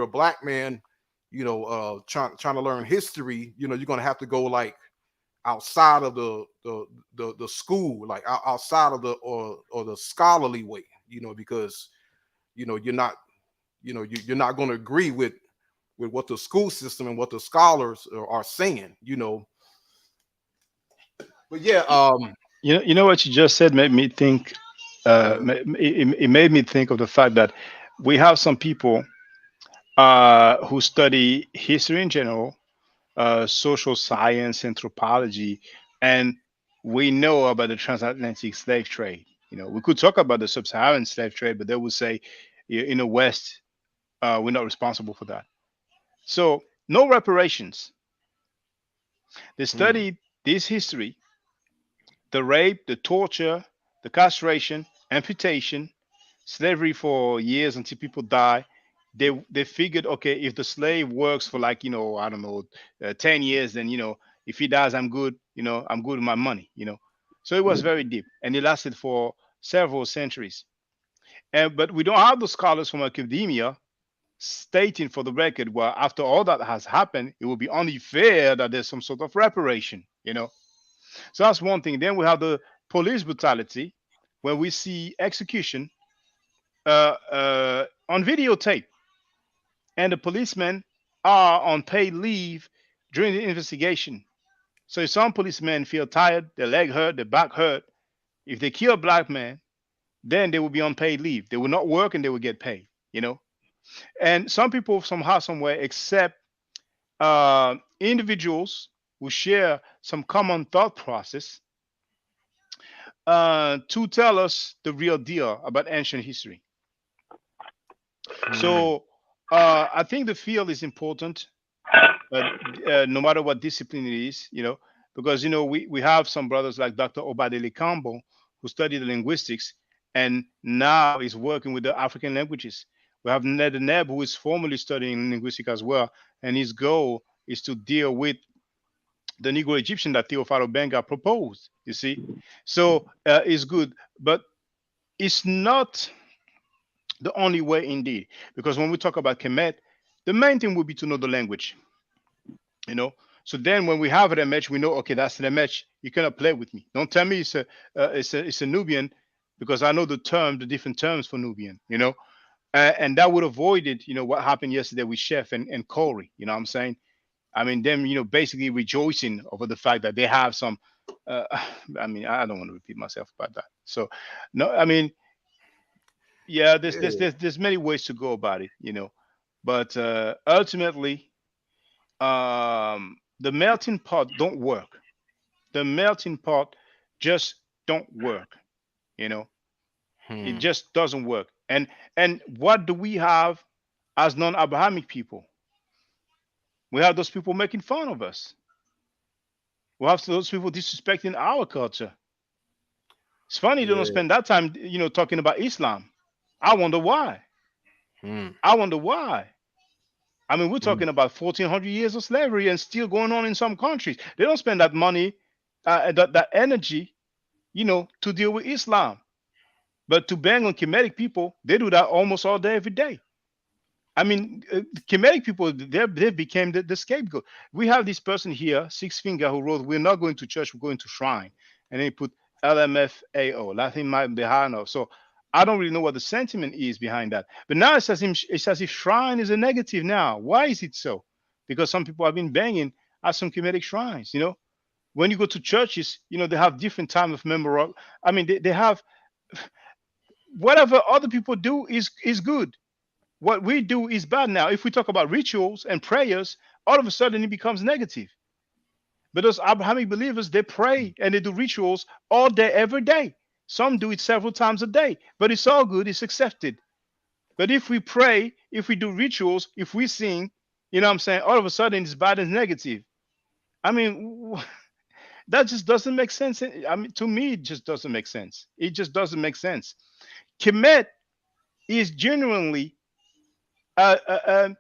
a black man, you know, trying to learn history, you know, you're gonna have to go like outside of the school, like outside of the or the scholarly way, you know, because you know you're not, you know, you're not going to agree with what the school system and what the scholars are saying, you know. But yeah, You know what you just said made me think. It made me think of the fact that we have some people who study history in general, social science, anthropology, and we know about the transatlantic slave trade. You know, we could talk about the sub-Saharan slave trade, but they would say, in the West, we're not responsible for that. So, no reparations. They studied this history, the rape, the torture, the castration, amputation, slavery for years until people die. They figured, okay, if the slave works for like, I don't know, 10 years, then if he dies, I'm good. I'm good with my money. So it was very deep, and it lasted for several centuries. And but we don't have the scholars from academia stating for the record, well, after all that has happened, it would be only fair that there's some sort of reparation. So that's one thing. Then we have the police brutality, where we see execution on videotape, and the policemen are on paid leave during the investigation. So if some policemen feel tired, their leg hurt, their back hurt, if they kill a black man, then they will be on paid leave. They will not work and they will get paid. And some people somehow, somewhere, accept individuals who share some common thought process to tell us the real deal about ancient history. So I think the field is important, no matter what discipline it is, because we have some brothers like Dr. Obadele Campbell who studied linguistics and now is working with the African languages. We have Ned Neb, who is formerly studying linguistics as well, and his goal is to deal with the Negro Egyptian that Theophilo Benga proposed. You see, so it's good, but it's not the only way, indeed, because when we talk about Kemet, the main thing would be to know the language. So then when we have a match, we know, okay, that's the match. You cannot play with me. Don't tell me it's a Nubian, because I know the different terms for Nubian. And that would avoid it. What happened yesterday with Chef and Corey. You know what I'm saying? I mean, them, basically rejoicing over the fact that they have some. I mean, I don't want to repeat myself about that. So, no, I mean, yeah, there's many ways to go about it. But ultimately, the melting pot don't work. The melting pot just don't work. It just doesn't work. And what do we have as non-Abrahamic people? We have those people making fun of us. We have those people disrespecting our culture. It's funny they don't spend that time, talking about Islam. I wonder why. I wonder why. I mean, we're talking about 1,400 years of slavery and still going on in some countries. They don't spend that money, that energy, to deal with Islam. But to bang on Kemetic people, they do that almost all day, every day. I mean, Kemetic people, they became the scapegoat. We have this person here, Six Finger, who wrote, "We're not going to church, we're going to shrine." And then he put LMFAO, Latin Behind. So I don't really know what the sentiment is behind that. But now it's as if shrine is a negative now. Why is it so? Because some people have been banging at some Kemetic shrines. When you go to churches, they have different time of memorial. I mean, they have whatever other people do is good. What we do is bad now. If we talk about rituals and prayers, all of a sudden it becomes negative. But those Abrahamic believers, they pray and they do rituals all day, every day. Some do it several times a day, but it's all good, it's accepted. But if we pray, if we do rituals, if we sing, what I'm saying, all of a sudden it's bad and negative. I mean, that just doesn't make sense. I mean, to me, it just doesn't make sense. It just doesn't make sense. Kemet is genuinely a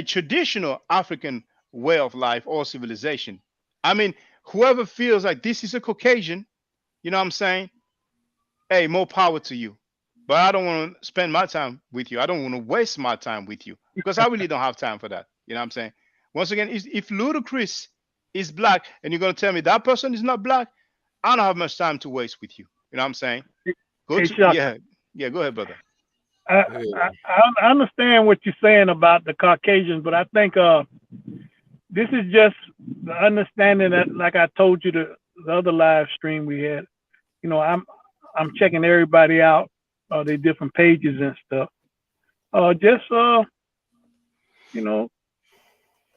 traditional African way of life or civilization. I mean, whoever feels like this is a Caucasian, what I'm saying? Hey, more power to you. But I don't want to spend my time with you. I don't want to waste my time with you because I really don't have time for that. You know what I'm saying? Once again, if Ludacris is black and you're going to tell me that person is not black, I don't have much time to waste with you. You know what I'm saying? Yeah, go ahead, brother. I understand what you're saying about the Caucasians, but I think this is just the understanding that, like I told you the other live stream we had. I'm checking everybody out, their different pages and stuff. Just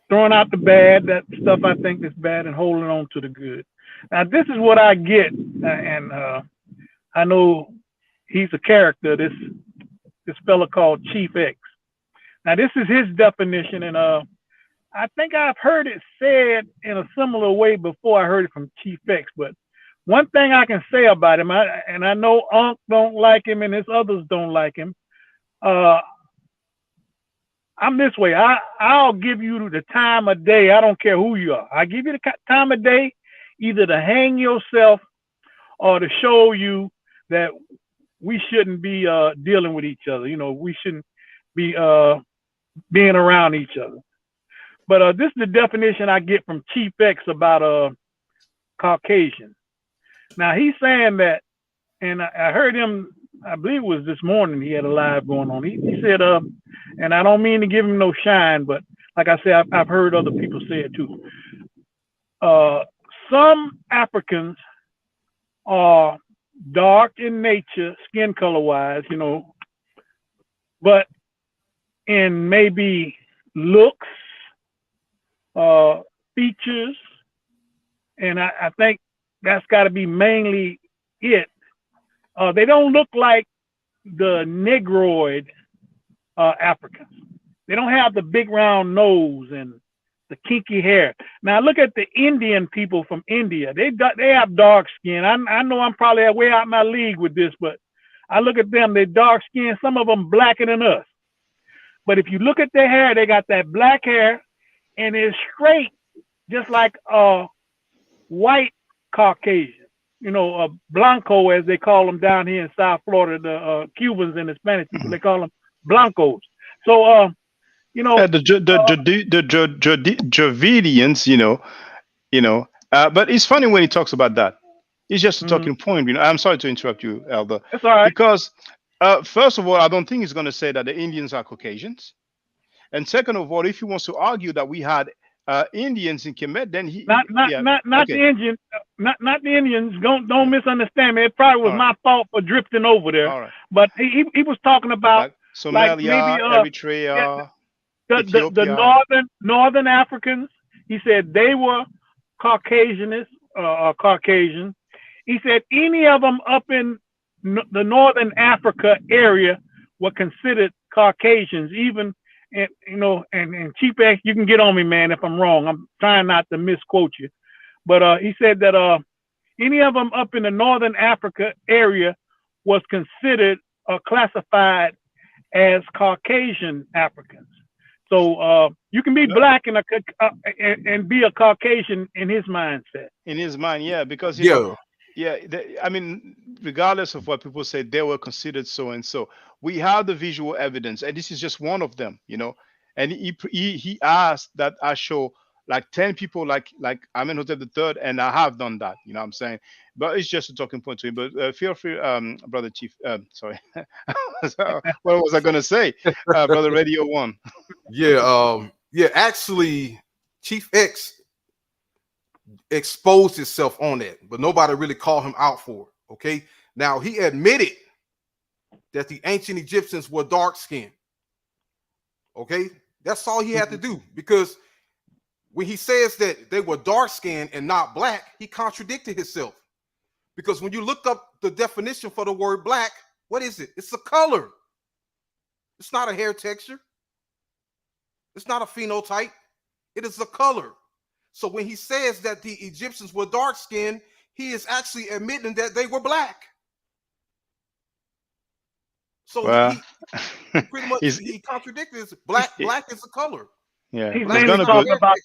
throwing out the bad, that stuff I think is bad, and holding on to the good. Now this is what I get, and I know he's a character. This fella called Chief X. Now this is his definition, and I think I've heard it said in a similar way before. I heard it from Chief X, but one thing I can say about him, and I know Unc don't like him and his others don't like him. I'm this way. I'll give you the time of day. I don't care who you are. I give you the time of day, either to hang yourself or to show you that we shouldn't be dealing with each other. We shouldn't be being around each other. But this is the definition I get from Chief X about Caucasian. Now he's saying that, and I heard him, I believe it was this morning, he had a live going on. He said, and I don't mean to give him no shine, but like I said, I've heard other people say it too. Some Africans are dark in nature, skin color wise, but in maybe looks, features, and I think that's got to be mainly it. They don't look like the Negroid Africans. They don't have the big round nose and the kinky hair. Now look at the Indian people from India. They have dark skin. I know I'm probably way out my league with this, but I look at them. They're dark skin. Some of them blacker than us. But if you look at their hair, they got that black hair, and it's straight, just like a white Caucasian. Blanco, as they call them down here in South Florida, the Cubans and the Spanish people, they call them Blancos. So, the Dravidians, but it's funny when he talks about that. It's just a talking point. I'm sorry to interrupt you, Elder. That's all right. Because first of all, I don't think he's going to say that the Indians are Caucasians. And second of all, if he wants to argue that we had Indians in Kemet, then he not the Indians, not the Indians. Don't misunderstand me. It probably was my fault for drifting over there. All right. But he was talking about like Somalia, Eritrea, the northern Africans. He said they were Caucasian. He said any of them up in the northern Africa area were considered Caucasians, even. And Chief X, you can get on me, man, if I'm wrong. I'm trying not to misquote you. But he said that any of them up in the northern Africa area was considered classified as Caucasian Africans. So you can be black and be a Caucasian in his mindset. In his mind, yeah, because I mean, regardless of what people say, they were considered so and so. We have the visual evidence, and this is just one of them, And he asked that I show like 10 people like Amenhotep III, and I have done that. You know what I'm saying? But it's just a talking point to him. But feel free, brother Chief. Sorry, so, what was I gonna say, brother Radio One? Yeah, actually, Chief X exposed himself on that, but nobody really called him out for it. Okay, now he admitted that the ancient Egyptians were dark skinned. Okay, that's all he had to do, because when he says that they were dark skinned and not black, he contradicted himself. Because when you look up the definition for the word black, what is it? It's a color. It's not a hair texture. It's not a phenotype. It is a color. So when he says that the Egyptians were dark skinned, he is actually admitting that they were black. So Well, he pretty much he contradicted this. Black is a color. Yeah, He's there's mainly gonna talking be. about.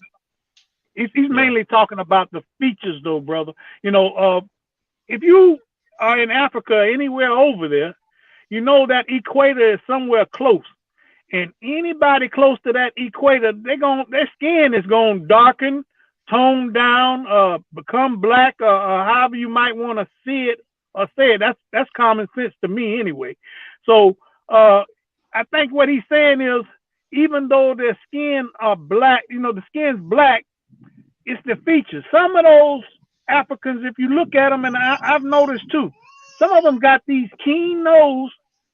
He's mainly talking about the features, though, brother. You know, if you are in Africa, anywhere over there, you know that equator is somewhere close, and anybody close to that equator, their skin is going to darken, tone down, become black, or however you might want to see it or say it. That's common sense to me anyway. So I think what he's saying is, even though their skin are black, you know, the skin's black, it's the features. Some of those Africans, if you look at them, and I've noticed too, some of them got these keen nose,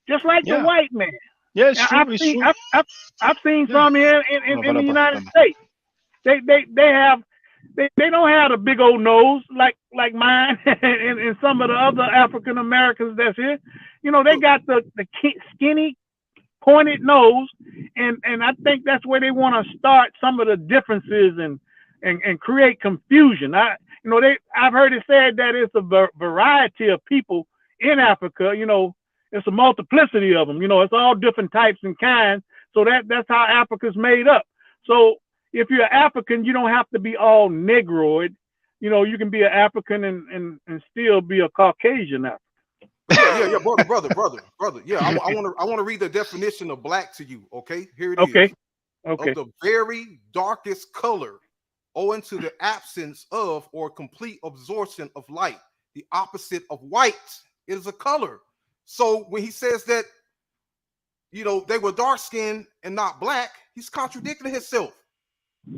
just like the white man. Yeah, it's true. I've seen some here in the United States. They don't have a big old nose like mine and some of the other African Americans that's here. You know, they got the skinny, pointed nose, and I think that's where they want to start some of the differences and create confusion. I've heard it said that it's a variety of people in Africa. You know, it's a multiplicity of them. You know, it's all different types and kinds. So that's how Africa's made up. So if you're African, you don't have to be all Negroid. You know, you can be an African and still be a Caucasian African. Yeah, brother. Yeah, I want to read the definition of black to you. Okay, here it is. Okay. Of the very darkest color, owing to the absence of or complete absorption of light, the opposite of white is a color. So when he says that, you know, they were dark skinned and not black, he's contradicting himself.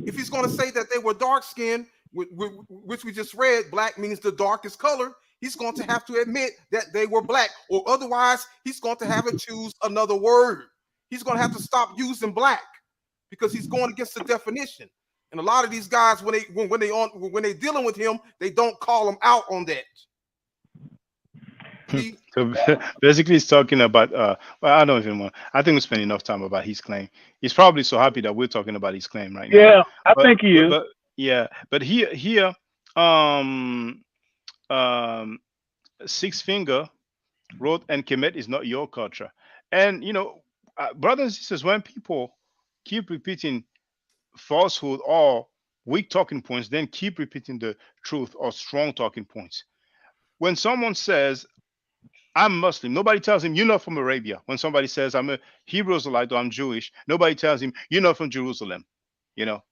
If he's going to say that they were dark skinned, which we just read, black means the darkest color, he's going to have to admit that they were black, or otherwise he's going to have to choose another word. He's going to have to stop using black because he's going against the definition. And a lot of these guys, when they dealing with him, they don't call him out on that. So basically, he's talking about. Well, I don't even want. I think we spent enough time about his claim. He's probably so happy that we're talking about his claim right now. Yeah, I think he is. But here, Six Finger wrote, and Kemet is not your culture. And you know, brothers and sisters, when people keep repeating falsehood or weak talking points, then keep repeating the truth or strong talking points. When someone says, I'm Muslim, nobody tells him, you're not from Arabia. When somebody says, I'm a Hebrew Israelite or I'm Jewish, nobody tells him, you're not from Jerusalem. You know,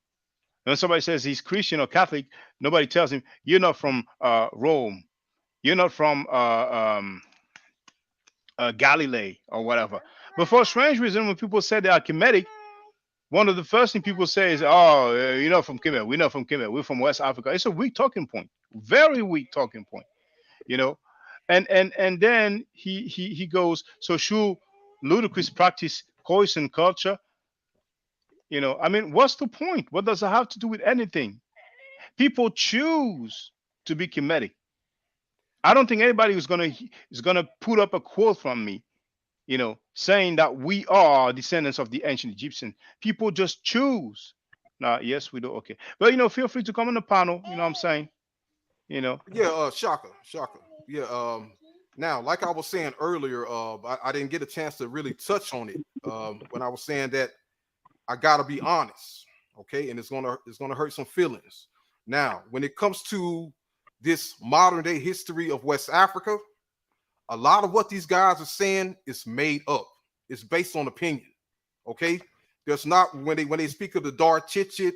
when somebody says he's Christian or Catholic, nobody tells him, you're not from Rome. You're not from Galilee or whatever. But for a strange reason, when people say they are Kemetic, one of the first things people say is, oh, you're not from Kemet. We're not from Kemet. We're from West Africa. It's a weak talking point. Very weak talking point. You know? And then he goes, so should ludicrous practice poison culture? You know, I mean, what's the point? What does it have to do with anything? People choose to be Kemetic. I don't think anybody is gonna put up a quote from me, you know, saying that we are descendants of the ancient Egyptians. People just choose. Now, yes, we do. Okay. But, you know, feel free to come on the panel. You know what I'm saying? You know. Yeah, Shaka. Yeah, now, like I was saying earlier, I didn't get a chance to really touch on it when I was saying that I gotta be honest, okay, and it's gonna hurt some feelings. Now, when it comes to this modern day history of West Africa, a lot of what these guys are saying is made up. It's based on opinion, okay. There's not, when they speak of the Dar Chitchit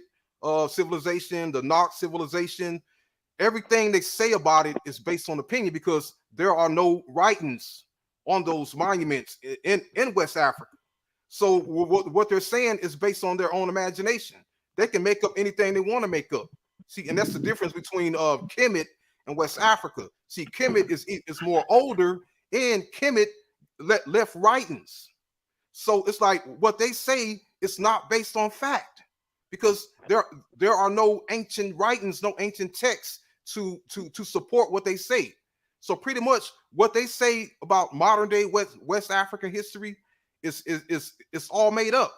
civilization, the Knox civilization. Everything they say about it is based on opinion because there are no writings on those monuments in West Africa. So what they're saying is based on their own imagination. They can make up anything they want to make up. See, and that's the difference between Kemet and West Africa. See, Kemet is more older, and Kemet left writings. So it's like what they say is not based on fact because there are no ancient writings, no ancient texts to support what they say. So pretty much what they say about modern day West African history is all made up.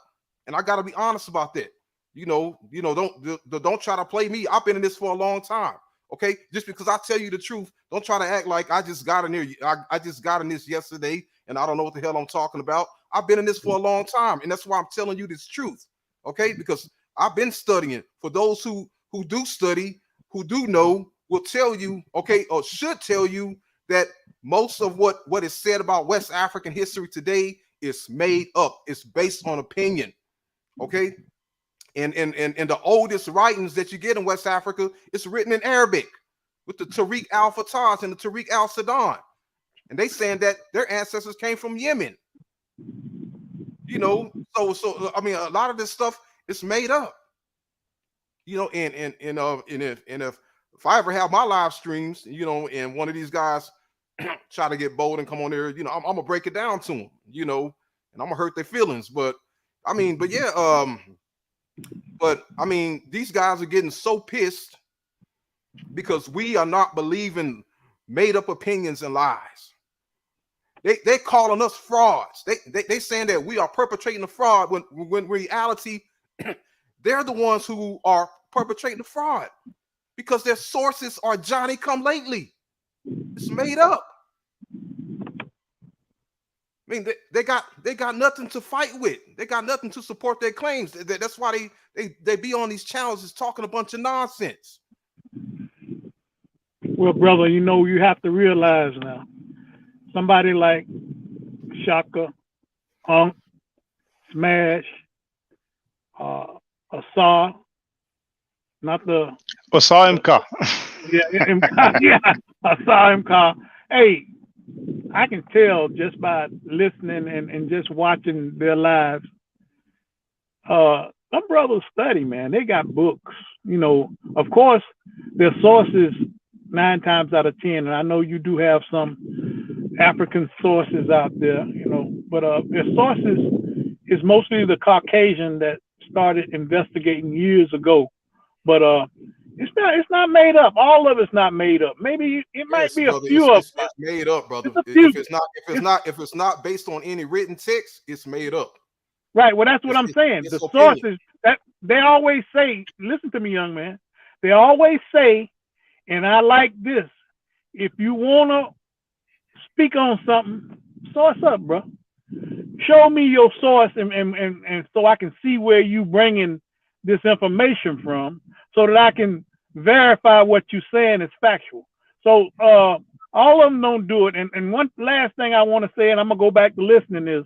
And I got to be honest about that. Don't try to play me. I've been in this for a long time. Okay, just because I tell you the truth, don't try to act like I just got in here. I just got in this yesterday, and I don't know what the hell I'm talking about. I've been in this for a long time, and that's why I'm telling you this truth. Okay, because I've been studying. For those who do study, who do know, will tell you, okay, or should tell you that most of what is said about West African history today is made up. It's based on opinion. Okay. And the oldest writings that you get in West Africa is written in Arabic with the Tariq al-Fatah and the Tariq al-Sudan. And they saying that their ancestors came from Yemen. So I mean, a lot of this stuff is made up. And if I ever have my live streams, and one of these guys try to get bold and come on there, I'm gonna break it down to them, and I'm gonna hurt their feelings. But these guys are getting so pissed because we are not believing made up opinions and lies. They calling us frauds. They saying that we are perpetrating a fraud when reality they're the ones who are perpetrating the fraud because their sources are Johnny come lately. It's made up. I mean, they got nothing to fight with. They got nothing to support their claims. That's why they be on these challenges talking a bunch of nonsense. Well, brother, you have to realize now, somebody like Shaka, Unk, Smash, Asar, not the Asar MK. Yeah, MK, yeah, Asar MK. Hey, I can tell just by listening and just watching their lives. Some brothers study, man. They got books. Of course, their sources 9 times out of 10, and I know you do have some African sources out there, but their sources is mostly the Caucasian that started investigating years ago. But it's not made up. All of it's not made up. Maybe it might be a few of them. It's made up, brother. If it's not based on any written text, it's made up. Right. Well, that's what I'm saying. The sources that they always say, listen to me, young man. They always say, and I like this, if you want to speak on something, source up, bro. Show me your source and so I can see where you bringing this information from so that I can verify what you're saying is factual. So all of them don't do it. And one last thing I want to say, and I'm going to go back to listening, is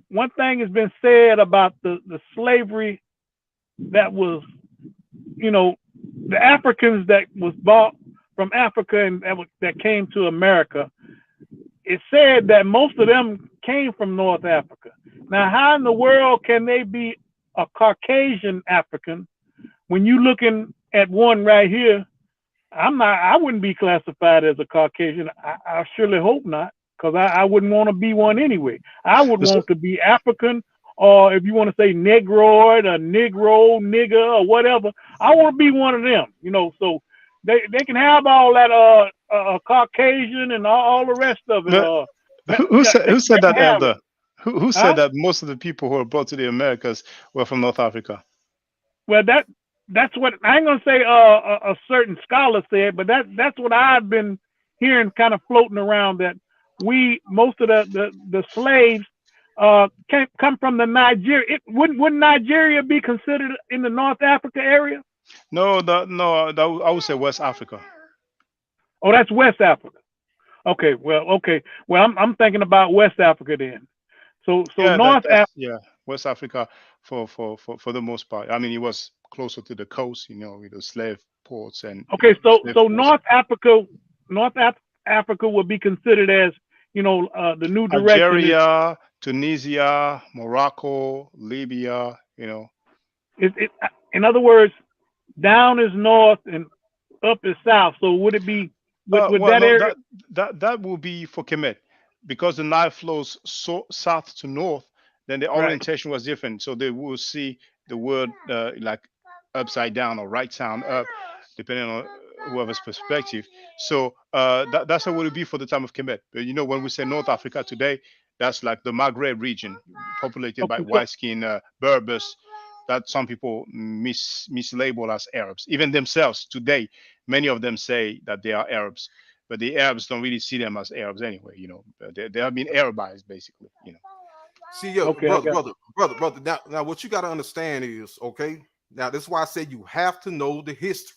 one thing has been said about the slavery that was, the Africans that was bought from Africa and that came to America. It said that most of them came from North Africa. Now, how in the world can they be a Caucasian African when you looking at one right here? I wouldn't be classified as a Caucasian. I surely hope not, because I wouldn't want to be one anyway. I would want to be African, or if you want to say Negroid or Negro, nigger, or whatever, I want to be one of them, so they can have all that Caucasian and all the rest of it. Who said that, Elder? Who said that most of the people who were brought to the Americas were from North Africa? Well, that's what I ain't gonna say a certain scholar said, but that's what I've been hearing kind of floating around, that most of the slaves come from the Nigeria. Wouldn't Nigeria be considered in the North Africa area? No, I would say West Africa. Oh, that's West Africa. Okay. Well, I'm thinking about West Africa then. So yeah, North Africa. Yeah. West Africa for the most part. I mean, it was closer to the coast, you know, with the slave ports and Okay, slave so ports. North Africa would be considered as, you know, the new direction is Algeria, Tunisia, Morocco, Libya, you know. it. In other words, down is north and up is south. So would it be with Well, that no, area? that will be for Kemet, because the Nile flows so south to north. Then the Right. orientation was different, so they will see the word like upside down or right sound up, depending on whoever's perspective. So that's how it will be for the time of Kemet. But you know, when we say North Africa today, that's like the Maghreb region, populated by Okay, so white-skinned Berbers, that some people mislabel as Arabs. Even themselves today, many of them say that they are Arabs, but the Arabs don't really see them as Arabs anyway. You know, they have been Arabized basically. You know. See, yo, okay, I got. brother. Now, what you got to understand is, okay. Now, this is why I said you have to know the history,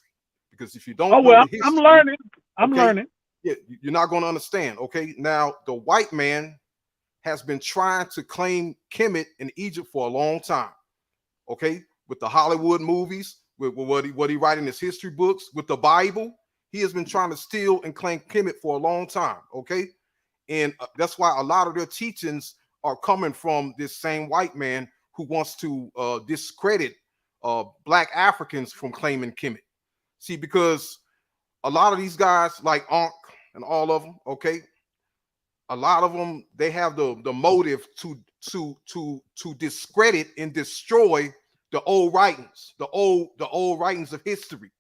because if you Oh don't know well, the I'm history, learning. I'm okay, learning. yeah, you're not going to understand. Okay. Now, the white man has been trying to claim Kemet in Egypt for a long time. Okay, with the Hollywood movies, with what he write in his history books, with the Bible, he has been trying to steal and claim Kemet for a long time. Okay, and that's why a lot of their teachings are coming from this same white man who wants to discredit black Africans from claiming Kemet. See, because a lot of these guys, like Ankh and all of them, okay, a lot of them, they have the motive to discredit and destroy the old writings, the old writings of history.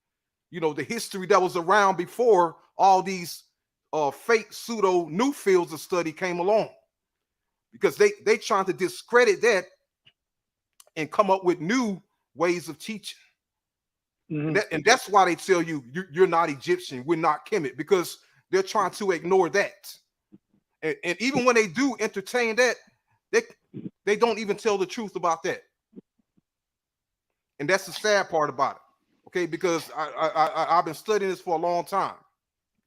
You know, the history that was around before all these fake pseudo new fields of study came along, because they trying to discredit that and come up with new ways of teaching. Mm-hmm. And that's why they tell you you're not Egyptian, we're not Kemet, because they're trying to ignore that. And even when they do entertain that, they don't even tell the truth about that. And that's the sad part about it. Okay, because I've been studying this for a long time.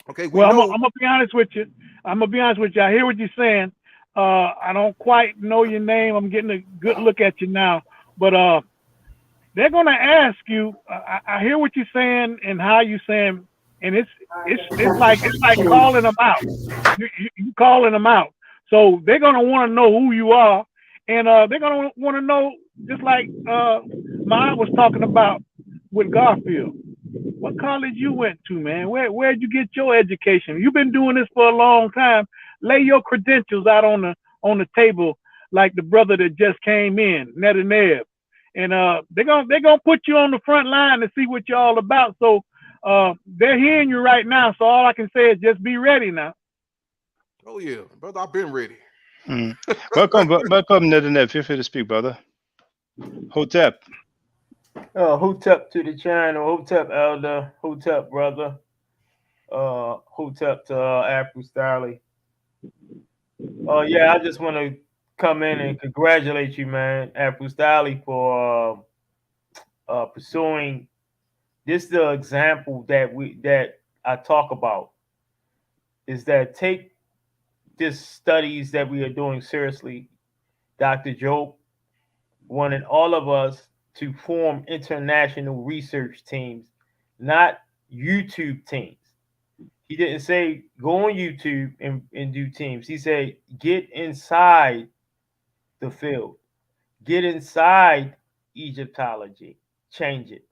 Okay, we Well, I'm know. gonna be honest with you. I'm gonna be honest with you. I hear what you're saying. I don't quite know your name. I'm getting a good look at you now, but they're gonna ask you. I hear what you're saying and how you're saying, and it's like calling them out. You calling them out. So they're gonna want to know who you are, and they're gonna want to know, just like Ma was talking about with Garfield. What college you went to, man? Where'd you get your education? You've been doing this for a long time. Lay your credentials out on the table, like the brother that just came in, Netanyahu. And they're gonna put you on the front line to see what you're all about. So they're hearing you right now. So all I can say is just be ready now. Oh yeah, brother, I've been ready. Welcome, Netanyahu. Feel free to speak, brother. Hotep. Hotep to the channel, Hotep elder, Hotep brother, Hotep to Afro Styly. Yeah, I just want to come in and congratulate you, man, Afro Styly, for pursuing this. The example that I talk about is that take this studies that we are doing seriously. Dr. Joe wanted all of us to form international research teams, not YouTube teams. He didn't say go on YouTube and do teams. He said get inside the field, get inside Egyptology, change it.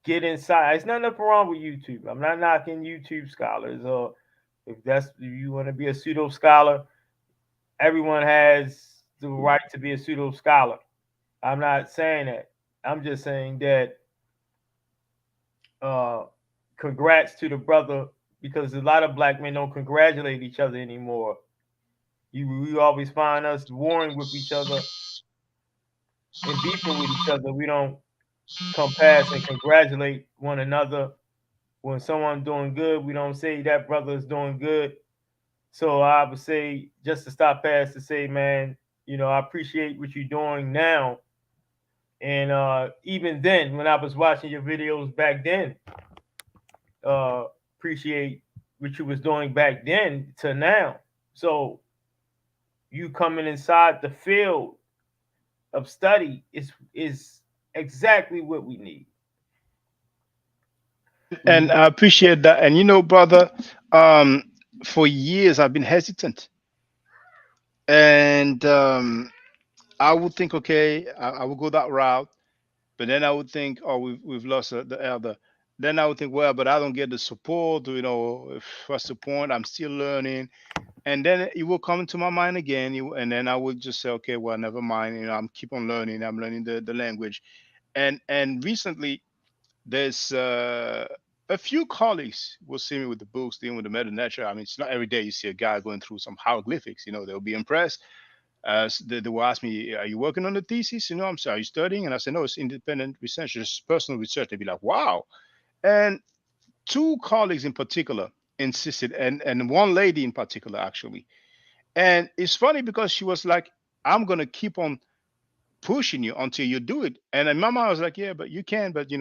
Get inside. It's nothing wrong with YouTube. I'm not knocking YouTube scholars, or if you want to be a pseudo scholar, everyone has the right to be a pseudo scholar. I'm not saying that. I'm just saying that congrats to the brother, because a lot of black men don't congratulate each other anymore. We always find us warring with each other and beefing with each other. We don't come past and congratulate one another. When someone's doing good, we don't say that brother is doing good. So I would say, just to stop past to say, man, I appreciate what you're doing now. And even then, when I was watching your videos back then, appreciate what you was doing back then to now. So you coming inside the field of study is exactly what we need. And I appreciate that. And brother, um, for years I've been hesitant, and I would think, okay, I will go that route, but then I would think, oh, we've lost the elder. Then I would think, well, but I don't get the support. What's the point? I'm still learning, and then it will come into my mind again, and then I would just say, okay, well, never mind. I'm keep on learning. I'm learning the language, and recently there's a few colleagues will see me with the books dealing with the meta nature. I mean, it's not every day you see a guy going through some hieroglyphics. They'll be impressed. They will ask me, "Are you working on the thesis?" I'm sorry, "Are you studying?" And I say, "No, it's independent research, just personal research." They'd be like, "Wow!" And two colleagues in particular insisted, and one lady in particular actually. And it's funny because she was like, "I'm gonna keep on pushing you until you do it." And then Mama was like, "Yeah, but you can." But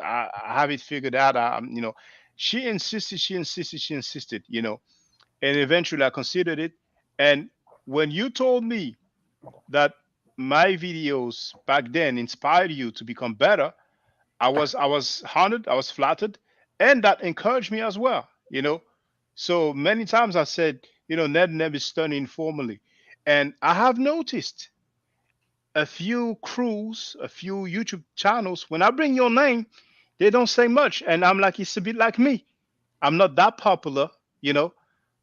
I have it figured out. She insisted, she insisted, she insisted. And eventually I considered it. And when you told me that my videos back then inspired you to become better, I was honored, I was flattered, and that encouraged me as well. So many times I said, Ned is studying formally, and I have noticed a few crews, a few YouTube channels, when I bring your name, they don't say much, and I'm like, it's a bit like me. I'm not that popular, you know.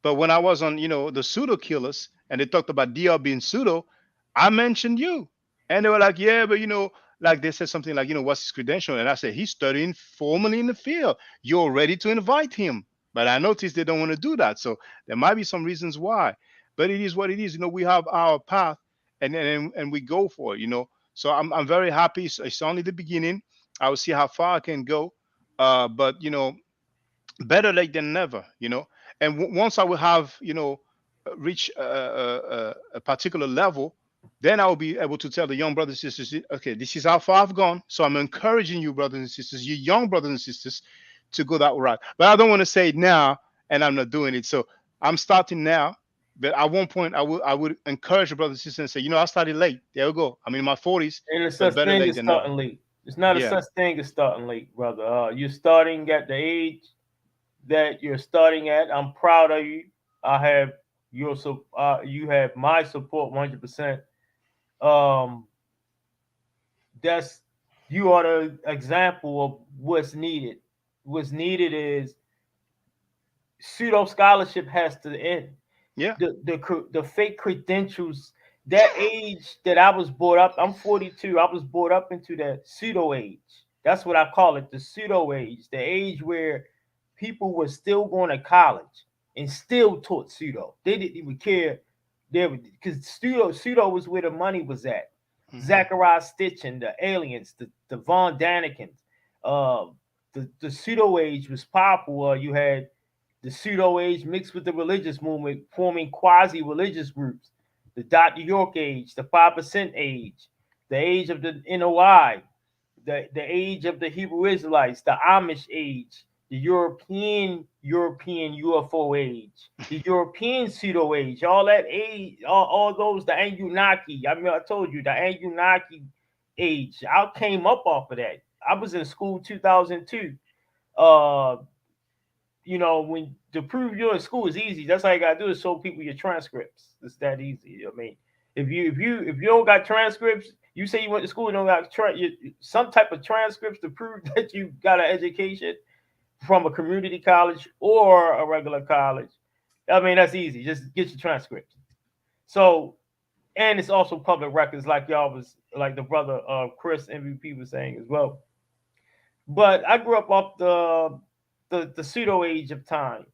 But when I was on, the pseudo killers, and they talked about DR being pseudo, I mentioned you, and they were like, yeah, but like they said something like, what's his credential? And I said, he's studying formally in the field. You're ready to invite him, but I noticed they don't want to do that. So there might be some reasons why, but it is what it is. We have our path, and we go for it. So I'm very happy. It's only the beginning. I will see how far I can go. But better late than never. And once I will have reach a particular level, then I will be able to tell the young brothers and sisters, okay, this is how far I've gone. So I'm encouraging you, brothers and sisters, you young brothers and sisters, to go that route. But I don't want to say it now, and I'm not doing it. So I'm starting now. But at one point, I would encourage the brothers and sisters and say, I started late. There we go. I'm in my 40s, Ain't a but such better thing late as than never. starting late. It's not a Yeah. such thing as starting late, brother. You're starting at the age that you're starting at. I'm proud of you. I have you have my support 100%. Um, that's you are the example of what's needed. What's needed is pseudo scholarship has to end. Yeah. The fake credentials. That age that I was brought up, I'm 42. I was brought up into the pseudo age. That's what I call it, the pseudo age, the age where people were still going to college and still taught pseudo. They didn't even care. Because pseudo was where the money was at. Mhm. Zachariah Stitchin, the aliens, the Von Danikins, the pseudo age was powerful. You had the pseudo age mixed with the religious movement, forming quasi religious groups. The Dr. York age, the 5% age, the age of the NOI, the age of the Hebrew Israelites, the Amish age, the European UFO age, the European pseudo age, all that age, all those, the Anunnaki. I mean, I told you the Anunnaki age. I came up off of that. I was in school 2002. When to prove you're in school is easy. That's all you gotta do is show people your transcripts. It's that easy. I mean, if you don't got transcripts, you say you went to school and don't got some type of transcripts to prove that you got an education from a community college or a regular college. I mean, that's easy. Just get your transcripts. So, and it's also public records, like y'all was like the brother Chris MVP was saying as well. But I grew up off the pseudo age of time,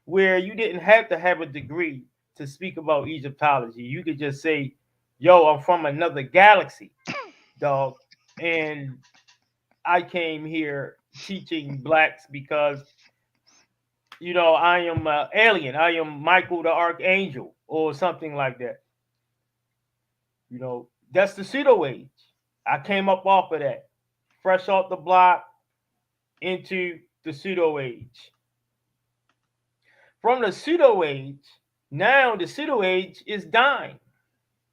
where you didn't have to have a degree to speak about Egyptology. You could just say, "Yo, I'm from another galaxy, dog," and I came here teaching blacks because I am an alien. I am Michael the Archangel or something like that. That's the pseudo age. I came up off of that, fresh off the block into the pseudo age. From the pseudo age, now the pseudo age is dying.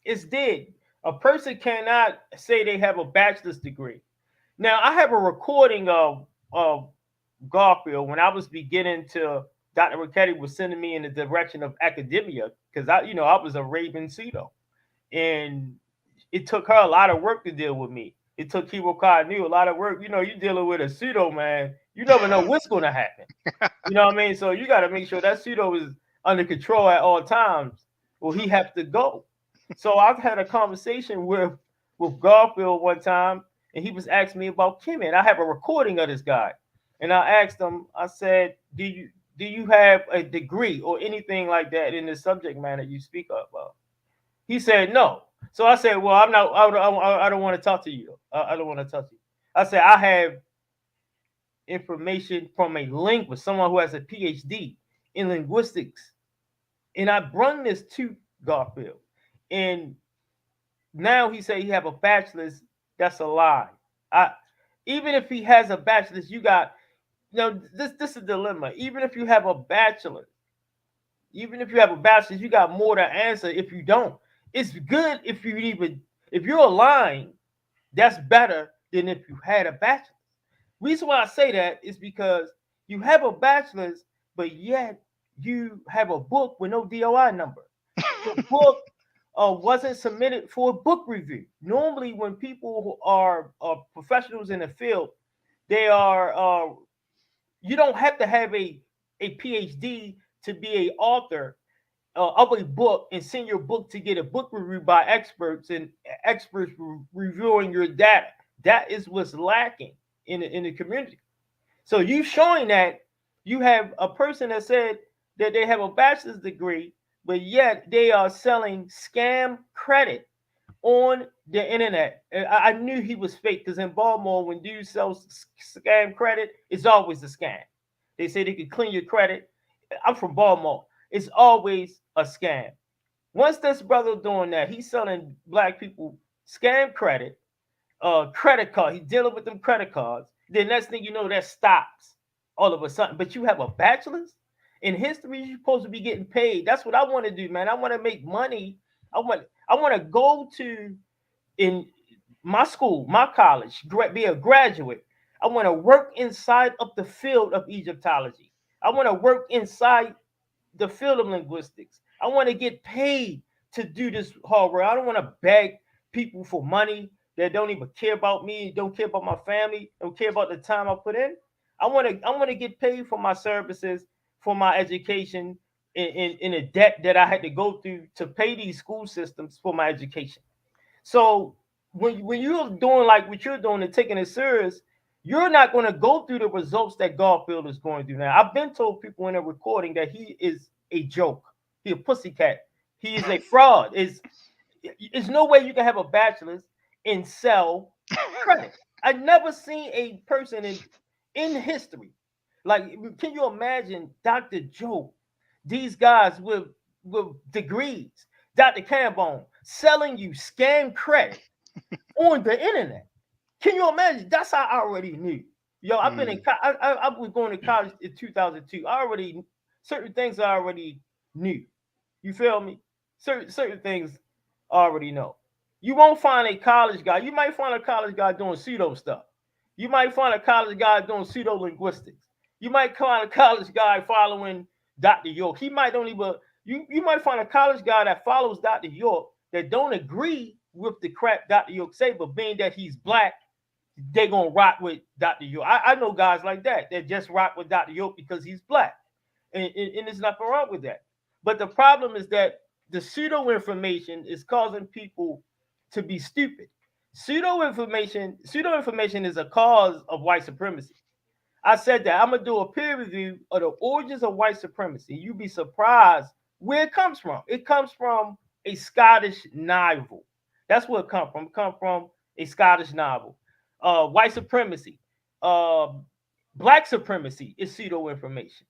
It's dead. A person cannot say they have a bachelor's degree. Now, I have a recording of Garfield when I was beginning to. Dr. Ricchetti was sending me in the direction of academia because I was a raving pseudo, and it took her a lot of work to deal with me. It took Kibo Knew a lot of work. You're dealing with a pseudo, man. You never know what's going to happen. You know what I mean? So you got to make sure that pseudo is under control at all times, or he has to go. So I've had a conversation with Garfield one time, and he was asking me about Kimmy. And I have a recording of this guy, and I asked him. I said, "Do you have a degree or anything like that in the subject matter you speak about?" He said no. So I said, "Well, I'm not. I don't want to talk to you. I don't want to talk to you." I said, "I have information from a linguist, someone who has a PhD in linguistics, and I brought this to Garfield, and now he said he have a bachelor's. That's a lie. Even if he has a bachelor's, you got this is a dilemma. Even if you have a bachelor's, you got more to answer. If you don't, it's good if you're lying. That's better than if you had a bachelor's. Reason why I say that is because you have a bachelor's, but yet you have a book with no DOI number. The book wasn't submitted for a book review. Normally, when people who are professionals in the field, they are you don't have to have a PhD to be an author of a book and send your book to get a book review by experts and experts reviewing your data. That is what's lacking in the community. So you showing that you have a person that said that they have a bachelor's degree, but yet they are selling scam credit on the internet. I knew he was fake because in Baltimore, when dudes sell scam credit, it's always a scam. They say they can clean your credit. I'm from Baltimore. It's always a scam. Once this brother doing that, he's selling black people scam credit, credit card. He's dealing with them credit cards. Then next thing you know, that stops all of a sudden. But you have a bachelor's in history. You're supposed to be getting paid. That's what I want to do, man. I want to make money. I want to go to in my school, my college, be a graduate. I want to work inside of the field of Egyptology. I want to work inside the field of linguistics. I want to get paid to do this hard work. I don't want to beg people for money that don't even care about me, don't care about my family, don't care about the time I put in. I want to get paid for my services, for my education, in a debt that I had to go through to pay these school systems for my education. So when you're doing like what you're doing and taking it serious, you're not going to go through the results that Garfield is going through now. I've been told people in a recording that he is a joke. He a pussycat. He is a fraud. It's no way you can have a bachelor's and sell credit. I've never seen a person in history. Like, can you imagine Dr. Joe, these guys with degrees, Dr. Cambone, selling you scam credit on the internet? Can you imagine? That's how I already knew. Yo, I've been in. I was going to college in 2002. Certain things I already knew. You feel me? Certain things I already know. You won't find a college guy. You might find a college guy doing pseudo stuff. You might find a college guy doing pseudo linguistics. You might find a college guy following Dr. York. He might don't even. You might find a college guy that follows Dr. York that don't agree with the crap Dr. York say, but being that he's black, they're gonna rock with Dr. York. I know guys like that just rock with Dr. York because he's black, and there's nothing wrong with that. But the problem is that the pseudo-information is causing people to be stupid. Pseudo-information is a cause of white supremacy. I said that I'm gonna do a peer review of the origins of white supremacy. You'd be surprised where it comes from. It comes from a Scottish novel. That's where it comes from. It comes from a Scottish novel. White supremacy, black supremacy is pseudo-information.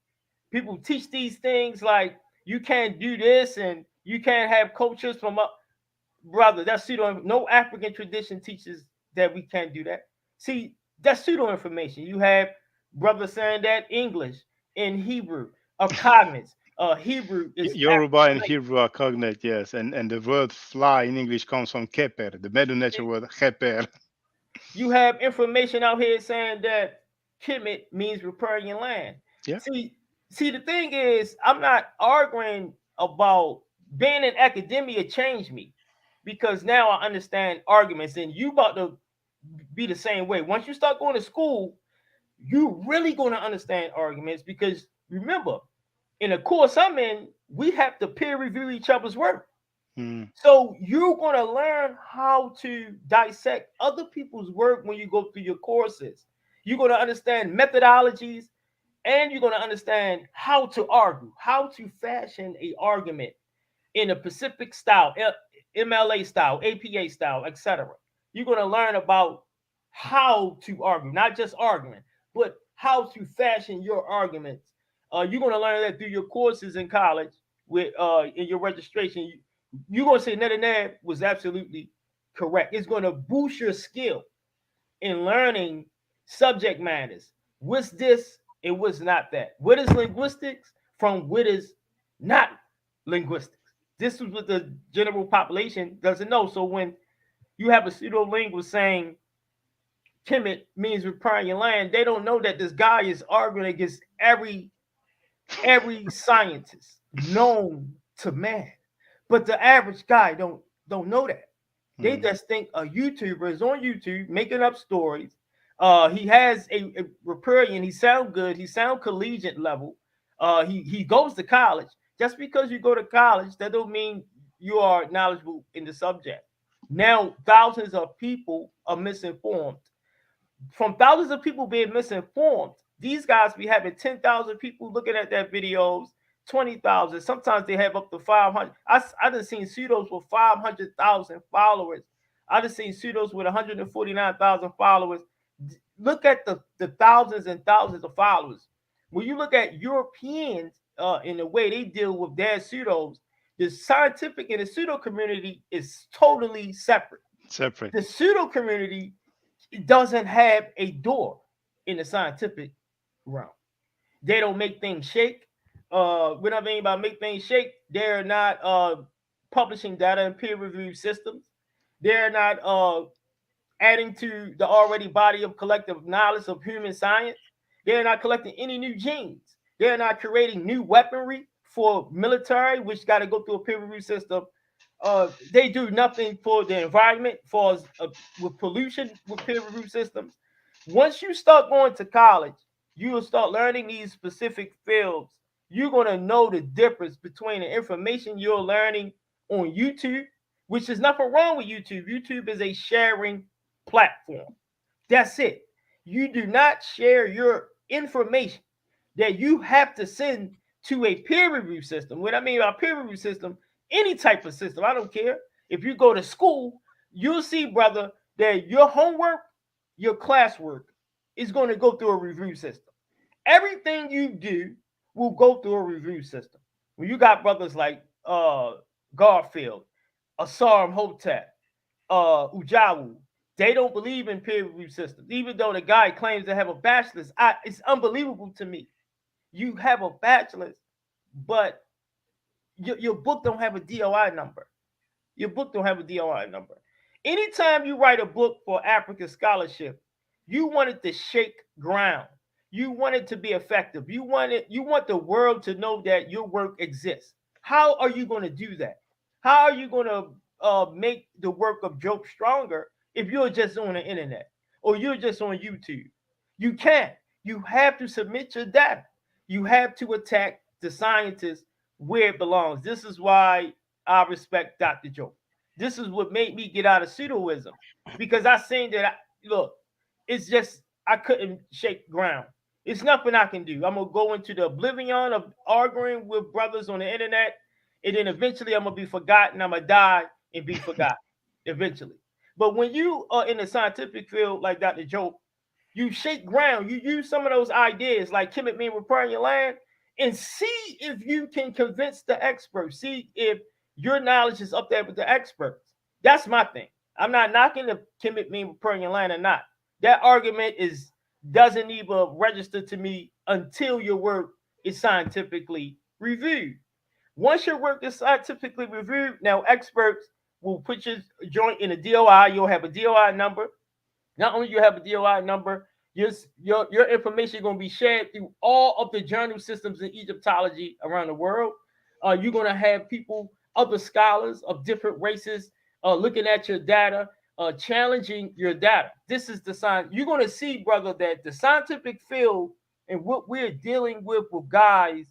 People teach these things like you can't do this and you can't have cultures from up. Brother, that's pseudo. No African tradition teaches that we can't do that. See, that's pseudo-information. You have brothers saying that English and Hebrew are cognates. Hebrew is Yoruba and Hebrew are cognate, yes, and the word fly in English comes from keper, the Medu Nature word keper. You have information out here saying that Kemet means riparian land. Yeah. See, the thing is, I'm not arguing about being in academia changed me, because now I understand arguments, and you about to be the same way. Once you start going to school, you really going to understand arguments, because remember, in the course I'm in, we have to peer review each other's work. So you're going to learn how to dissect other people's work when you go through your courses. You're going to understand methodologies, and you're going to understand how to argue, how to fashion a argument in a Pacific style, MLA style, APA style, etc. You're going to learn about how to argue, not just arguing, but how to fashion your arguments. You're going to learn that through your courses in college, with in your registration. You're going to say Ned was absolutely correct. It's going to boost your skill in learning subject matters. What's this and what's not that? What is linguistics from what is not linguistics? This is what the general population doesn't know. So when you have a pseudo-linguist saying Kemet means riparian land, they don't know that this guy is arguing against every scientist known to man. But the average guy don't know that. They just think a YouTuber is on YouTube making up stories. He has a riparian. He sound good. He sound collegiate level. He goes to college. Just because you go to college, that don't mean you are knowledgeable in the subject. Now, thousands of people are misinformed. From thousands of people being misinformed, these guys be having 10,000 people looking at their videos, 20,000. Sometimes they have up to 500. I done seen pseudos with 500,000 followers. I done seen pseudos with 149,000 followers. Look at the thousands and thousands of followers. When you look at Europeans in the way they deal with their pseudos, the scientific and the pseudo community is totally separate. The pseudo community doesn't have a door in the scientific realm. They don't make things shake. When I mean by make things shake, they're not publishing data in peer-reviewed systems. They're not adding to the already body of collective knowledge of human science. They're not collecting any new genes. They're not creating new weaponry for military, which got to go through a peer-reviewed system. They do nothing for the environment, with pollution, with peer-reviewed systems. Once you start going to college, you will start learning these specific fields. You're going to know the difference between the information you're learning on YouTube, which is nothing wrong with YouTube. YouTube is a sharing platform. That's it. You do not share your information that you have to send to a peer review system. What I mean by peer review system, any type of system, I don't care. If you go to school, you'll see, brother, that your homework, your classwork is going to go through a review system. Everything you do will go through a review system. When you got brothers like Garfield, Asar Hotep, Ujawu, they don't believe in peer review systems. Even though the guy claims to have a bachelor's, it's unbelievable to me. You have a bachelor's, but your book don't have a DOI number. Your book don't have a DOI number. Anytime you write a book for African scholarship, you want it to shake ground. You want it to be effective. You want the world to know that your work exists. How are you going to do that? How are you going to make the work of Job stronger if you're just on the internet or you're just on YouTube? You can't. You have to submit your data. You have to attack the scientists where it belongs. This is why I respect Dr. Job. This is what made me get out of pseudoism, because I seen that, look, it's just, I couldn't shake ground. It's nothing I can do. I'm going to go into the oblivion of arguing with brothers on the internet, and then eventually I'm going to be forgotten. I'm going to die and be forgotten eventually. But when you are in the scientific field like Dr. Job, you shake ground. You use some of those ideas like Kemet mean riparian land, and see if you can convince the experts. See if your knowledge is up there with the experts. That's my thing. I'm not knocking the Kemet mean riparian land or not. That argument doesn't even register to me until your work is scientifically reviewed. Once your work is scientifically reviewed, now experts will put your joint in a DOI. You'll have a DOI number. Not only you have a DOI number, your information is going to be shared through all of the journal systems in Egyptology around the world. You're going to have people, other scholars of different races, looking at your data, challenging your data. This is the sign. You're going to see, brother, that the scientific field and what we're dealing with guys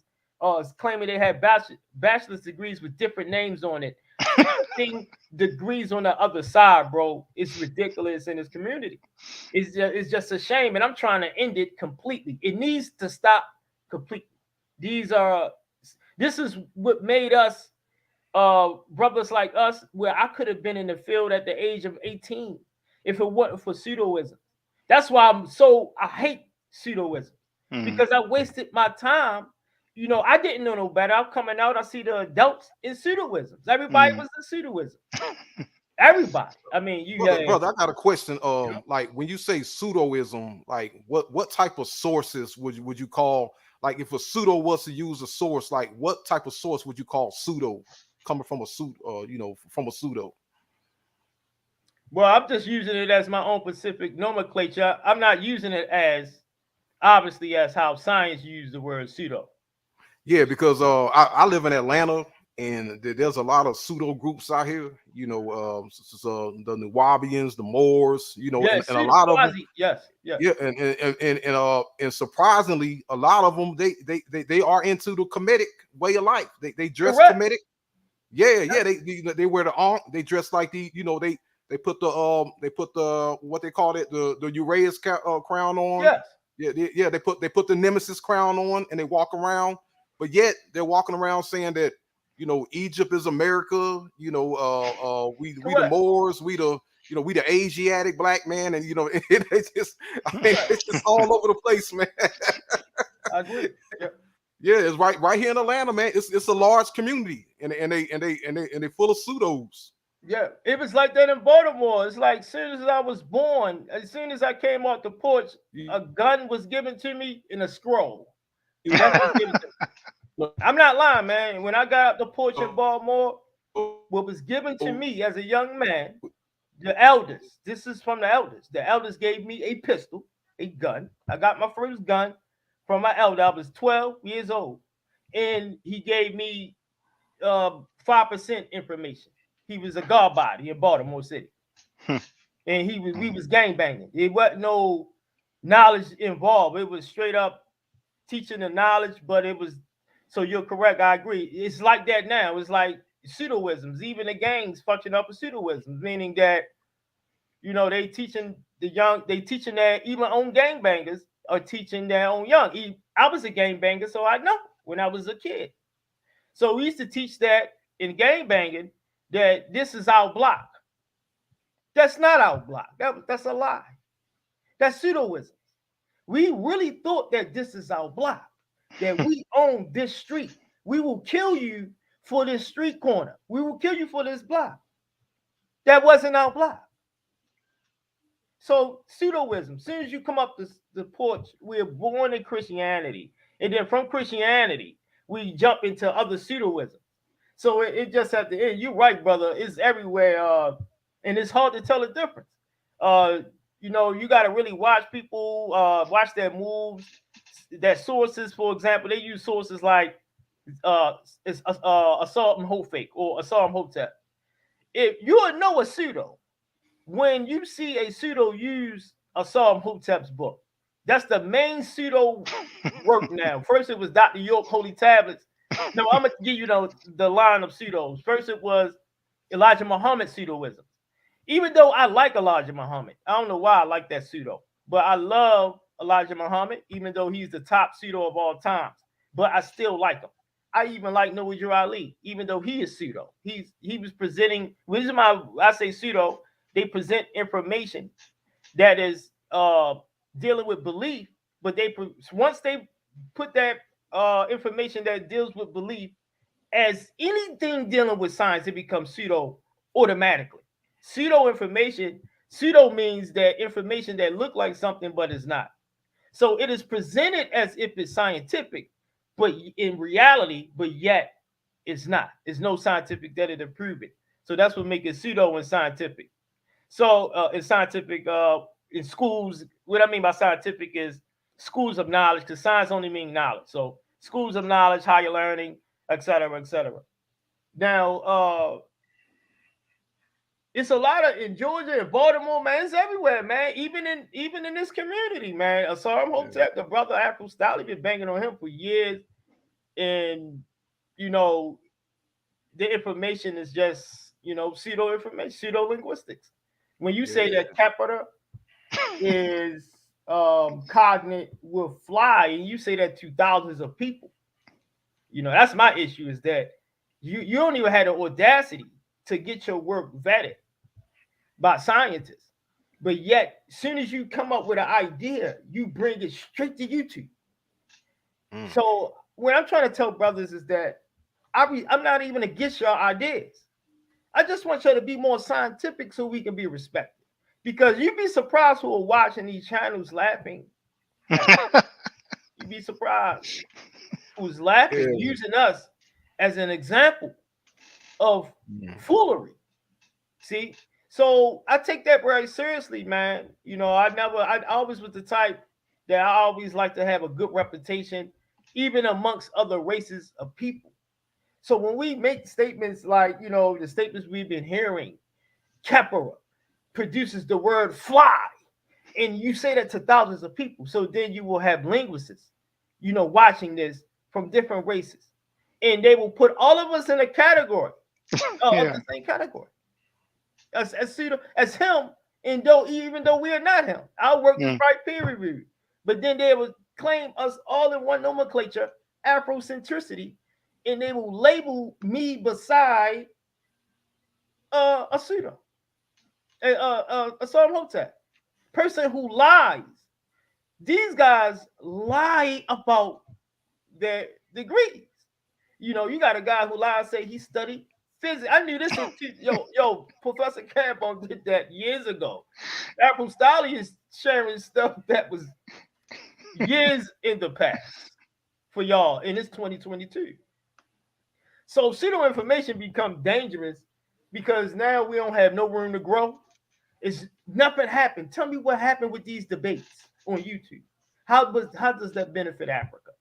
claiming they have bachelor's degrees with different names on it. Degrees on the other side, bro. It's ridiculous in this community. It's just a shame, and I'm trying to end it completely. It needs to stop completely. This is what made us brothers like us, where I could have been in the field at the age of 18 if it wasn't for pseudoism. That's why I hate pseudoism, because I wasted my time. You know, I didn't know no better. I'm coming out, I see the adults in pseudoisms. Everybody was in pseudoism. Everybody. I mean, brother, I got a question. Like when you say pseudoism, like what type of sources would you call? Like if a pseudo was to use a source, like what type of source would you call pseudo coming from a pseudo? From a pseudo. Well, I'm just using it as my own specific nomenclature. I'm not using it as obviously as how science used the word pseudo. Yeah, because I live in Atlanta, and there's a lot of pseudo groups out here. You know, the Nuwabians, the Moors. You know, and a lot of them. Yes. Yeah, and surprisingly, a lot of them they are into the Kemetic way of life. They dress Kemetic. Yeah. They wear the arm. They dress like they put the what they call it, the Uraeus crown on. Yes. Yeah. They put the Nemesis crown on, and they walk around. But yet they're walking around saying that, you know, Egypt is America. You know, we the Moors, we the Asiatic black man, and you know, it's just all over the place, man. I agree. Yeah, it's right here in Atlanta, man. It's a large community, and they full of pseudos. Yeah, it was like that in Baltimore. It's like as soon as I was born, as soon as I came off the porch, a gun was given to me in a scroll. I'm not lying, man. When I got up the porch in Baltimore, what was given to me as a young man, the elders, this is from the elders. The elders gave me a pistol, a gun. I got my first gun from my elder. I was 12 years old. And he gave me 5% information. He was a guard body in Baltimore City. And we was gangbanging. It wasn't no knowledge involved. It was straight up teaching the knowledge, but it was, so you're correct. I agree. It's like that now. It's like pseudoisms. Even the gangs function up with pseudoisms, meaning that, you know, they teaching their even own gangbangers are teaching their own young. I was a gangbanger, so I know when I was a kid. So we used to teach that in gangbanging that this is our block. That's not our block. That's a lie. That's pseudoism. We really thought that this is our block, that we own this street. We will kill you for this street corner. We will kill you for this block. That wasn't our block. So pseudoism, as soon as you come up the porch, we're born in Christianity. And then from Christianity, we jump into other pseudoism. So it just at the end, you're right, brother. It's everywhere. And it's hard to tell the difference. You know, you got to really watch people, watch their moves, their sources. For example, they use sources like Assault and Hofake or Assault and Hotep. If you would know a pseudo, when you see a pseudo use Assault and Hotep's book, that's the main pseudo work now. First, it was Dr. York Holy Tablets. No, I'm going to give you the line of pseudos. First, it was Elijah Muhammad pseudoism. Even though I like Elijah Muhammad, I don't know why I like that pseudo, but I love Elijah Muhammad, even though he's the top pseudo of all times. But I still like him. I even like Noah Ali, even though he is pseudo. He was presenting, reason why I say pseudo, they present information that is dealing with belief, but once they put that information that deals with belief as anything dealing with science, it becomes pseudo automatically. Pseudo information, pseudo means that information that look like something but is not. So it is presented as if it's scientific, but in reality, but yet it's not. There's no scientific data to prove it. So that's what makes it pseudo and scientific. So in scientific, in schools, what I mean by scientific is schools of knowledge, because science only means knowledge. So schools of knowledge, higher learning, etc., etc. Now, it's a lot of in Georgia and Baltimore, man. It's everywhere, man. Even in this community, man. Asaram Hotep, the brother Afro Style, been banging on him for years, and you know, the information is just pseudo information, pseudo linguistics. When you say that capita is cognate will fly, and you say that to thousands of people, that's my issue. Is that you don't even have the audacity to get your work vetted by scientists, but yet as soon as you come up with an idea, you bring it straight to YouTube. So what I'm trying to tell brothers is that I'm not even against your ideas. I just want you to be more scientific so we can be respected. Because you'd be surprised who are watching these channels laughing. You'd be surprised who's laughing, using us as an example of foolery. See? So I take that very seriously, man. I always was the type that I always like to have a good reputation, even amongst other races of people. So when we make statements like, the statements we've been hearing, Kepera produces the word fly, and you say that to thousands of people. So then you will have linguists, watching this from different races, and they will put all of us in a category, of the same category as him, and even though we are not him. Our work is right peer reviewed, but then they will claim us all in one nomenclature, Afrocentricity, and they will label me beside a pseudo, a Psalm Hotep, person who lies. These guys lie about their degrees. You got a guy who lies, say he studied physics. I knew this. Professor Campbell did that years ago. Apple Stolly is sharing stuff that was years in the past for y'all, and it's 2022. So pseudo information become dangerous because now we don't have no room to grow. It's nothing happened. Tell me what happened with these debates on YouTube. How does that benefit Africa?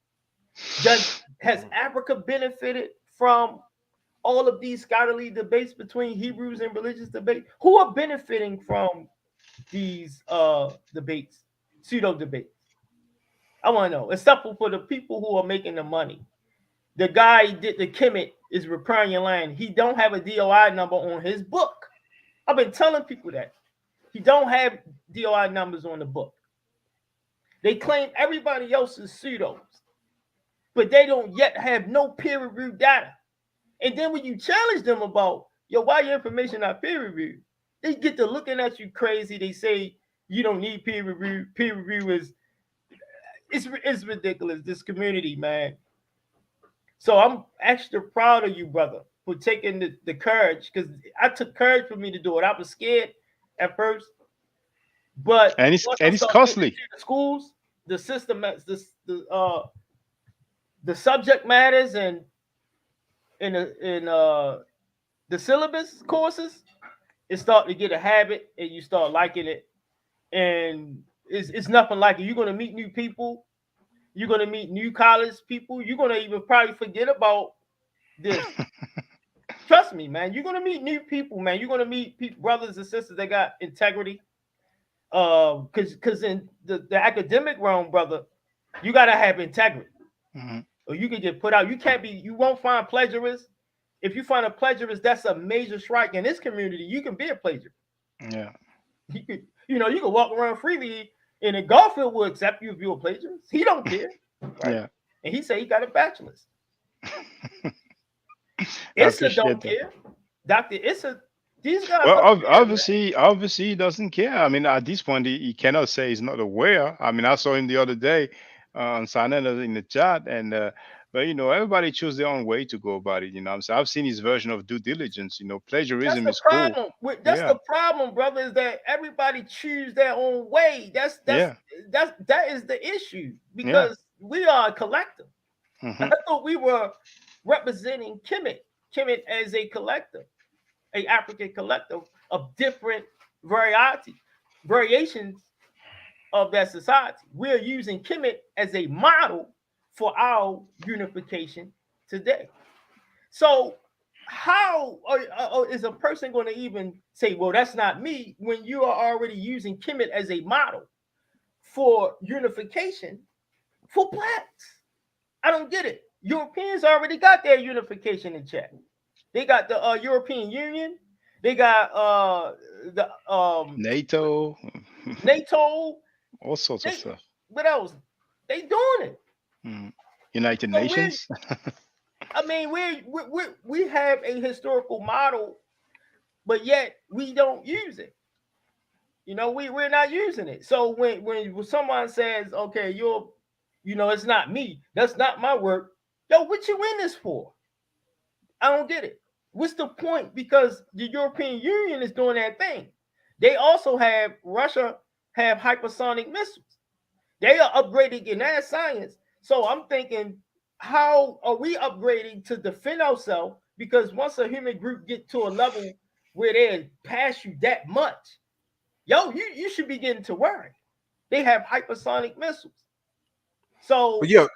Has Africa benefited from all of these scholarly debates between Hebrews and religious debate? Who are benefiting from these debates, pseudo debates? I want to know. Except for the people who are making the money. The guy did the Kemet is repairing your land. He don't have a DOI number on his book. I've been telling people that. He don't have DOI numbers on the book. They claim everybody else is pseudos, but they don't yet have no peer-reviewed data. And then when you challenge them about, why your information not peer-reviewed, they get to looking at you crazy. They say you don't need peer review. Peer review is it's ridiculous, this community, man. So I'm extra proud of you, brother, for taking the courage, because I took courage for me to do it. I was scared at first, but it's costly. The schools, the system, the subject matters, and in the syllabus courses, it start to get a habit, and you start liking it, and it's nothing like it. You're gonna meet new people. You're going to meet new college people. You're going to even probably forget about this. Trust me, man. You're going to meet new people, man. You're going to meet brothers and sisters that got integrity. Because in the academic realm, brother, you got to have integrity. Or you can get put out. You won't find plagiarists. If you find a plagiarist, that's a major strike in this community. You can be a plagiarist. Yeah. You can walk around freely. And then Garfield will accept you if you're a plagiarist. He don't care. Right? Yeah. And he said he got a bachelor's. Issa don't care. Dr. Issa, these guys. Well, obviously he doesn't care. I mean, at this point, he cannot say he's not aware. I mean, I saw him the other day on Sanana in the chat, and but everybody choose their own way to go about it. I'm saying, I've seen his version of due diligence. Plagiarism is cool. That's the problem, brother, is that everybody choose their own way. That is the issue, because we are a collective. I thought we were representing Kemet as a collective, a African collective of different variations of that society. We're using Kemet as a model for our unification today. So how is a person going to even say, well, that's not me, when you are already using Kemet as a model for unification for blacks? I don't get it. Europeans already got their unification in check. They got the European Union. They got the NATO, all sorts of stuff. What else? They doing it. United Nations. I mean, we have a historical model, but yet we don't use it. You know, we're not using it. So when someone says, okay, it's not me, that's not my work. Yo, what you in this for? I don't get it. What's the point? Because the European Union is doing that thing. They also have Russia have hypersonic missiles. They are upgrading in that science. So I'm thinking, how are we upgrading to defend ourselves? Because once a human group get to a level where they pass you that much, yo, you should be getting to worry. They have hypersonic missiles. So but yeah,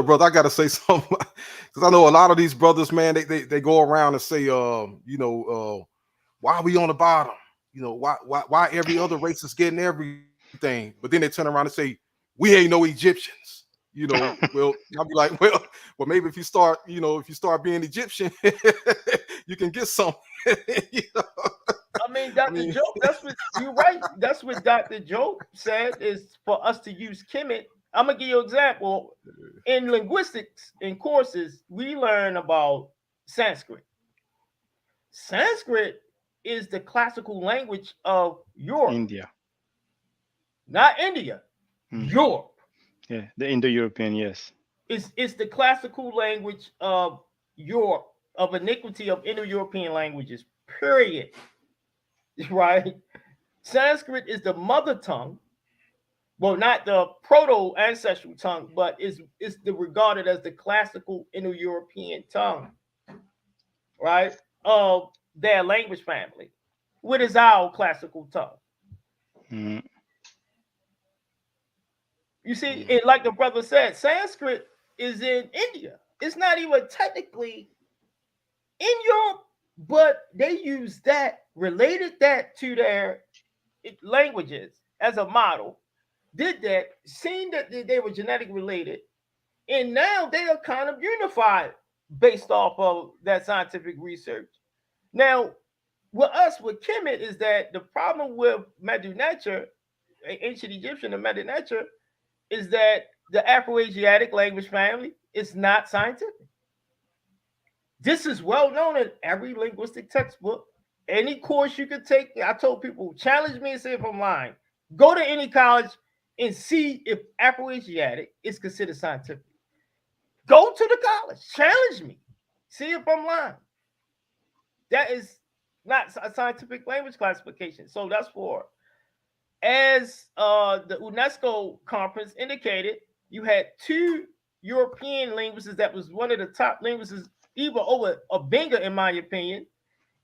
brother, I gotta say something because I know a lot of these brothers, man. They go around and say, why are we on the bottom? You know, why every other race is getting everything, but then they turn around and say we ain't no Egyptians. You know, well, I'll be like, well, maybe if you start being Egyptian, you can get something. You know? I mean, Dr. Joe, that's what you're right. That's what Dr. Joe said is for us to use Kemet. I'm gonna give you an example. In linguistics, in courses, we learn about Sanskrit. Sanskrit is the classical language of Europe. India. Not India. Europe. Yeah, the Indo-European, yes. It's the classical language of Europe, of iniquity of Indo-European languages, period. Right? Sanskrit is the mother tongue. Well, not the proto-ancestral tongue, but is regarded as the classical Indo-European tongue, right? Of their language family. What is our classical tongue? You see, and like the brother said, Sanskrit is in India. It's not even technically in Europe, but they use that, related that to their languages as a model, did that, seen that they were genetically related, and now they are kind of unified based off of that scientific research. Now, with Kemet is that the problem with Medu Neter, ancient Egyptian and Medu Neter, is that the Afro-Asiatic language family is not scientific. This is well known in every linguistic textbook, any course you could take. I told people, challenge me and see if I'm lying. Go to any college and see if Afro-Asiatic is considered scientific. Go to the college, challenge me, see if I'm lying. That is not a scientific language classification. So that's for, as the UNESCO conference indicated, you had two European linguists that was one of the top linguists, even over Obenga, in my opinion.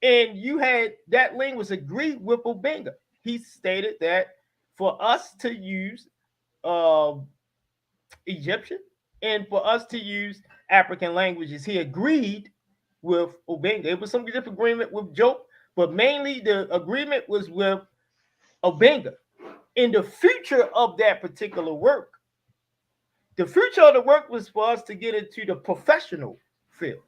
And you had that linguist agree with Obenga. He stated that for us to use Egyptian and for us to use African languages, he agreed with Obenga. It was some different agreement with Joe, but mainly the agreement was with Obenga. In the future of that particular work, the future of the work was for us to get into the professional field.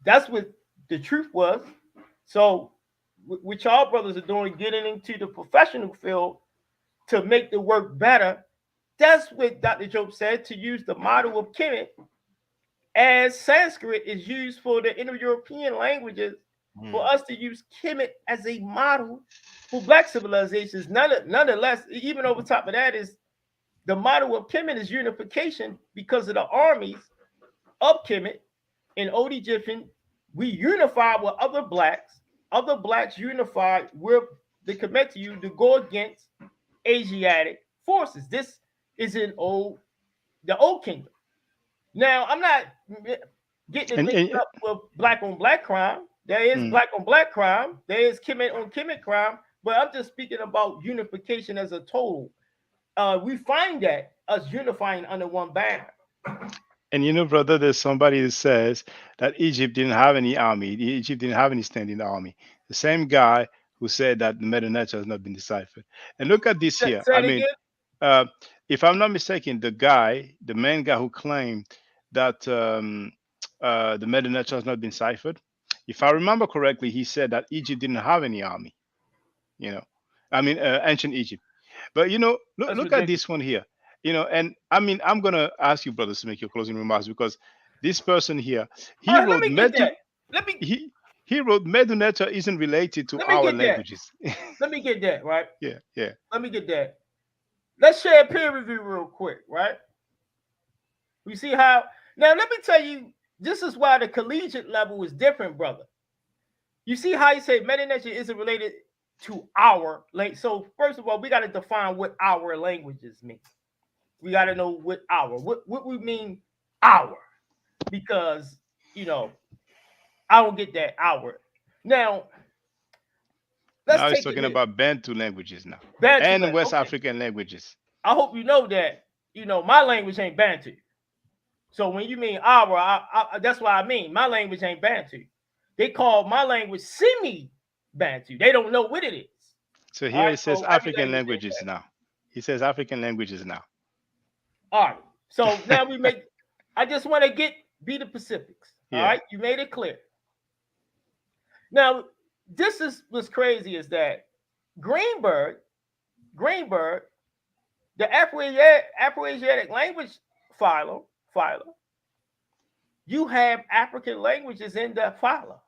That's what the truth was. So, what y'all brothers are doing, getting into the professional field to make the work better, that's what Dr. Job said, to use the model of Kemet as Sanskrit is used for the Indo-European languages, for us to use Kemet as a model for Black civilizations. Nonetheless, even over top of that is the model of Kemet is unification because of the armies of Kemet and Old Egyptian. We unify with other blacks unified with the Kemetu to go against Asiatic forces. This is in Old the Old Kingdom. Now, I'm not getting it And, mixed and up with black on black crime. There is mm, black on black crime. There is Kemet on Kemet crime. But I'm just speaking about unification as a total. We find that us unifying under one banner. and you know, brother, there's somebody that says that Egypt didn't have any army. Egypt didn't have any standing army. The same guy who said that the Meta Nature has not been deciphered. And look at this here. Say I it mean, again. uh, if I'm not mistaken, the main guy who claimed that the Meta Nature has not been ciphered, if I remember correctly, he said that Egypt didn't have any army. You know, I mean, ancient Egypt. But you know, That's look at ridiculous. this one here. You know, and I mean, I'm gonna ask you, brothers, to make your closing remarks because this person here, All he right, let wrote me get Medu, that. Let me he wrote Meduneta isn't related to let me our get that. languages. Let me get that, right? Yeah, yeah. Let me get that. Let's share a peer review real quick, right? We see how now let me tell you, this is why the collegiate level is different, brother. You see how you say meta-nature isn't related to our language. So first of all, we got to define what our languages mean. We got to know what we mean our, because you know I don't get that our. Now let's Now he's take talking it about Bantu languages now Bantu and language. West Okay. African languages. I hope you know that my language ain't Bantu. So when you mean our, that's what I mean. My language ain't Bantu. They call my language semi-Bantu. They don't know what it is. So All here right. it says So every African language ain't languages Bantu. now. He says African languages now. All right. So now we make. I just want to be the Pacifics. All Yeah. right. You made it clear. Now this is what's crazy is that Greenberg, the Afro-Asiatic language phylum, you have African languages in that phylum.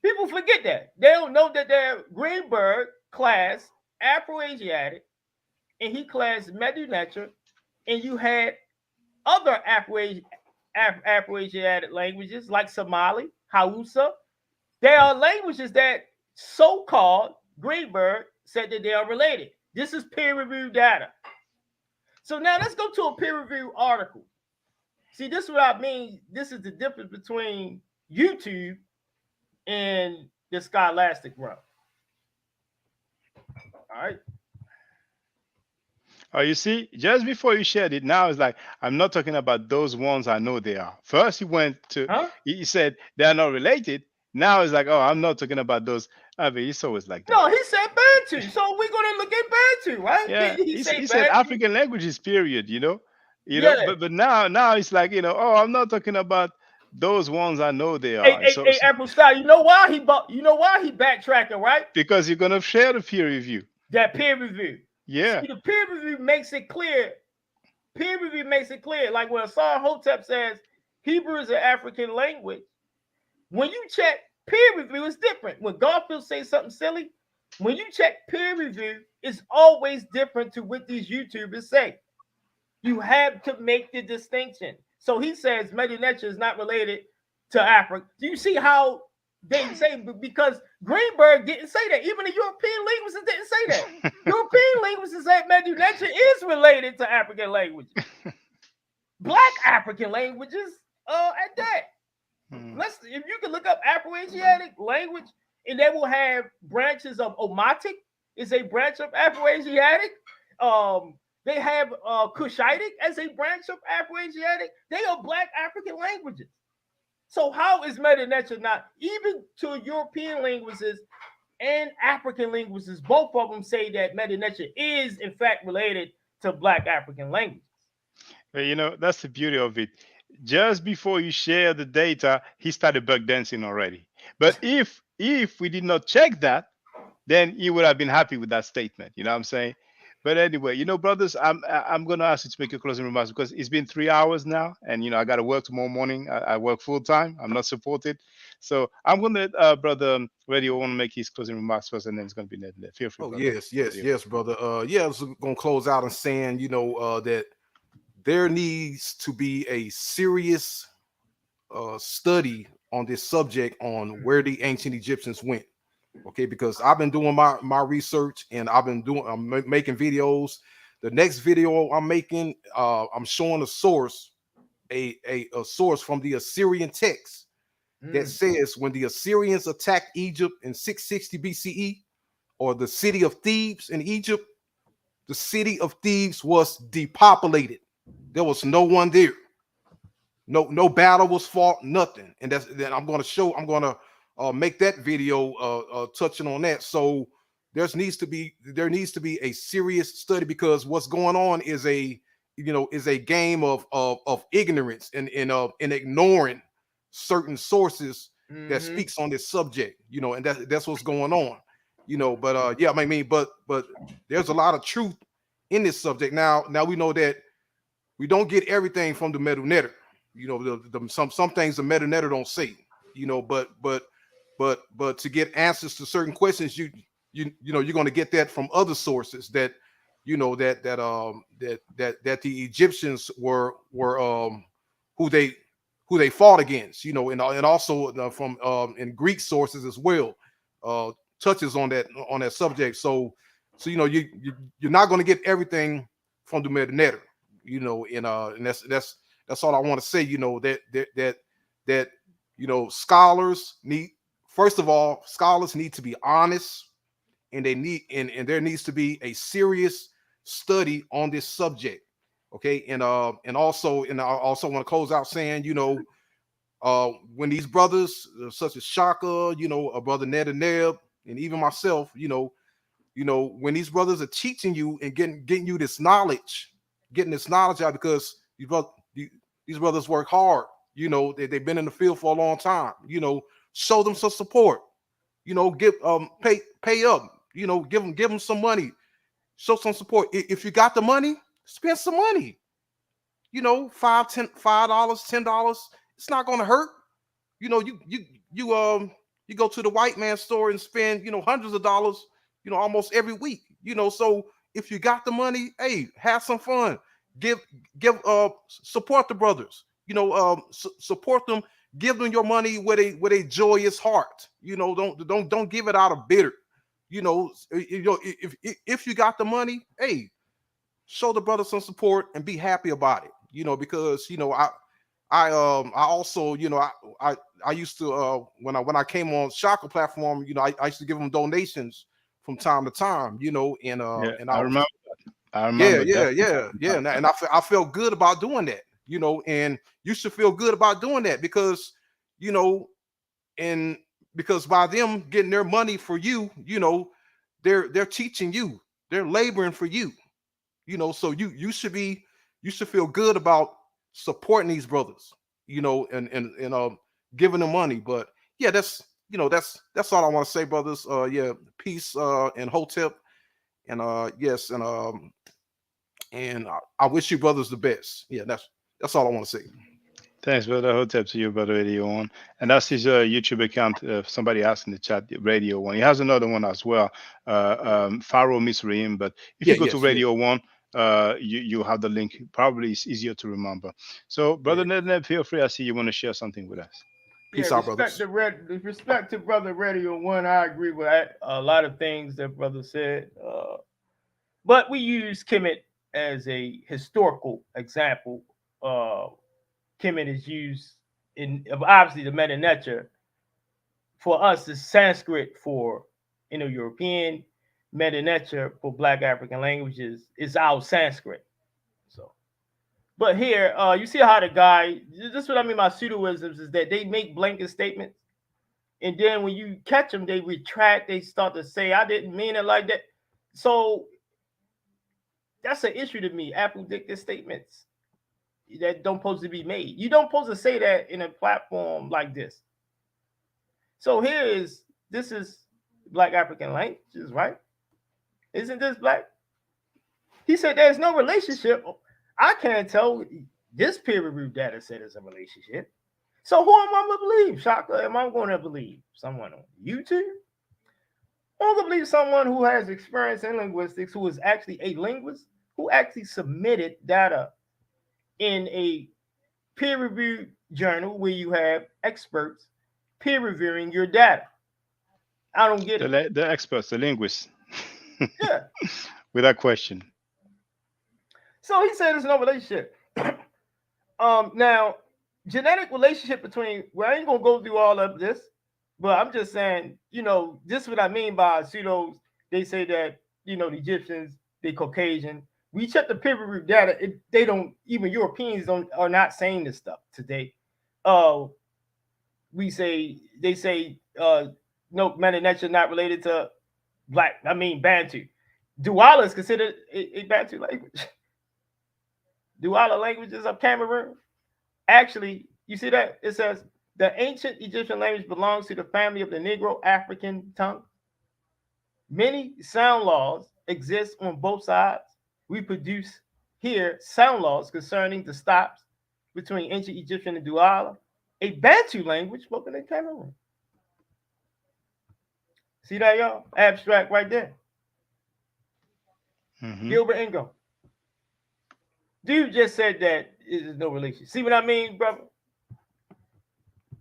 People forget that. They don't know that they're Greenberg class Afro-Asiatic, and he classed Medu-Neter, and you had other Afro-Asiatic languages like Somali, Hausa. They are languages that so-called Greenberg said that they are related. This is peer-reviewed data. So now let's go to a peer-reviewed article. See, this is what I mean. This is the difference between YouTube and the Scholastic realm. All right. Oh, you see, just before you shared it, now it's like I'm not talking about those ones I know they are. First, he went to he said they are not related. Now it's like, oh, I'm not talking about those. I mean, it's always like that. No, he said Bantu. So we're gonna look at Bantu, right? Yeah, Did he he say said Bantu? African languages, period. You know, Yeah. but now it's like oh, I'm not talking about those ones I know they are. Hey, Apple Style. You know why he backtracking, right? Because you're gonna share the peer review. That peer review. Yeah. See, the peer review makes it clear. Peer review makes it clear. Like when Asar Hotep says Hebrew is an African language, when you check peer review, it's different. When Garfield says something silly, when you check peer review, it's always different to what these YouTubers say. You have to make the distinction. So he says Medu-Neter is not related to Africa. Do you see how they say, because Greenberg didn't say that. Even the European linguists didn't say that. European linguists say Medu-Neter is related to African languages. Black African languages at that. If you can look up Afro-Asiatic language, and they will have branches of Omatic, is a branch of Afro-Asiatic. They have Cushitic as a branch of Afro-Asiatic. They are Black African languages. So how is Medu-Neter not, even to European linguists and African linguists, both of them say that Medu-Neter is in fact related to Black African languages. Well, that's the beauty of it. Just before you share the data, he started bug dancing already. But if we did not check that, then he would have been happy with that statement. You know what I'm saying? But anyway, brothers, I'm gonna ask you to make your closing remarks because it's been 3 hours now, and I got to work tomorrow morning. I work full time. I'm not supported, so I'm gonna let brother Radio want to make his closing remarks first, and then it's gonna be Ned. Feel free. Oh brother. yes, brother. I was gonna close out and saying, that there needs to be a serious study on this subject on where the ancient Egyptians went. Okay, because I've been doing my research and I'm making videos. The next video I'm making, I'm showing a source, a source from the Assyrian text that says when the Assyrians attacked Egypt in 660 BCE, or the city of Thebes in Egypt, the city of Thebes was depopulated. There was no one there. No battle was fought, nothing. And then I'm going to make that video touching on that. So there needs to be a serious study, because what's going on is a game of ignorance and ignoring certain sources that speaks on this subject, and that's what's going on, but yeah, I mean, but there's a lot of truth in this subject. Now we know that we don't get everything from the metal netter. Some things the metal netter don't say, but to get answers to certain questions, you're going to get that from other sources that that the Egyptians were who they fought against, and also from in Greek sources as well, touches on that subject. So you're not going to get everything from the metal netter, and that's all I want to say. That scholars need, first of all, scholars need to be honest, and they need and there needs to be a serious study on this subject. Okay, and I also want to close out saying, when these brothers such as Shaka, a brother Ned and Neb, and even myself, when these brothers are teaching you and getting you this knowledge, out, because these brothers work hard. They've been in the field for a long time. Show them some support. Give pay up. Give them some money. Show some support. If you got the money, spend some money. $5, $10. It's not going to hurt. You go to the white man's store and spend hundreds of dollars almost every week. So if you got the money, hey, have some fun. Support the brothers. Support them. Give them your money with a joyous heart. Don't give it out of bitter. If you got the money, hey, show the brothers some support and be happy about it. Because I also I used to when I came on Shaka platform, I used to give them donations from time to time, and I remember that. yeah, and I felt good about doing that, and you should feel good about doing that, because and because by them getting their money for you, they're teaching you, they're laboring for you, so you should feel good about supporting these brothers, and giving them money. But yeah, that's all I want to say, brothers. Yeah, peace and hotep, and yes, and I wish you brothers the best. Yeah, that's all I want to say. Thanks, brother. Hotep to you, brother Radio One. And that's his YouTube account. Somebody asked in the chat, Radio One. He has another one as well, Pharaoh Misraim. But if you go to Radio One, you have the link. Probably it's easier to remember. So, brother Ned, feel free. I see you want to share something with us. Peace out, brothers. With respect to brother Radio One, I agree with a lot of things that brother said. But we use Kemet as a historical example. Kemet is used in obviously the Meta Nature. For us, is Sanskrit for Indo-European. Meta Nature for Black African languages is our Sanskrit. So, but here, you see how the guy, this is what I mean by pseudoisms, is that they make blanket statements, and then when you catch them, they retract. They start to say, "I didn't mean it like that." So that's an issue to me. Apodictic statements that don't supposed to be made. You don't supposed to say that in a platform like this. So this is Black African languages, right? Isn't this black? He said there's no relationship. I can't tell. This peer review data said there's a relationship. So who am I going to believe, Shaka? Am I going to believe someone on YouTube? I'm going to believe someone who has experience in linguistics, who is actually a linguist, who actually submitted data in a peer-reviewed journal where you have experts peer reviewing your data. I don't get it. The experts, the linguists. Yeah. Without question. So he said there's no relationship. Now, genetic relationship between, well, I ain't gonna go through all of this, but I'm just saying, this is what I mean by pseudos. They say that, the Egyptians, they Caucasian. We check the peer review data. They don't, even Europeans are not saying this stuff today. They say, no, Melanesia not related to Bantu. Douala is considered a Bantu language. Douala languages of Cameroon. Actually, you see that? It says the ancient Egyptian language belongs to the family of the Negro African tongue. Many sound laws exist on both sides. We produce here sound laws concerning the stops between ancient Egyptian and Douala, a Bantu language spoken in Cameroon. See that, y'all? Abstract right there. Gilbert Ingo. Dude just said that there's no relation. See what I mean, brother?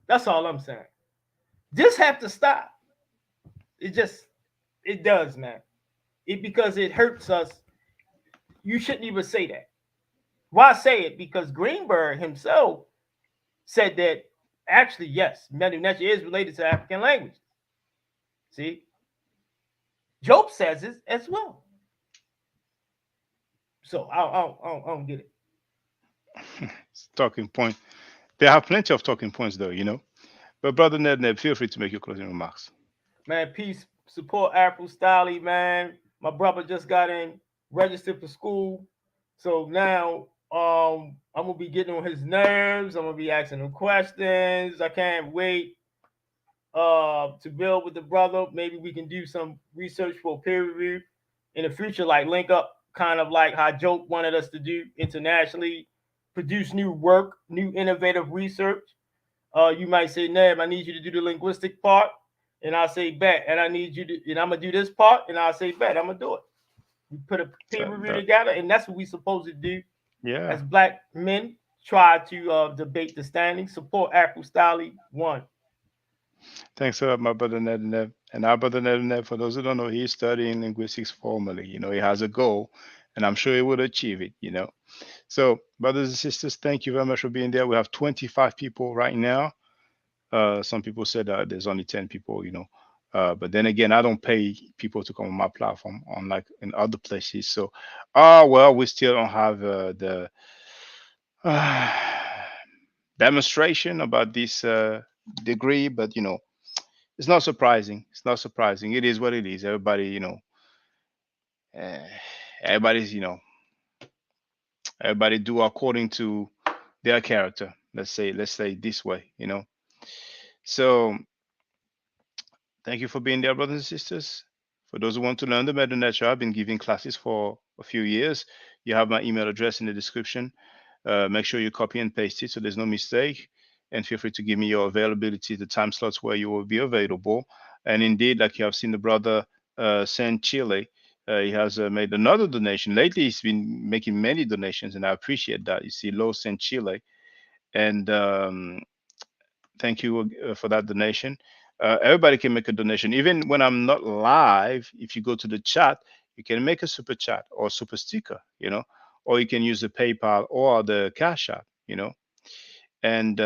That's all I'm saying. This have to stop. It does, man. Because it hurts us. You shouldn't even say that. Why say it? Because Greenberg himself said that actually, yes, Melanesia is related to African languages. See? Job says it as well. So I don't get it. Talking point. There are plenty of talking points, though, But brother Ned, feel free to make your closing remarks. Man, peace, support April Stolly, man. My brother just got in, registered for school. So now I'm gonna be getting on his nerves. I'm gonna be asking him questions. I can't wait to build with the brother. Maybe we can do some research for peer review in the future, like link up, kind of like how Joke wanted us to do internationally, produce new work, new innovative research. You might say, Neb, I need you to do the linguistic part, and I'll say, bet. And I need you to, and I'm gonna do this part, and I'll say, bet. I'm gonna do it. We put a peer review together, and that's what we're supposed to do. Yeah. As black men, try to debate the standings. Support April Stolly 1. Thanks a lot, my brother Ned. And our brother Ned, for those who don't know, he's studying linguistics formally. He has a goal, and I'm sure he will achieve it. So, brothers and sisters, thank you very much for being there. We have 25 people right now. Some people said there's only 10 people, but then again, I don't pay people to come on my platform, unlike in other places. So, well, we still don't have the demonstration about this degree, but it's not surprising. It's not surprising. It is what it is. Everybody, everybody's, everybody do according to their character. Let's say it this way. So thank you for being there, brothers and sisters. For those who want to learn the meta nature, I've been giving classes for a few years. You have my email address in the description. Make sure you copy and paste it so there's no mistake. And feel free to give me your availability, the time slots where you will be available. And indeed, like you have seen the brother San Chile, he has made another donation. Lately, he's been making many donations, and I appreciate that. You see, Lo San Chile. And thank you for that donation. Everybody can make a donation. Even when I'm not live, if you go to the chat, you can make a super chat or super sticker, or you can use the PayPal or the Cash App, And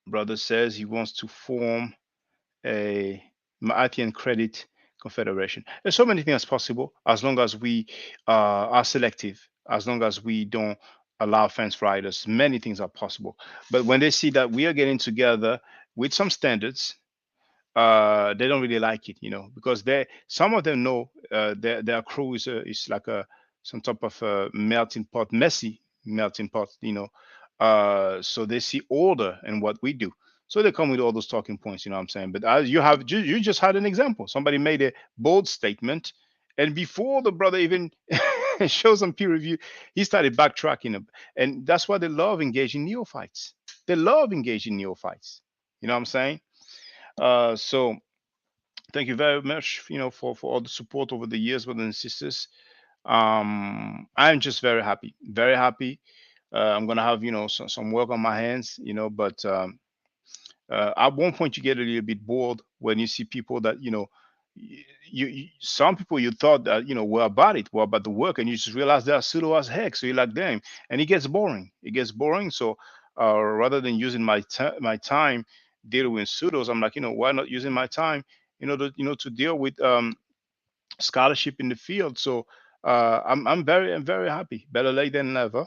brother says he wants to form a Maatian Credit Confederation. There's so many things possible as long as we are selective, as long as we don't allow fence riders. Many things are possible. But when they see that we are getting together with some standards, they don't really like it, because some of them know their crew is like some type of melting pot, messy melting pot, so they see order in what we do. So they come with all those talking points, you know what I'm saying? But you just had an example. Somebody made a bold statement, and before the brother even shows some peer review, he started backtracking. And that's why they love engaging neophytes. They love engaging neophytes. You know what I'm saying? So thank you very much, for all the support over the years, brothers and sisters. I'm just very happy, very happy. I'm gonna have some work on my hands, but at one point you get a little bit bored when you see people that some people you thought that were about it, were about the work, and you just realize they are pseudo as heck. So you're like, damn, and it gets boring. It gets boring. So rather than using my time dealing with pseudos, I'm like, why not using my time, to deal with scholarship in the field. So I'm very happy. Better late than never.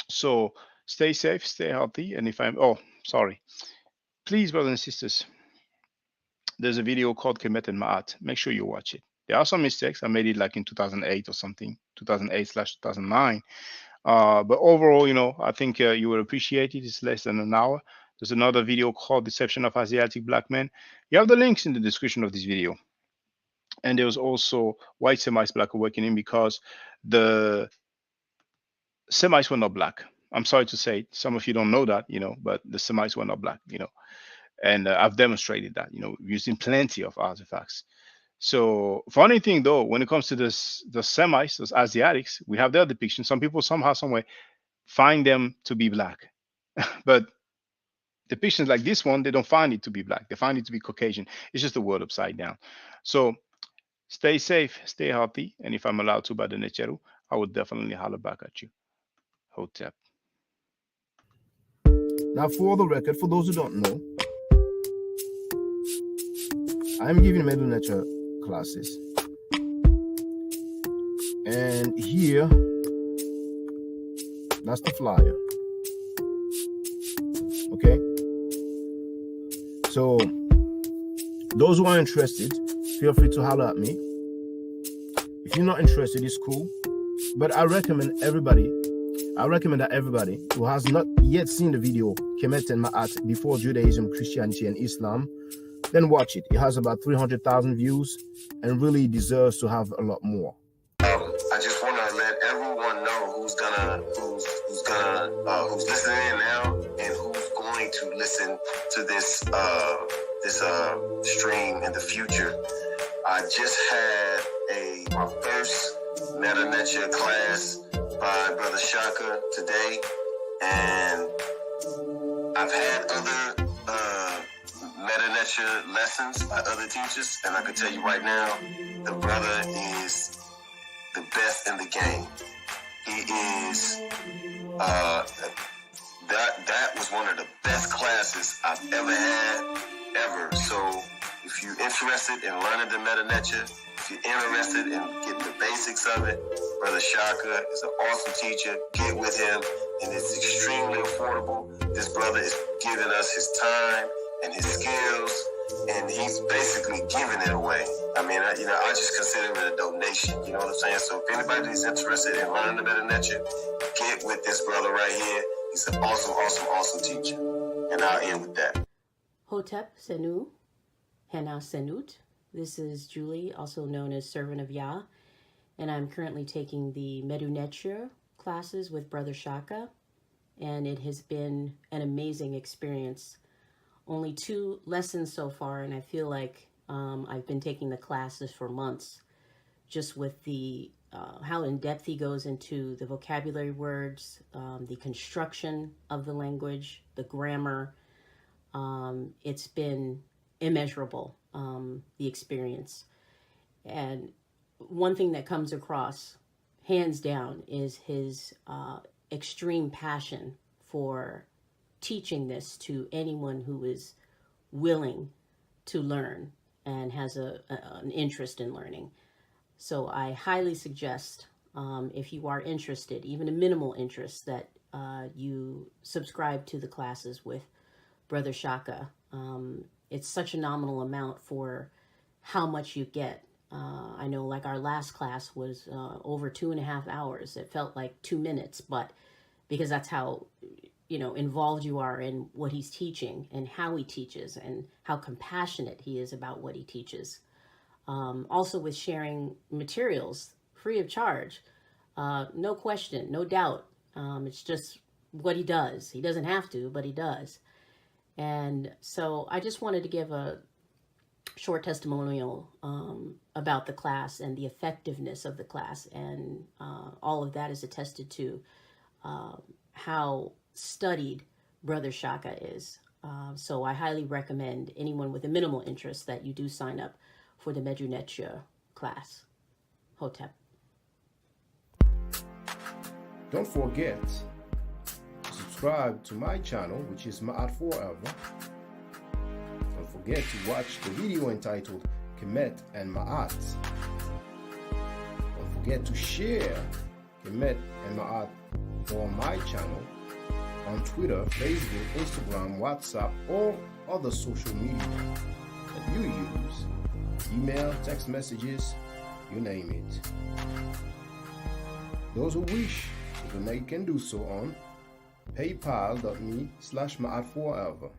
So stay safe, stay healthy, and if I'm sorry, please, brothers and sisters, there's a video called Kemet and Ma'at. Make sure you watch it. There are some mistakes. I made it like in 2008 or something, 2008/2009. But overall, I think you will appreciate it. It's less than an hour. There's another video called Deception of Asiatic Black Men. You have the links in the description of this video. And there was also White Semites Black Awakening, because the Semites were not black. I'm sorry to say, some of you don't know that, but the Semites were not black, and I've demonstrated that, using plenty of artifacts. So funny thing though, when it comes to the Semites, those Asiatics, we have their depiction. Some people somehow, someway find them to be black, but depictions like this one, they don't find it to be black. They find it to be Caucasian. It's just the word upside down. So stay safe, stay healthy, and if I'm allowed to by the Necheru, I would definitely holler back at you. Hotep. Now, for the record, for those who don't know, I'm giving middle nature classes. And here, that's the flyer. Okay? So, those who are interested, feel free to holler at me. If you're not interested, it's cool. But I recommend that everybody who has not yet seen the video Kemet and Ma'at before Judaism, Christianity, and Islam, then watch it. It has about 300,000 views and really deserves to have a lot more. I just want to let everyone know who's listening in now and who's going to listen to this stream in the future. I just had my first Meta Nature class by Brother Shaka today, and I've had other Meta Nature lessons by other teachers, and I can tell you right now, the brother is the best in the game. He is that was one of the best classes I've ever had, ever. So if you're interested in learning the Meta Nature, if you're interested in getting the basics of it, Brother Shaka is an awesome teacher. Get with him, and it's extremely affordable. This brother is giving us his time and his skills, and he's basically giving it away. I mean, I just consider it a donation. You know what I'm saying? So if anybody's interested in learning the Meta Nature, get with this brother right here. He's an awesome teacher. And I'll end with that. Hotep Senu, Hena Senut. This is Julie, also known as Servant of Yah, and I'm currently taking the Medu Neture classes with Brother Shaka, and it has been an amazing experience. Only 2 lessons so far, and I feel like I've been taking the classes for months, just with the how in depth he goes into the vocabulary words, the construction of the language, the grammar. It's been immeasurable, the experience. And one thing that comes across, hands down, is his extreme passion for teaching this to anyone who is willing to learn and has an interest in learning. So I highly suggest, if you are interested, even a minimal interest, that you subscribe to the classes with Brother Shaka. It's such a nominal amount for how much you get. I know, like, our last class was over 2.5 hours. It felt like 2 minutes, but because that's how involved you are in what he's teaching and how he teaches and how compassionate he is about what he teaches. Also with sharing materials free of charge, no question, no doubt. It's just what he does. He doesn't have to, but he does. And so I just wanted to give a short testimonial about the class and the effectiveness of the class, and all of that is attested to how studied Brother Shaka is. So I highly recommend anyone with a minimal interest that you do sign up for the Medunetia class. Hotep. Don't forget to subscribe to my channel, which is Ma'at Forever. Don't forget to watch the video entitled Kemet and Ma'at. Don't forget to share Kemet and Ma'at on my channel on Twitter, Facebook, Instagram, WhatsApp, or other social media that you use. Email, text messages, you name it. Those who wish to donate can do so on paypal.me/ma'at4ever.